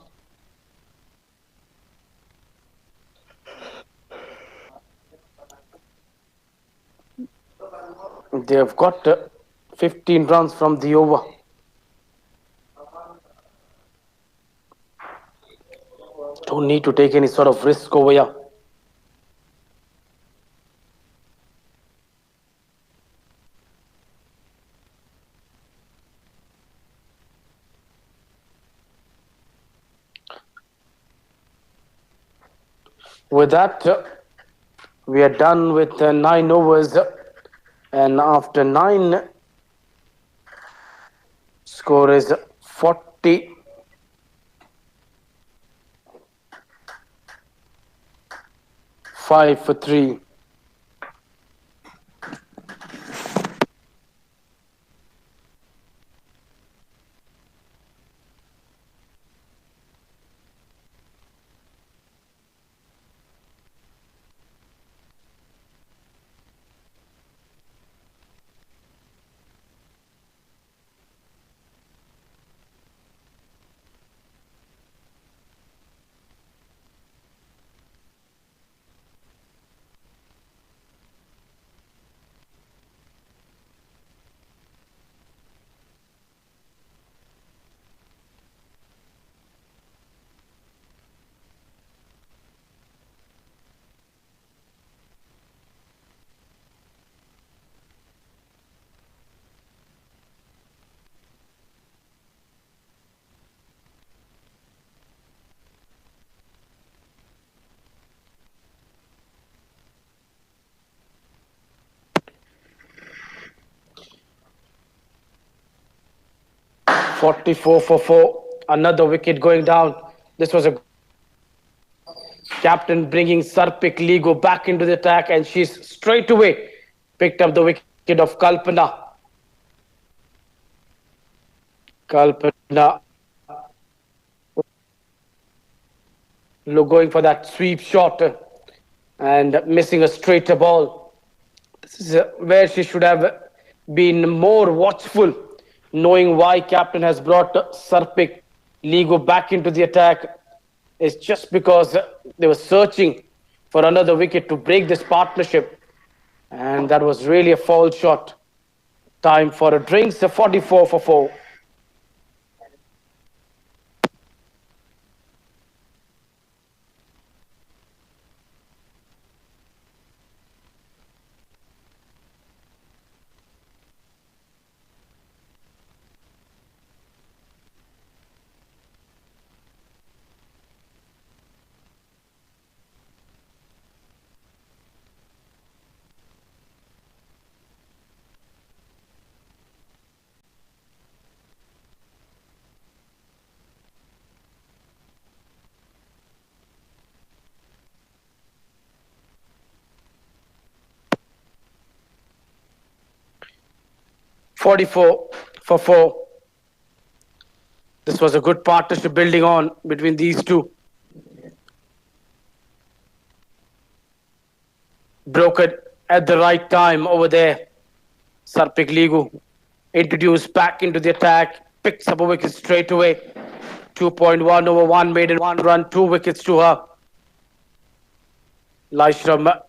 They have got 15 runs from the over. Don't need to take any sort of risk over here. With that, we are done with 9 overs. And after 9, score is 40. Five for 3. Forty-four for 4. Another wicket going down. This was a captain bringing Sarpik Ligo back into the attack, and she's straight away picked up the wicket of Kalpana. Kalpana going for that sweep shot and missing a straighter ball. This is where she should have been more watchful, knowing why captain has brought Sarpik Ligo back into the attack. It's just because they were searching for another wicket to break this partnership, and that was really a foul shot. Time for a drinks, 44 for 4. 44 for 4. This was a good partnership building on between these two. Broken at the right time over there. Sarpik Ligu introduced back into the attack, picks up a wicket straight away. 2.1 over 1 made in 1 run, 2 wickets to her. Laishram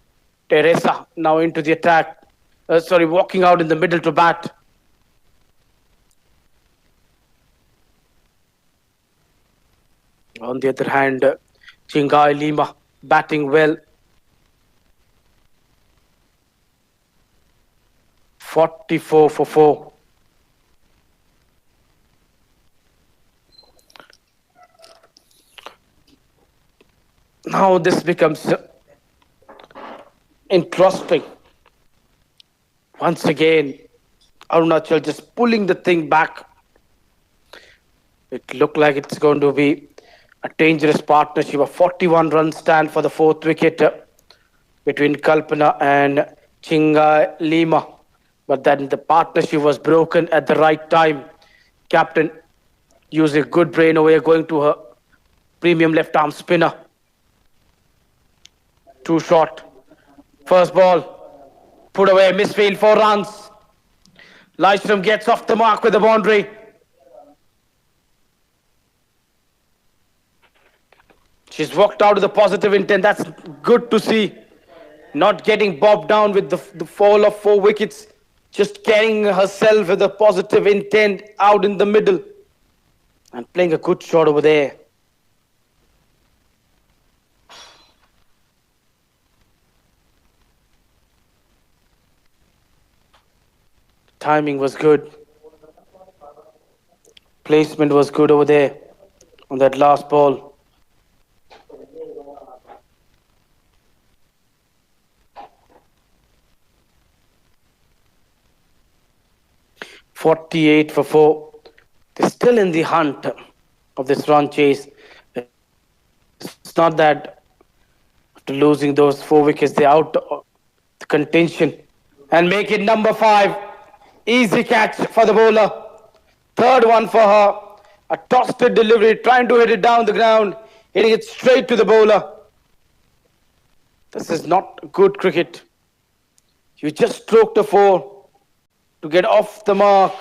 Teresa now into the attack. Walking out in the middle to bat. On the other hand, Chingai Lima batting well. 44 for 4. Now this becomes interesting. Once again, Arunachal just pulling the thing back. It looked like it's going to be a dangerous partnership. A 41-run stand for the 4th wicket between Kalpana and Chingai Lima. But then the partnership was broken at the right time. Captain using good brain away, going to her premium left-arm spinner. 2 shot. First ball. Put away, misfield, 4 runs. Lystrom gets off the mark with the boundary. She's walked out with a positive intent. That's good to see. Not getting bobbed down with the fall of 4 wickets. Just carrying herself with a positive intent out in the middle. And playing a good shot over there. Timing was good. Placement was good over there on that last ball. "48 for 4. They're still in the hunt of this run chase. It's not that after losing those 4 wickets, they're out of the contention. And make it number 5. Easy catch for the bowler. 3rd one for her. A tossed delivery, trying to hit it down the ground, hitting it straight to the bowler. This is not good cricket. You just stroked a 4 to get off the mark.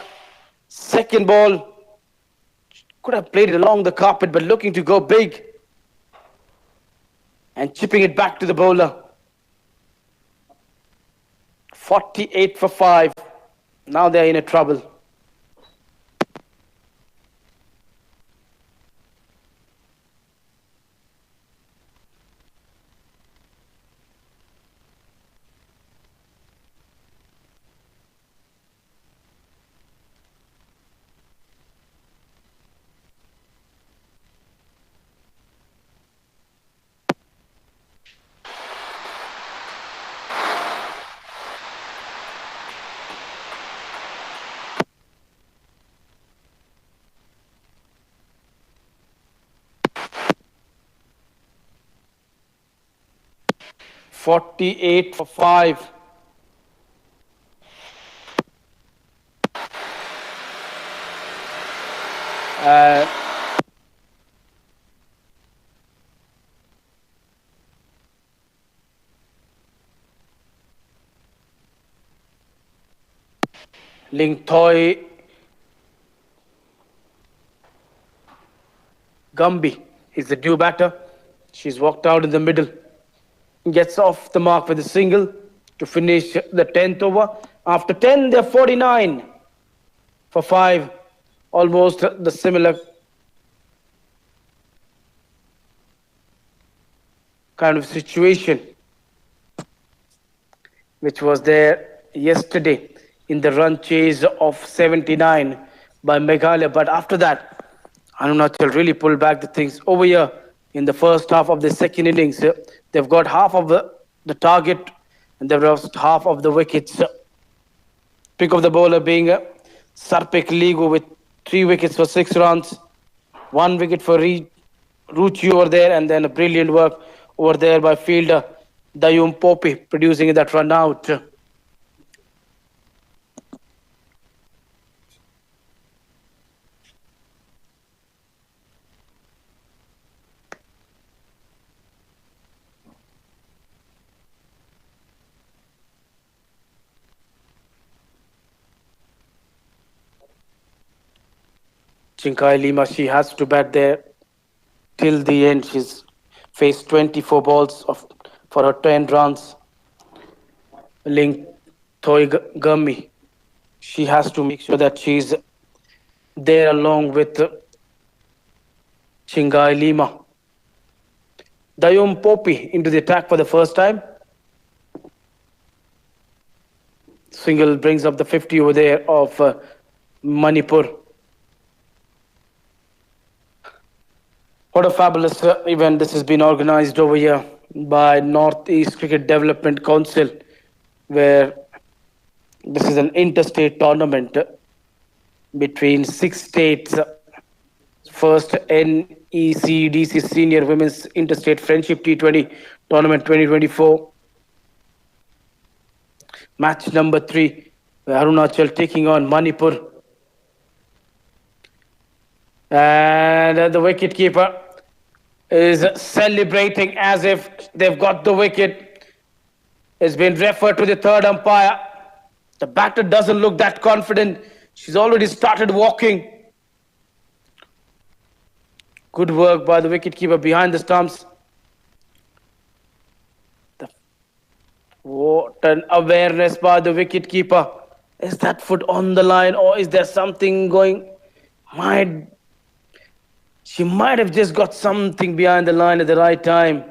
2nd ball, could have played it along the carpet, but looking to go big and chipping it back to the bowler. 48 for 5. Now they're in a trouble. "48 for 5. Ling Thoi Gumby is the new batter. She's walked out in the middle. Gets off the mark with a single to finish the 10th over. After 10, they're 49 for 5. Almost the similar kind of situation which was there yesterday in the run chase of 79 by Meghalaya. But after that, Arunachal really pulled back the things over here in the first half of the 2nd innings. They've got half of the target and they've lost half of the wickets. Pick of the bowler being Sarpik Ligu with 3 wickets for 6 runs. 1 wicket for Ruchi over there, and then a brilliant work over there by fielder Dayum Popi, producing that run out. Chinkai Lima, she has to bat there till the end. She's faced 24 balls for her 10 runs. Ling Thoi Gummi, she has to make sure that she's there along with Chingai Lima. Dayom Popi into the attack for the first time. Single brings up the 50 over there of Manipur. What a fabulous event this has been organized over here by Northeast Cricket Development Council, where this is an interstate tournament between 6 states. First NECDC Senior Women's Interstate Friendship T20 Tournament 2024. Match number 3, Arunachal taking on Manipur. And the wicketkeeper is celebrating as if they've got the wicket. It's been referred to the third umpire. The batter doesn't look that confident. She's already started walking. Good work by the wicketkeeper behind the stumps. What an awareness by the wicketkeeper. Is that foot on the line or is there something going? She might have just got something behind the line at the right time.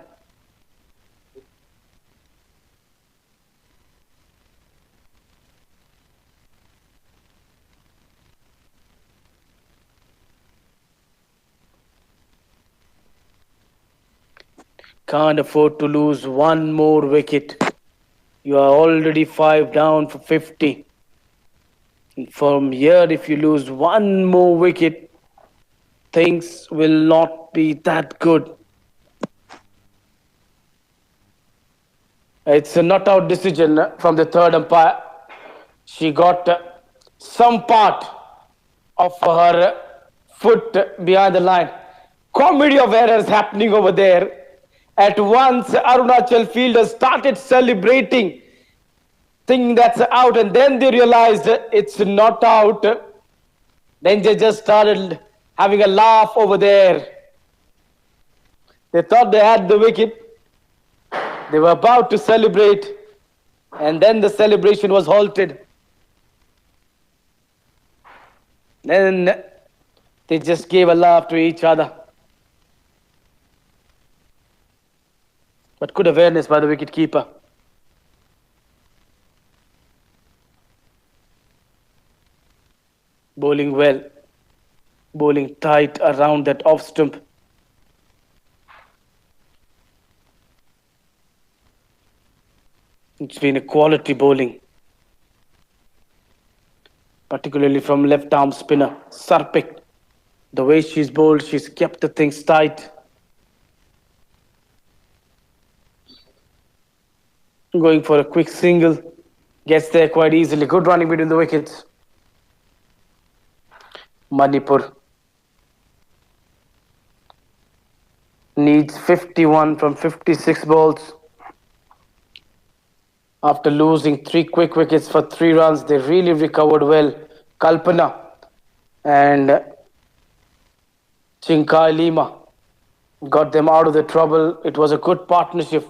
Can't afford to lose one more wicket. You are already 5 down for 50. And from here, if you lose one more wicket, things will not be that good. It's a not out decision from the third umpire. She got some part of her foot behind the line. Comedy of errors happening over there. At once, Arunachal fielders started celebrating, thinking that's out, and then they realized it's not out. Then they just started having a laugh over there. They thought they had the wicket. They were about to celebrate, and then the celebration was halted. Then they just gave a laugh to each other. But good awareness by the wicketkeeper. Bowling well. Bowling tight around that off stump. It's been a quality bowling. Particularly from left arm spinner, Sarpik. The way she's bowled, she's kept the things tight. Going for a quick single. Gets there quite easily. Good running between the wickets. Manipur needs 51 from 56 balls. After losing 3 quick wickets for 3 runs, they really recovered well. Kalpana and Chinkai Lima got them out of the trouble. It was a good partnership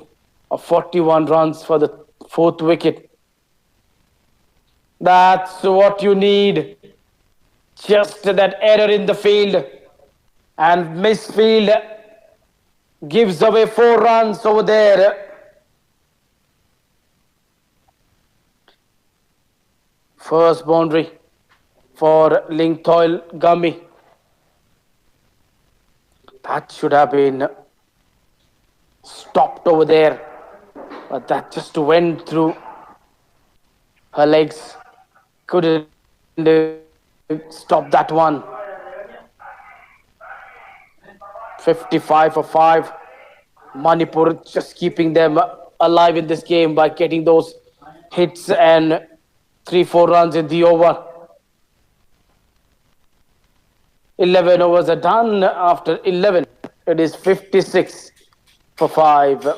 of 41 runs for the 4th wicket. That's what you need. Just that error in the field, and misfield gives away 4 runs over there. First boundary for Ling Thoi Gummi. That should have been stopped over there, but that just went through her legs. Couldn't stop that one. 55 for 5. Manipur just keeping them alive in this game by getting those hits and 3-4 runs in the over. 11 overs are done. After 11, it is 56 for 5.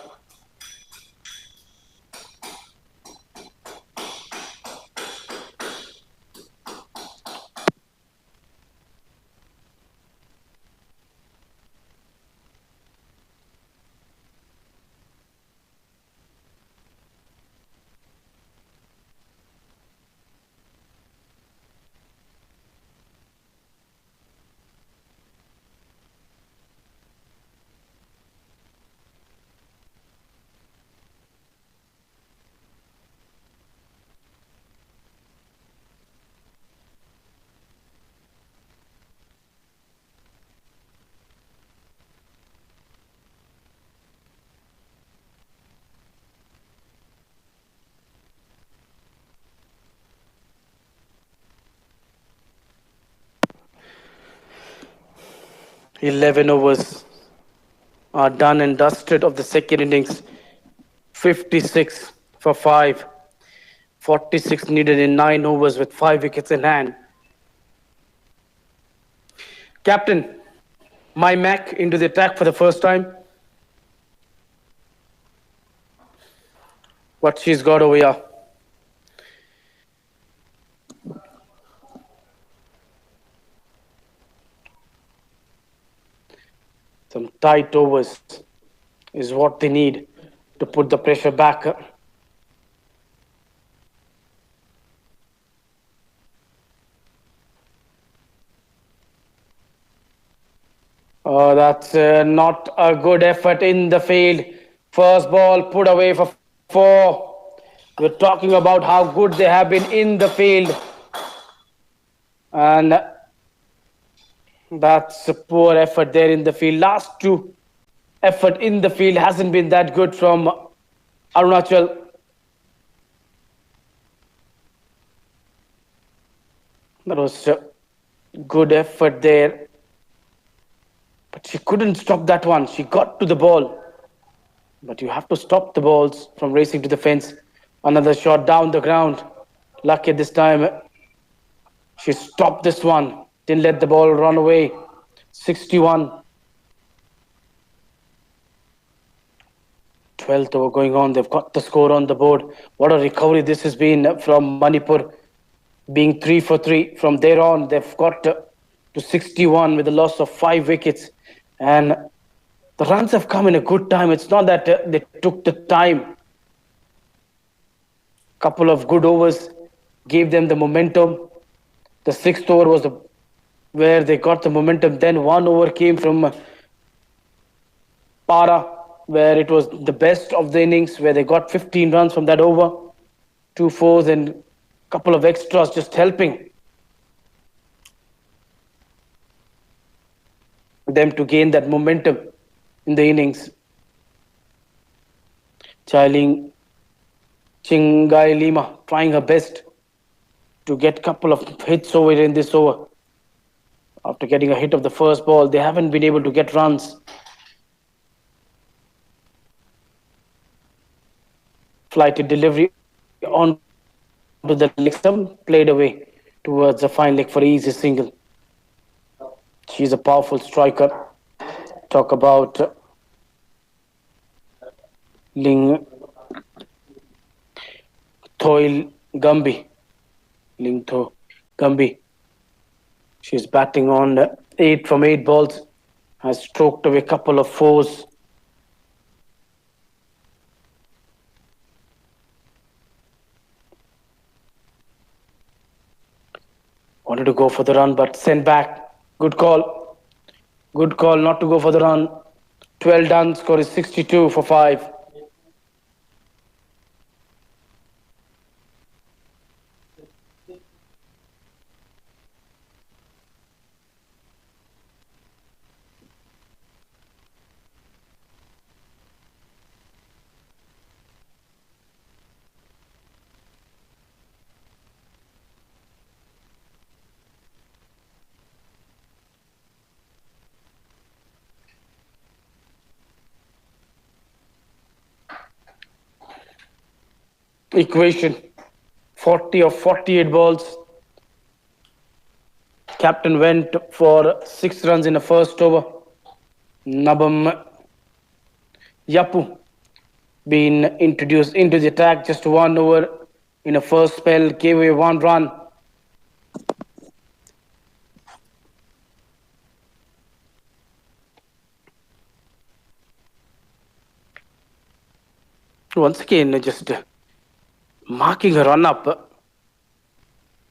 11 overs are done and dusted of the second innings. 56 for 5. 46 needed in 9 overs with 5 wickets in hand. Captain, my Mac into the attack for the first time. What she's got over here. Some tight overs is what they need to put the pressure back. Oh, that's not a good effort in the field. First ball put away for 4. We're talking about how good they have been in the field. And that's a poor effort there in the field. Last two effort in the field hasn't been that good from Arunachal. That was a good effort there. But she couldn't stop that one. She got to the ball. But you have to stop the balls from racing to the fence. Another shot down the ground. Lucky this time. She stopped this one. Didn't let the ball run away. 61. 12th over going on. They've got the score on the board. What a recovery this has been from Manipur. Being 3 for 3. From there on, they've got to 61 with a loss of 5 wickets. And the runs have come in a good time. It's not that they took the time. Couple of good overs gave them the momentum. The 6th over was where they got the momentum. Then 1 over came from Para, where it was the best of the innings, where they got 15 runs from that over. 2 fours and a couple of extras just helping them to gain that momentum in the innings. Chailing Chingai Lima trying her best to get a couple of hits over in this over. After getting a hit of the first ball, they haven't been able to get runs. Flighted delivery onto the leg stump, played away towards the fine leg for easy single. She's a powerful striker. Talk about Ling Thoil Gumby. Ling Tho Gumby. She's batting on 8 from 8 balls. Has stroked away a couple of fours. Wanted to go for the run, but sent back. Good call. Good call not to go for the run. 12 done. Score is 62 for 5. Equation 40 of 48 balls. Captain went for 6 runs in the first over. Nabam Yapu been introduced into the attack. Just 1 over in a first spell, gave away 1 run. Once again, just marking a run up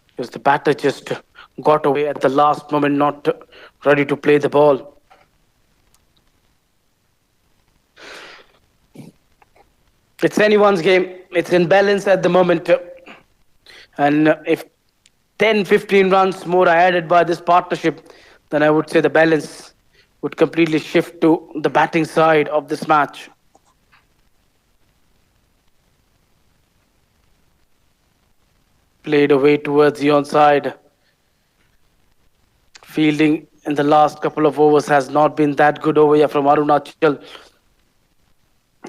because the batter just got away at the last moment, not ready to play the ball. It's anyone's game. It's in balance at the moment. And if 10, 15 runs more are added by this partnership, then I would say the balance would completely shift to the batting side of this match. Played away towards the onside. Fielding in the last couple of overs has not been that good over here from Arunachal.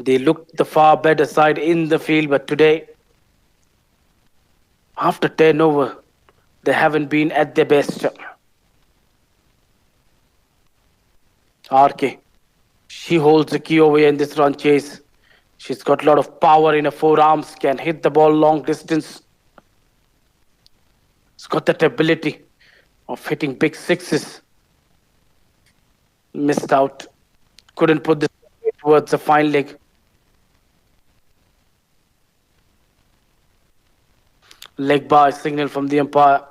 They looked the far better side in the field, but today, after 10 over, they haven't been at their best. RK, she holds the key over here in this run chase. She's got a lot of power in her forearms, can hit the ball long distance. She's got that ability of hitting big sixes. Missed out. Couldn't put this towards the fine leg. Leg bar signal from the umpire.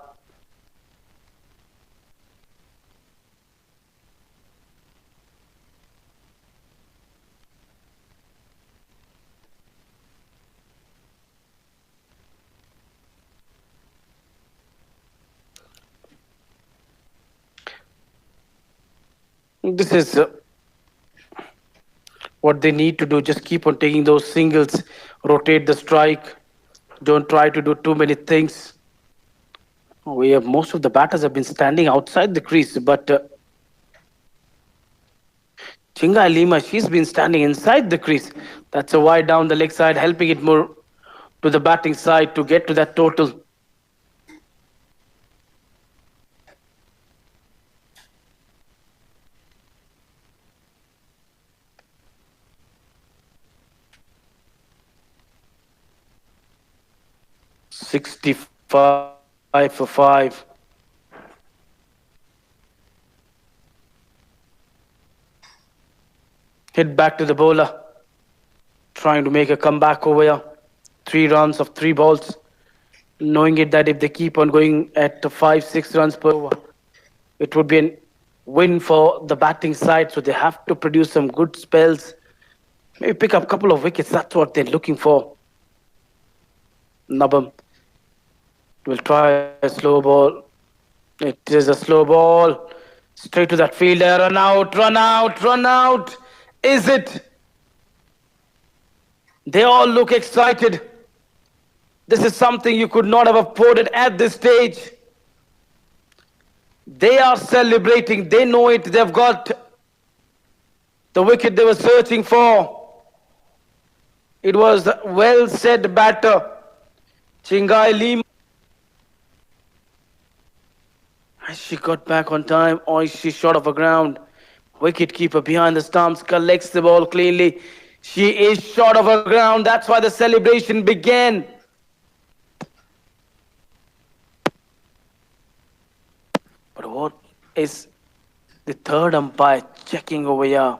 This is what they need to do. Just keep on taking those singles, rotate the strike. Don't try to do too many things. We have most of the batters have been standing outside the crease, but Chingai Lima, she's been standing inside the crease. That's a wide down the leg side, helping it more to the batting side to get to that total. $65 for 5. Hit back to the bowler. Trying to make a comeback over here. 3 runs of 3 balls. Knowing it that if they keep on going at 5-6 runs per over, it would be a win for the batting side. So they have to produce some good spells. Maybe pick up a couple of wickets. That's what they're looking for. Nabam will try a slow ball. It is a slow ball. Straight to that fielder. Run out, run out, run out. Is it? They all look excited. This is something you could not have afforded at this stage. They are celebrating. They know it. They've got the wicket they were searching for. It was well said batter. Chingai Lima. Has she got back on time or is she short of the ground? Wicket keeper behind the stumps collects the ball cleanly. She is short of her ground. That's why the celebration began. But what is the third umpire checking over here?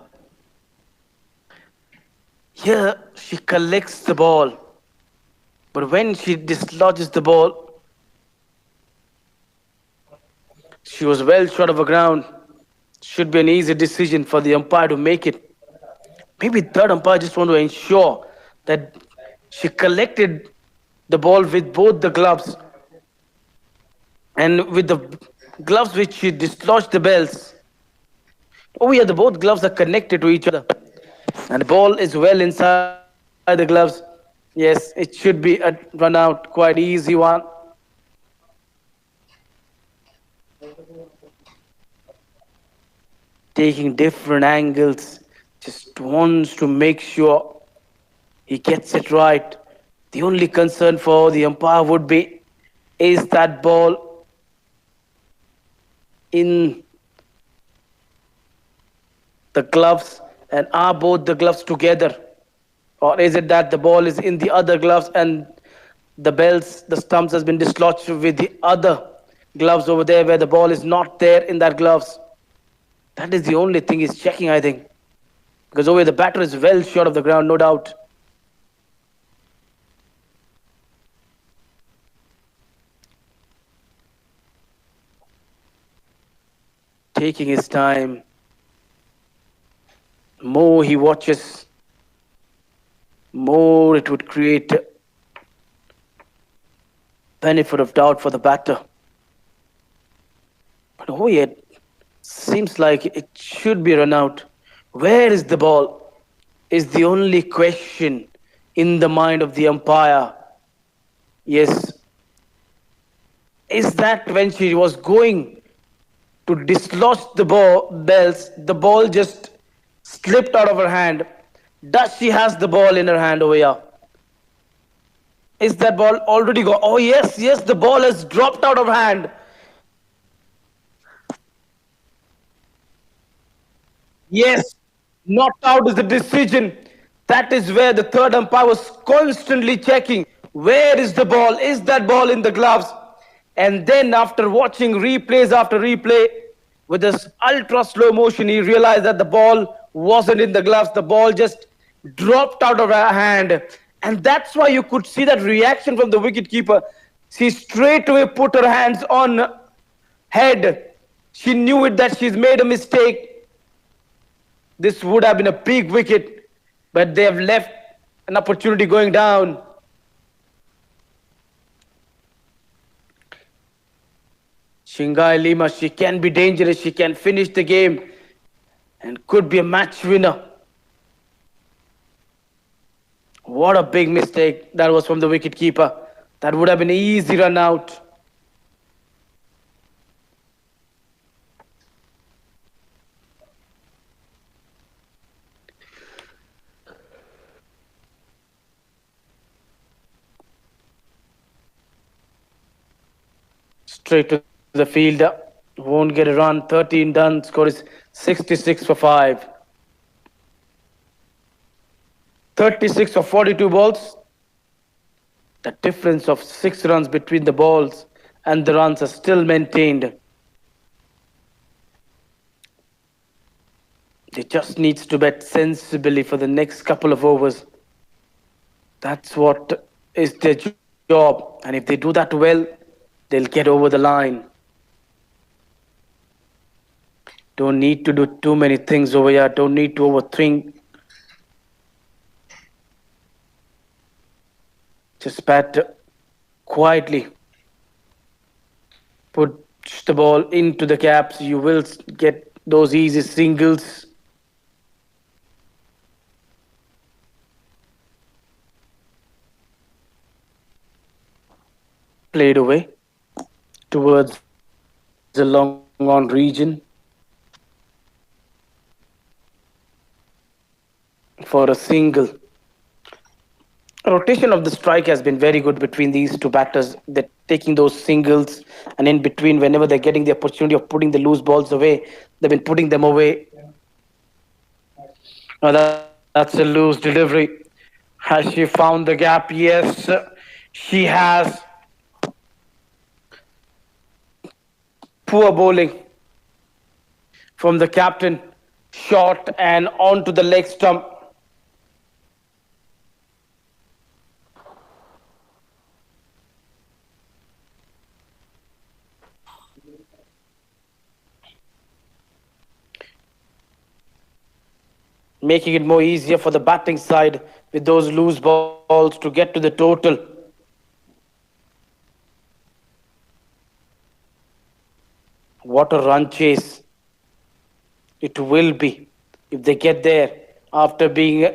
Here she collects the ball. But when she dislodges the ball, she was well short of the ground. Should be an easy decision for the umpire to make it. Maybe third umpire just want to ensure that she collected the ball with both the gloves. And with the gloves which she dislodged the bells. Oh yeah, the both gloves are connected to each other. And the ball is well inside the gloves. Yes, it should be a run out, quite easy one. Taking different angles, just wants to make sure he gets it right. The only concern for the umpire would be, is that ball in the gloves and are both the gloves together? Or is it that the ball is in the other gloves and the bells, the stumps has been dislodged with the other gloves over there where the ball is not there in that gloves? That is the only thing he's checking, I think. Because over the batter is well short of the ground, no doubt. Taking his time. More he watches, more it would create benefit of doubt for the batter. But oh yeah, seems like it should be run out. Where is the ball? Is the only question in the mind of the umpire. Yes. Is that when she was going to dislodge the bells. The ball just slipped out of her hand. Does she has the ball in her hand over here? Is that ball already gone? Oh yes, yes, the ball has dropped out of hand. Yes, not out is the decision. That is where the third umpire was constantly checking where is the ball? Is that ball in the gloves? And then, after watching replays after replay with this ultra slow motion, he realized that the ball wasn't in the gloves. The ball just dropped out of her hand. And that's why you could see that reaction from the wicket keeper. She straight away put her hands on head. She knew it that she's made a mistake. This would have been a big wicket, but they have left an opportunity going down. Shingai Lima, she can be dangerous. She can finish the game and could be a match winner. What a big mistake that was from the wicket keeper. That would have been an easy run out. Straight to the field. Won't get a run. 13 done. Score is 66 for 5. 36 for 42 balls. The difference of 6 runs between the balls and the runs are still maintained. They just needs to bet sensibly for the next couple of overs. That's what is their job. And if they do that well, they'll get over the line. Don't need to do too many things over here. Don't need to overthink. Just bat quietly. Push the ball into the caps. You will get those easy singles. Played away towards the long on region. For a single. Rotation of the strike has been very good between these two batters. They're taking those singles, and in between, whenever they're getting the opportunity of putting the loose balls away, they've been putting them away. Now that's a loose delivery. Has she found the gap? Yes, she has. Poor bowling from the captain. Short and onto the leg stump. Making it more easier for the batting side with those loose balls to get to the total. What a run chase it will be if they get there after being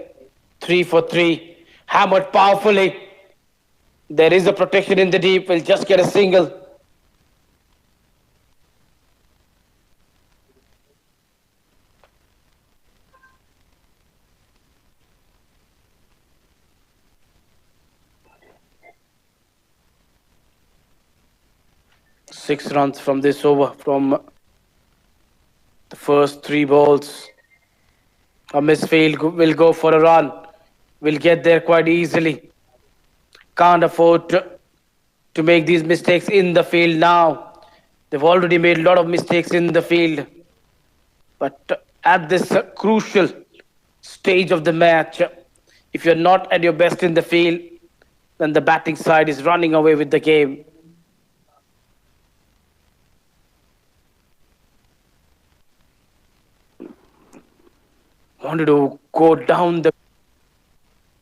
3 for 3. Hammered powerfully. There is a protection in the deep. Will just get a single. Six runs from this over, from the first 3 balls. A misfield will go for a run. Will get there quite easily. Can't afford to make these mistakes in the field now. They've already made a lot of mistakes in the field. But at this crucial stage of the match, if you're not at your best in the field, then the batting side is running away with the game. Wanted to go down the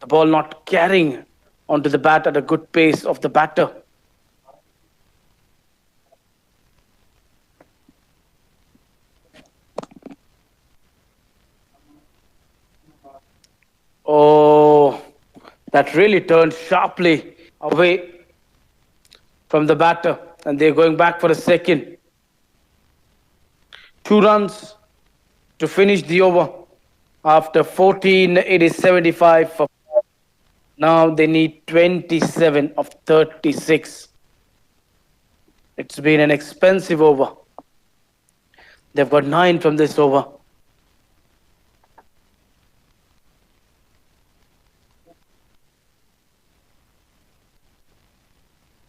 ball not carrying onto the bat at a good pace of the batter. Oh, that really turned sharply away from the batter, and they're going back for a second. 2 runs to finish the over. After 14, it is 75 for. Now they need 27 of 36. It's been an expensive over. They've got 9 from this over.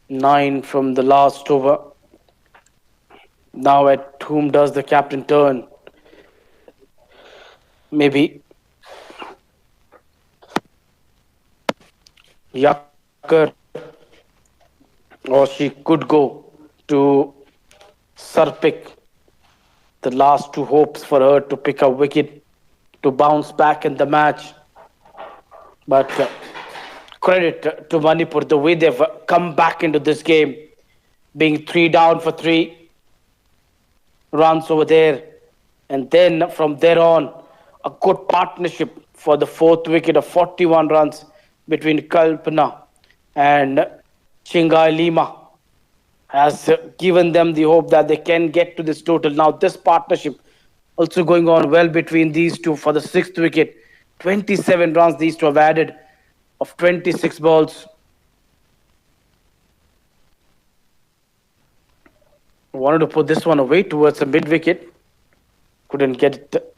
Nine from the last over. Now at whom does the captain turn? Maybe Yacker, or she could go to Sarpik. The last two hopes for her to pick a wicket to bounce back in the match. But credit to Manipur, the way they've come back into this game, being 3 down for 3 runs over there. And then from there on, a good partnership for the fourth wicket of 41 runs between Kalpana and Chingai Lima has given them the hope that they can get to this total. Now, this partnership also going on well between these two for the sixth wicket. 27 runs these two have added of 26 balls. Wanted to put this one away towards the mid wicket. Couldn't get it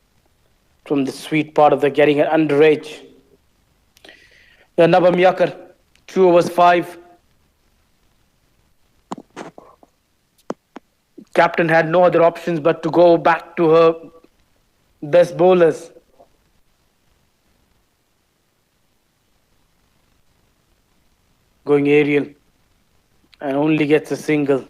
from the sweet part of the getting an underage. Nabam Yakar, 2 overs 5. Captain had no other options but to go back to her best bowlers. Going aerial and only gets a single.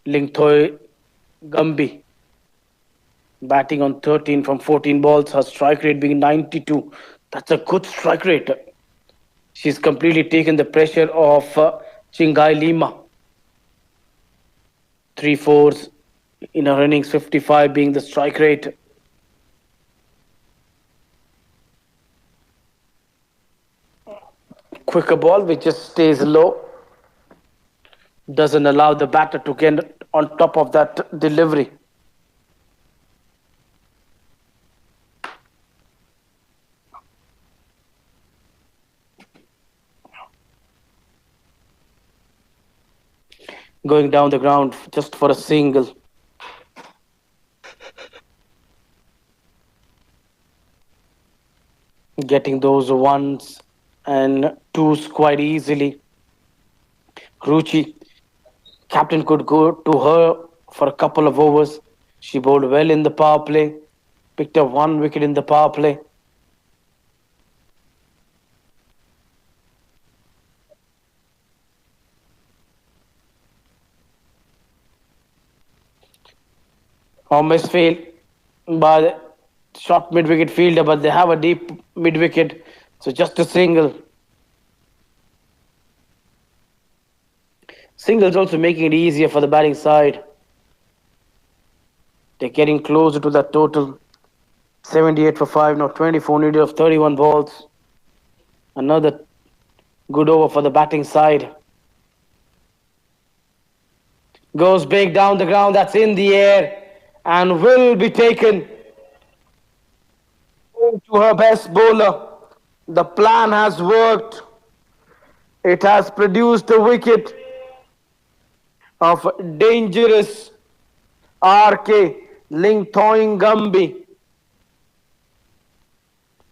Lingthoi Gumby batting on 13 from 14 balls, her strike rate being 92. That's a good strike rate. She's completely taken the pressure of Chingai Lima. 3 fours in her innings, 55 being the strike rate. Quicker ball which just stays low. Doesn't allow the batter to get on top of that delivery. Going down the ground just for a single. Getting those ones and twos quite easily. Ruchi, captain could go to her for a couple of overs. She bowled well in the power play, picked up 1 wicket in the power play. Almost failed by the short mid wicket fielder, but they have a deep mid wicket, so just a single. Singles also making it easier for the batting side. They're getting closer to that total. 78 for 5, now 24 needed of 31 balls. Another good over for the batting side. Goes big down the ground, that's in the air and will be taken to her best bowler. The plan has worked. It has produced a wicket of dangerous RK Lingthoi Gumby.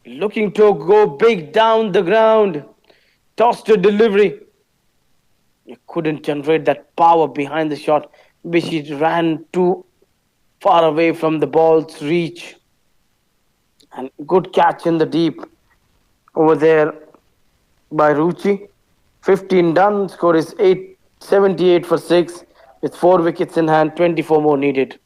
Looking to go big down the ground. Tossed a delivery. You couldn't generate that power behind the shot. Maybe she ran too far away from the ball's reach. And good catch in the deep over there by Ruchi. 15 done. Score is 78 for 6 with 4 wickets in hand. 24 more needed.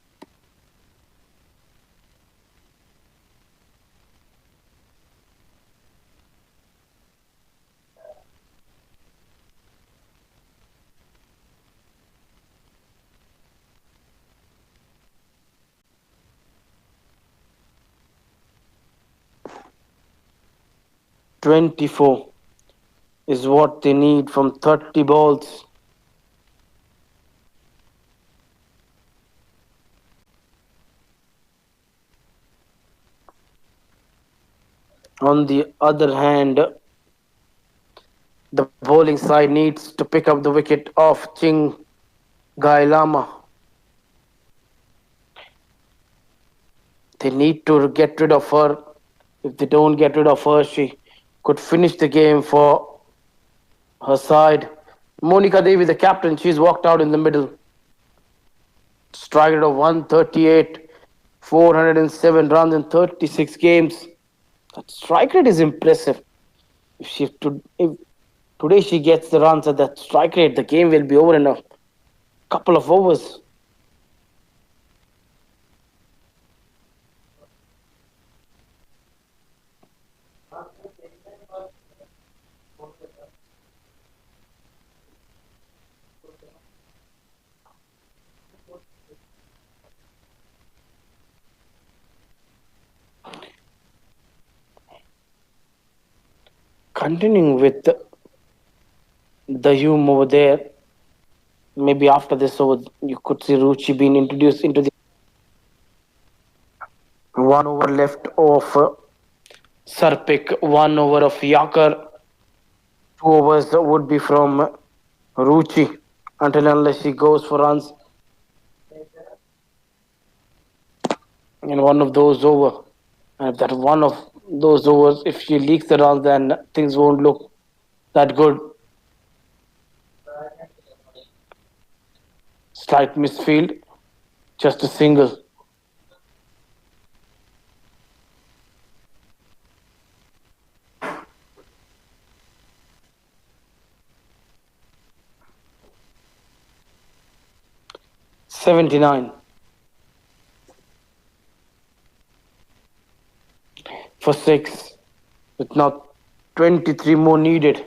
24 is what they need from 30 balls. On the other hand, the bowling side needs to pick up the wicket of Ching Gai Lama. They need to get rid of her. If they don't get rid of her, she could finish the game for her side. Monica Devi, the captain, she's walked out in the middle. Strike rate of 138, 407 runs in 36 games. That strike rate is impressive. If today she gets the runs at that strike rate, the game will be over in a couple of overs. Continuing with the Hume over there, maybe after this over, you could see Ruchi being introduced into the one over left of Sarpik, one over of Yakar, two overs would be from Ruchi until unless she goes for runs in one of those over. And if that one of those overs, if she leaks the runs, then things won't look that good. Slight misfield, just a single. $79 for 6, with now 23 more needed.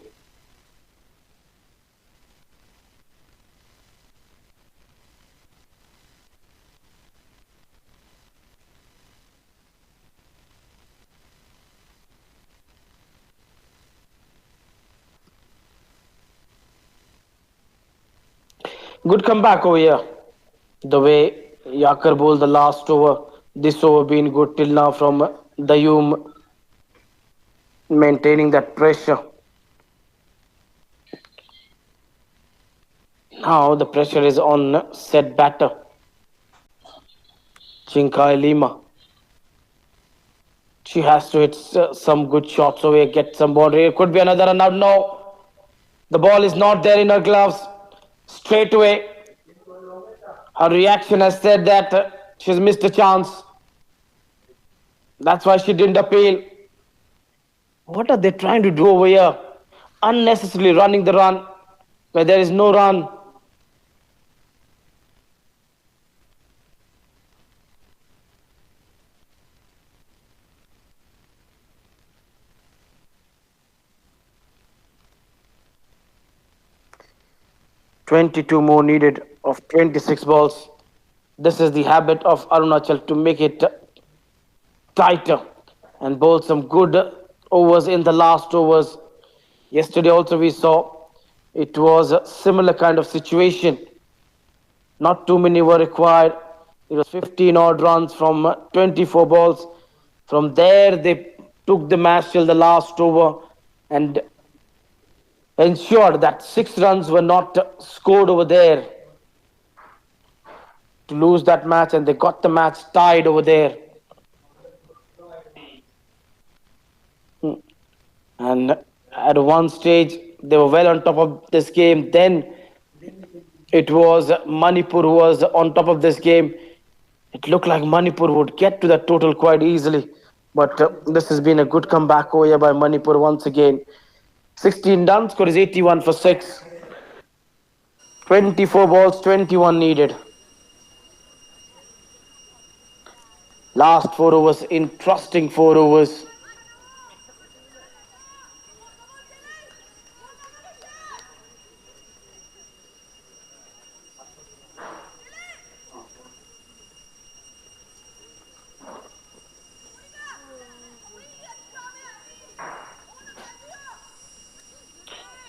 Good comeback over here. The way Yakar bowled the last over, this over being good till now from Dayum, maintaining that pressure. Now the pressure is on set batter, Chinkai Lima. She has to hit some good shots away, get some boundary. It could be another run out. No, the ball is not there in her gloves. Straight away, her reaction has said that she's missed a chance. That's why she didn't appeal. What are they trying to do over here? Unnecessarily running the run where there is no run. $22 more needed of 26 balls. This is the habit of Arunachal to make it tighter and bowl some good overs in the last overs. Yesterday also we saw it was a similar kind of situation. Not too many were required. It was 15 odd runs from 24 balls. From there they took the match till the last over and ensured that 6 runs were not scored over there to lose that match, and they got the match tied over there. And at one stage they were well on top of this game. Then it was Manipur who was on top of this game. It looked like Manipur would get to that total quite easily, but this has been a good comeback over here by Manipur once again. 16 done, score is 81 for 6. 24 balls, 21 needed. Last 4 overs, interesting 4 overs.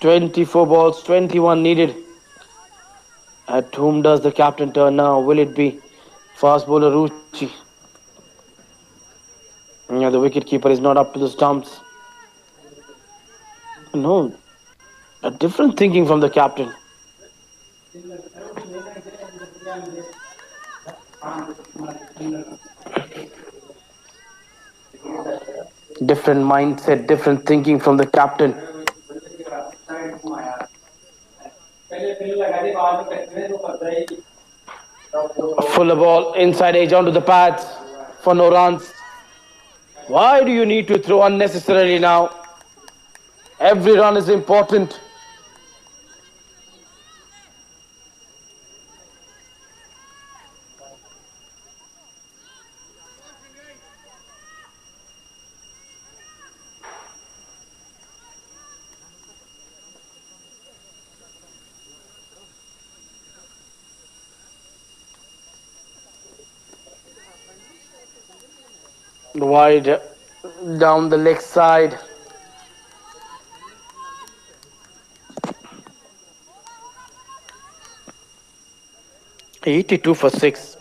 24 balls, 21 needed. At whom does the captain turn now? Will it be fast bowler Ruchi? Yeah, the wicket keeper is not up to the stumps. No, a different thinking from the captain. Different mindset, different thinking from the captain. A fuller ball inside edge onto the pads for no runs. Why do you need to throw unnecessarily now? Every run is important. Wide down the leg side. 82 for 6.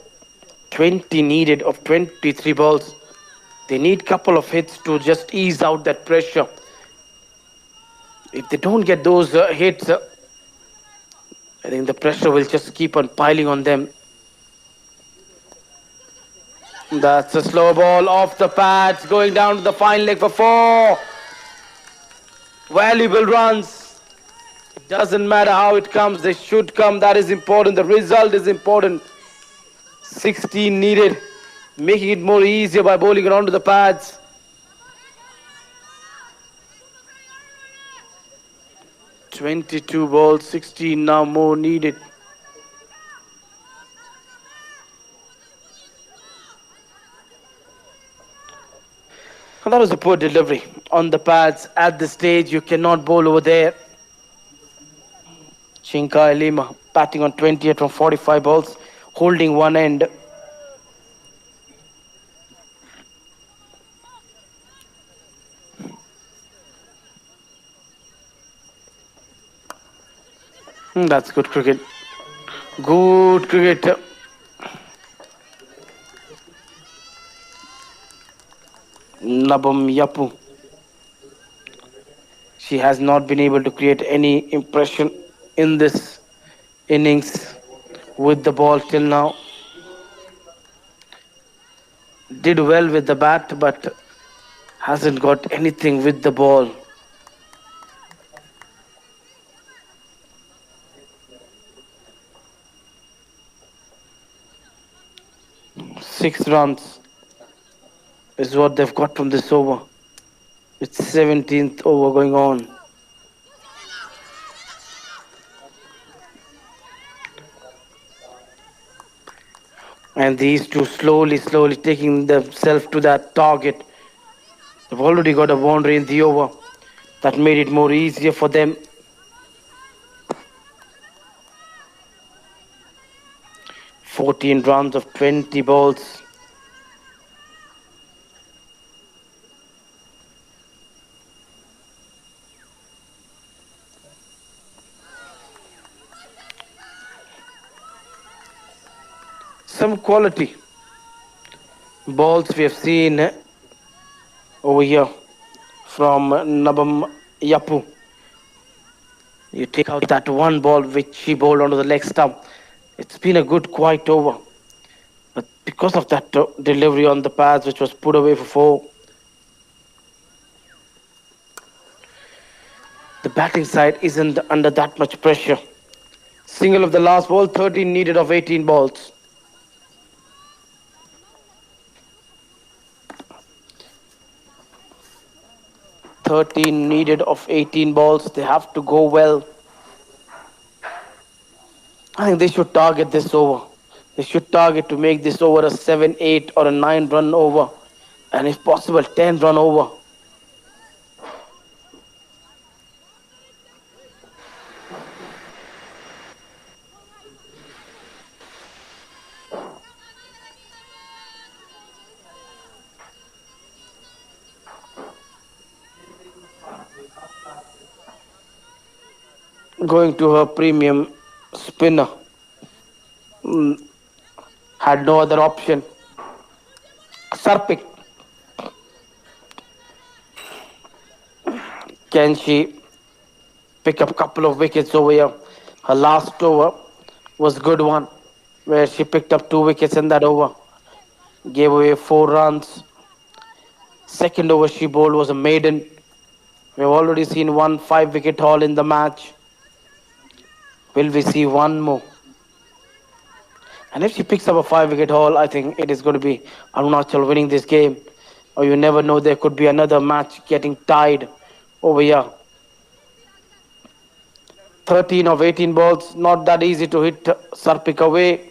20 needed of 23 balls. They need couple of hits to just ease out that pressure. If they don't get those hits, I think the pressure will just keep on piling on them. That's a slow ball off the pads, going down to the fine leg for 4. Valuable runs. It doesn't matter how it comes, they should come. That is important. The result is important. 16 needed, making it more easier by bowling it onto the pads. 22 balls, 16 now more needed. And that was a poor delivery on the pads. At this stage, you cannot bowl over there. Chinka Lima batting on 28 from 45 balls, holding one end. That's good cricket. Good cricket. Nabam Yapu. She has not been able to create any impression in this innings with the ball till now. Did well with the bat, but hasn't got anything with the ball. Six runs is what they've got from this over. It's 17th over going on. And these two slowly taking themselves to that target. They've already got a boundary in the over. That made it more easier for them. 14 runs of 20 balls. Some quality balls we have seen over here from Nabam Yapu. You take out that one ball which he bowled onto the leg stump. It's been a good quiet over. But because of that delivery on the pads which was put away for 4, the batting side isn't under that much pressure. Single of the last ball, 13 needed of 18 balls. Needed of 18 balls. They have to go well. I think they should target this over. They should target to make this over a 7, 8 or a 9 run over. And if possible, 10 run over. going to her premium spinner. Mm, had no other option. Sarpik, can she pick up a couple of wickets over here? Her last over was a good one, where she picked up 2 wickets in that over, gave away 4 runs. Second over she bowled was a maiden. We've already seen one 5 wicket haul in the match. Will we see one more? And if she picks up a 5 wicket haul, I think it is going to be Arunachal winning this game. Or you never know, there could be another match getting tied over here. 13 of 18 balls, not that easy to hit Sarpik away.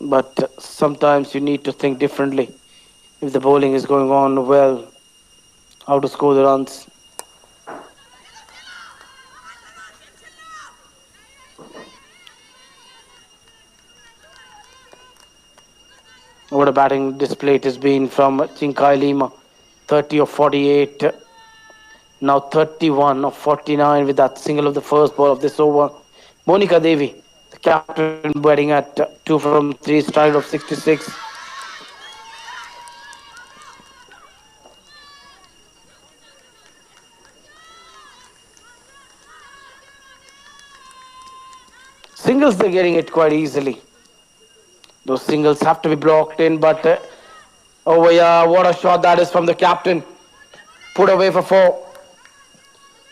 But sometimes you need to think differently. If the bowling is going on well, how to score the runs. What a batting display it has been from Chinkai Lima. 30 of 48, now 31 of 49 with that single of the first ball of this over. Monica Devi, the captain, batting at 2 from 3, strike of 66. Singles, they're getting it quite easily. Those singles have to be blocked in, but oh yeah, what a shot that is from the captain. Put away for 4.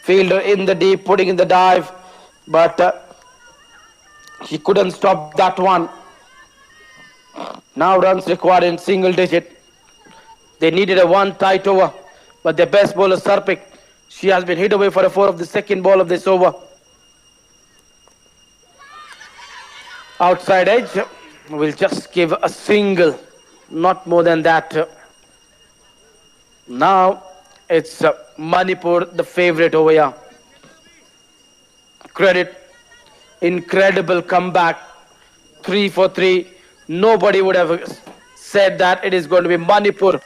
Fielder in the deep, putting in the dive, but he couldn't stop that one. Now runs required in single digit. They needed a one tight over, but their best bowler Sarpik, she has been hit away for a 4 of the second ball of this over. Outside edge will just give a single, not more than that. Now it's Manipur, the favorite over here. Credit, incredible comeback, 3 for 3. Nobody would have said that it is going to be Manipur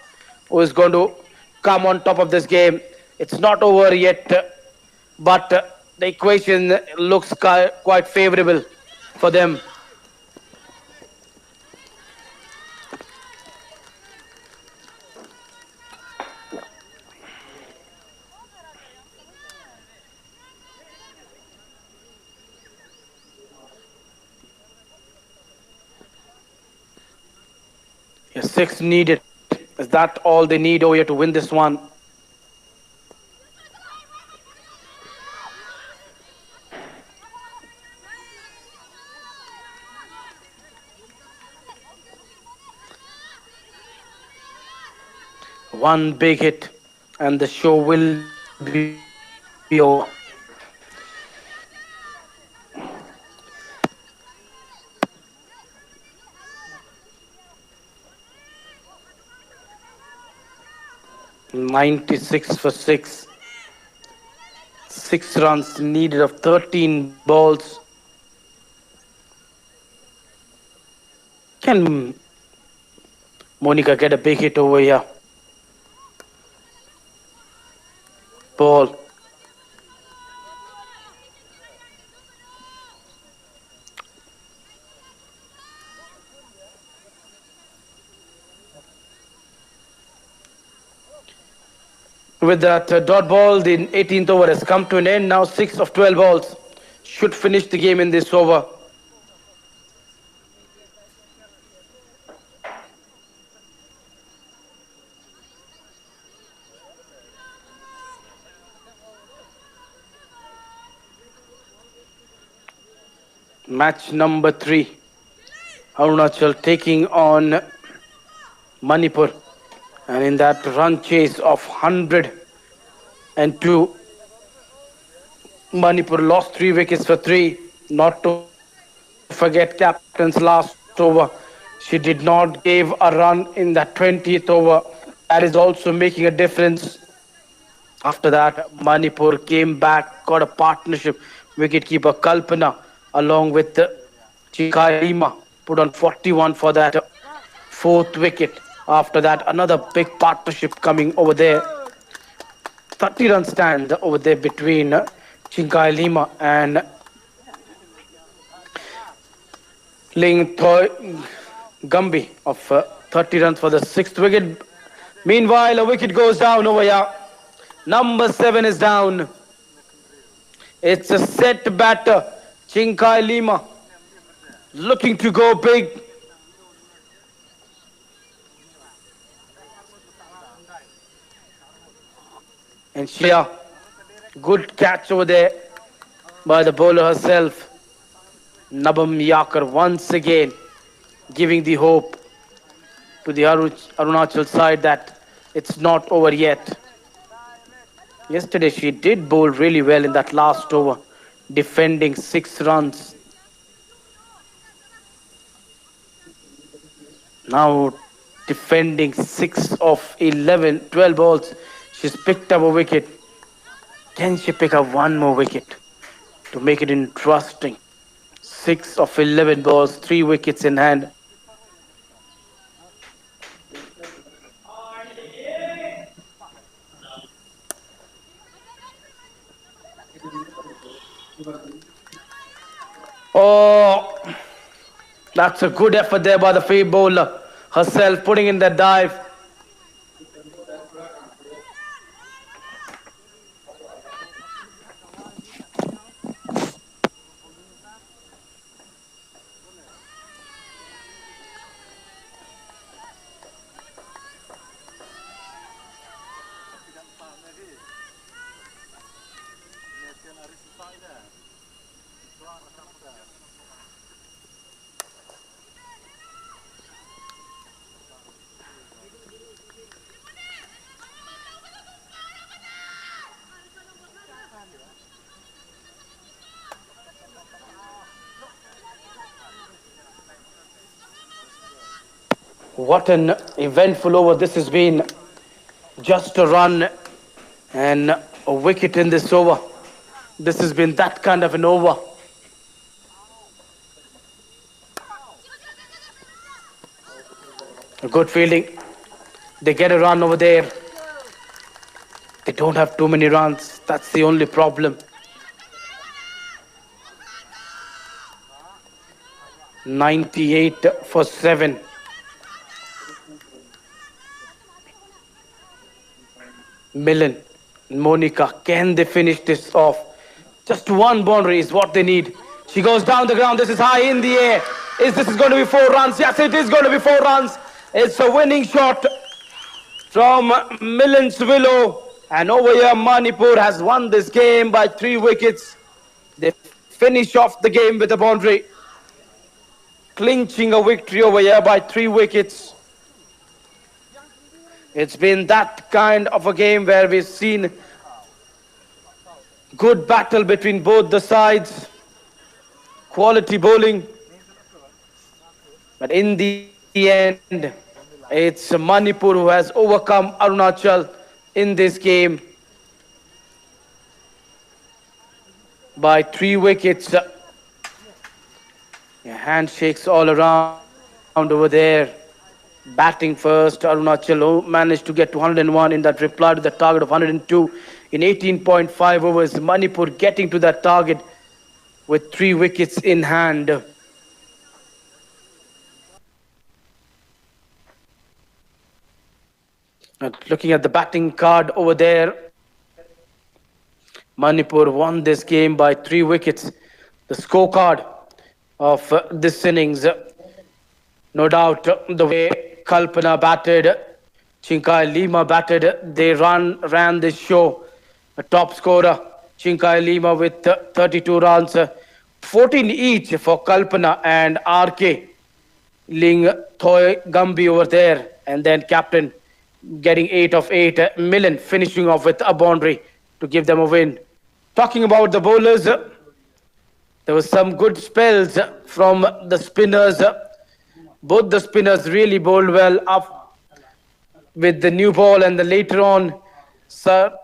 who is going to come on top of this game. It's not over yet, but the equation looks quite favorable for them. Yes, 6 needed. Is that all they need over here to win this one? One big hit and the show will be over. 96 for 6. 6 runs needed of 13 balls. Can Monica get a big hit over here? Ball. With that dot ball, the 18th over has come to an end. Now 6 of 12 balls should finish the game in this over. Match number 3. Arunachal taking on Manipur. And in that run chase of 102, Manipur lost 3 wickets for 3. Not to forget captain's last over. She did not give a run in that 20th over. That is also making a difference. After that, Manipur came back, got a partnership. Wicketkeeper Kalpana along with Chikai Lima put on 41 for that 4th wicket. After that, another big partnership coming over there. 30-run stand over there between Chinkai Lima and Ling Thoi Gumby of 30 runs for the sixth wicket. Meanwhile, a wicket goes down over here. Number 7 is down. It's a set batter. Chinkai Lima looking to go big. And Shia, good catch over there by the bowler herself. Nabam Yakar once again giving the hope to the Arunachal side that it's not over yet. Yesterday she did bowl really well in that last over, defending 6 runs. Now defending 6 of 12 balls. She's picked up a wicket. Can she pick up one more wicket to make it interesting? 6 of 11 balls, 3 wickets in hand. Oh, that's a good effort there by the fade bowler herself, putting in that dive. What an eventful over this has been. Just a run and a wicket in this over. This has been that kind of an over. A good fielding. They get a run over there. They don't have too many runs. That's the only problem. 98 for 7. Millen, Monica, can they finish this off? Just one boundary is what they need. She goes down the ground. This is high in the air. Is this going to be 4 runs? Yes, it is going to be 4 runs. It's a winning shot from Millen's Willow. And over here, Manipur has won this game by 3 wickets. They finish off the game with a boundary, clinching a victory over here by 3 wickets. It's been that kind of a game where we've seen good battle between both the sides, quality bowling. But in the end, it's Manipur who has overcome Arunachal in this game by 3 wickets. Handshakes all around over there. Batting first, Arunachal managed to get to 101 in that reply to the target of 102 in 18.5 overs. Manipur getting to that target with 3 wickets in hand. Looking at the batting card over there, Manipur won this game by 3 wickets. The scorecard of this innings, no doubt the way Kalpana batted, Chinkai Lima batted, they ran this show. A top scorer, Chinkai Lima with 32 runs, 14 each for Kalpana and RK. Ling Thoi Gumby over there, and then captain getting 8 of 8. Millen finishing off with a boundary to give them a win. Talking about the bowlers, there was some good spells from the spinners. Both the spinners really bowled well up with the new ball, and the later on,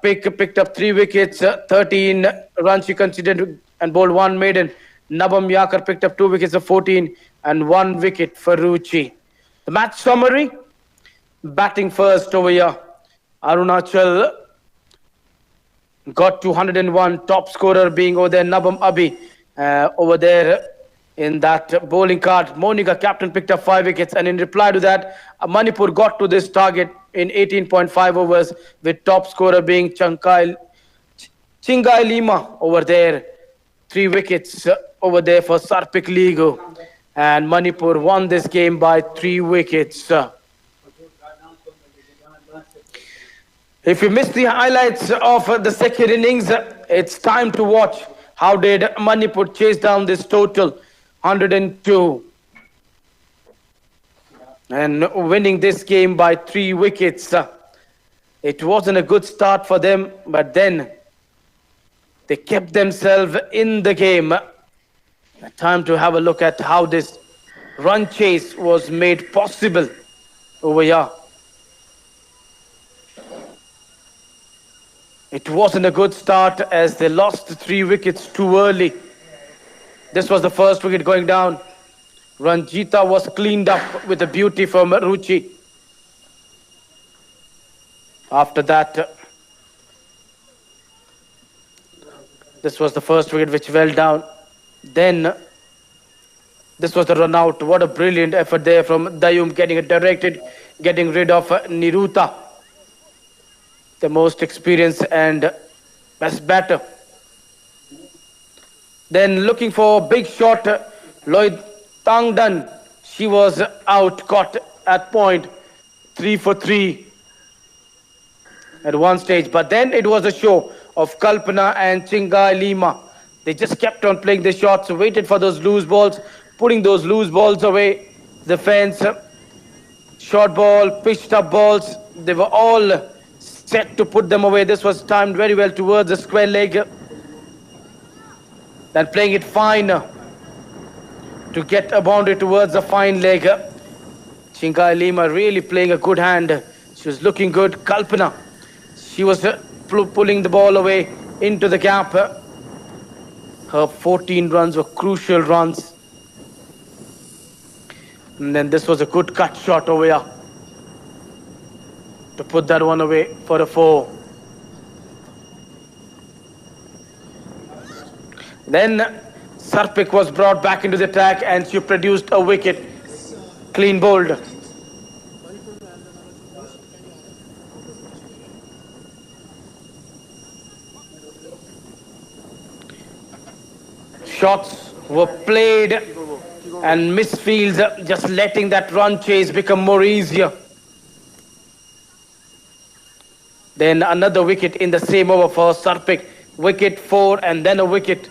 picked up 3 wickets, 13 runs she considered and bowled 1 maiden. Nabam Yakar picked up 2 wickets of 14 and 1 wicket for Ruchi. The match summary, batting first over here, Arunachal got to 101, top scorer being over there, Nabam Abi, over there in that bowling card. Monica, captain, picked up 5 wickets, and in reply to that, Manipur got to this target in 18.5 overs, with top scorer being Chingai Lima over there. 3 wickets over there for Sarpik League, and Manipur won this game by 3 wickets. If you missed the highlights of the second innings, it's time to watch how did Manipur chase down this total 102 and winning this game by 3 wickets. It wasn't a good start for them, but then they kept themselves in the game. Time to have a look at how this run chase was made possible over here. It wasn't a good start as they lost 3 wickets too early. This was the first wicket going down. Ranjita was cleaned up with a beauty from Ruchi. After that, this was the first wicket which fell down. Then, this was the run out. What a brilliant effort there from Dayum, getting it directed, getting rid of Niruta, the most experienced and best batter. Then looking for a big shot, Lloyd Tangdan. She was out, caught at point, 3 for 3 at one stage. But then it was a show of Kalpana and Chingai Lima. They just kept on playing the shots, waited for those loose balls, putting those loose balls away. The fence, short ball, pitched up balls, they were all set to put them away. This was timed very well towards the square leg. Then playing it fine to get a boundary towards the fine leg. Chingai Lima really playing a good hand. She was looking good. Kalpana, she was pulling the ball away into the gap. Her 14 runs were crucial runs. And then this was a good cut shot over here to put that one away for a 4. Then Sarpik was brought back into the attack and she produced a wicket. Clean bowled. Shots were played and misfields, just letting that run chase become more easier. Then another wicket in the same over for Sarpik. Wicket 4 and then a wicket.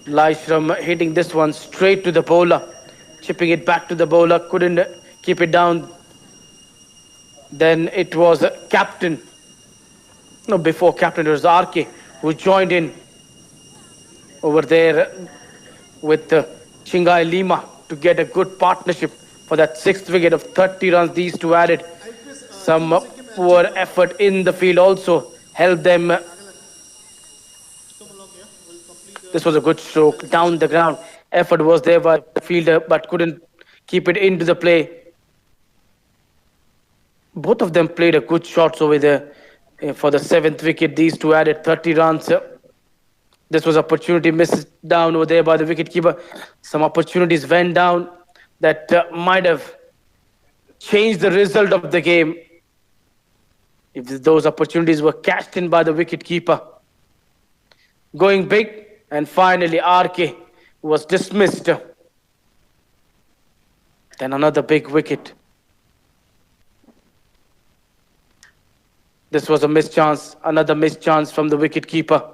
Laishram hitting this one straight to the bowler, chipping it back to the bowler, couldn't keep it down. Then it was captain. No, before captain it was RK who joined in over there with Chingai Lima to get a good partnership for that 6th wicket of 30 runs. These two added. Some poor effort in the field also helped them. This was a good stroke down the ground. Effort was there by the fielder, but couldn't keep it into the play. Both of them played a good shots over there. For the 7th wicket, these two added 30 runs. This was opportunity missed down over there by the wicketkeeper. Some opportunities went down that might have changed the result of the game if those opportunities were cashed in by the wicketkeeper. Going big. And finally, RK was dismissed. Then another big wicket. This was a missed chance, another missed chance from the wicketkeeper.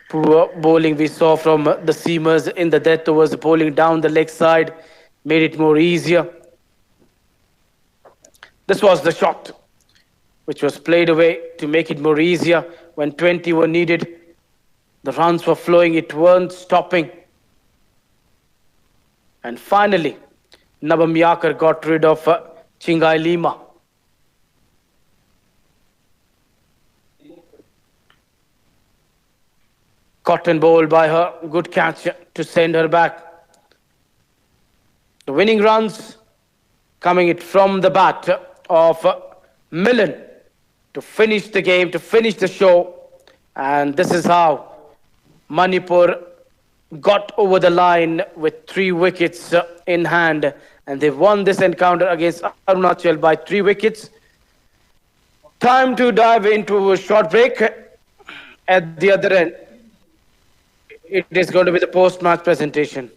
Poor bowling we saw from the seamers in the death overs, bowling down the leg side, made it more easier. This was the shot which was played away to make it more easier. When 20 were needed, the runs were flowing, it weren't stopping. And finally, Nabam Yakar got rid of Chingai Lima. Cotton bowl by her, good catch to send her back. The winning runs coming it from the bat of Millen to finish the game, to finish the show. And this is how Manipur got over the line with 3 wickets in hand. And they won this encounter against Arunachal by 3 wickets. Time to dive into a short break. At the other end, it is going to be the post-match presentation.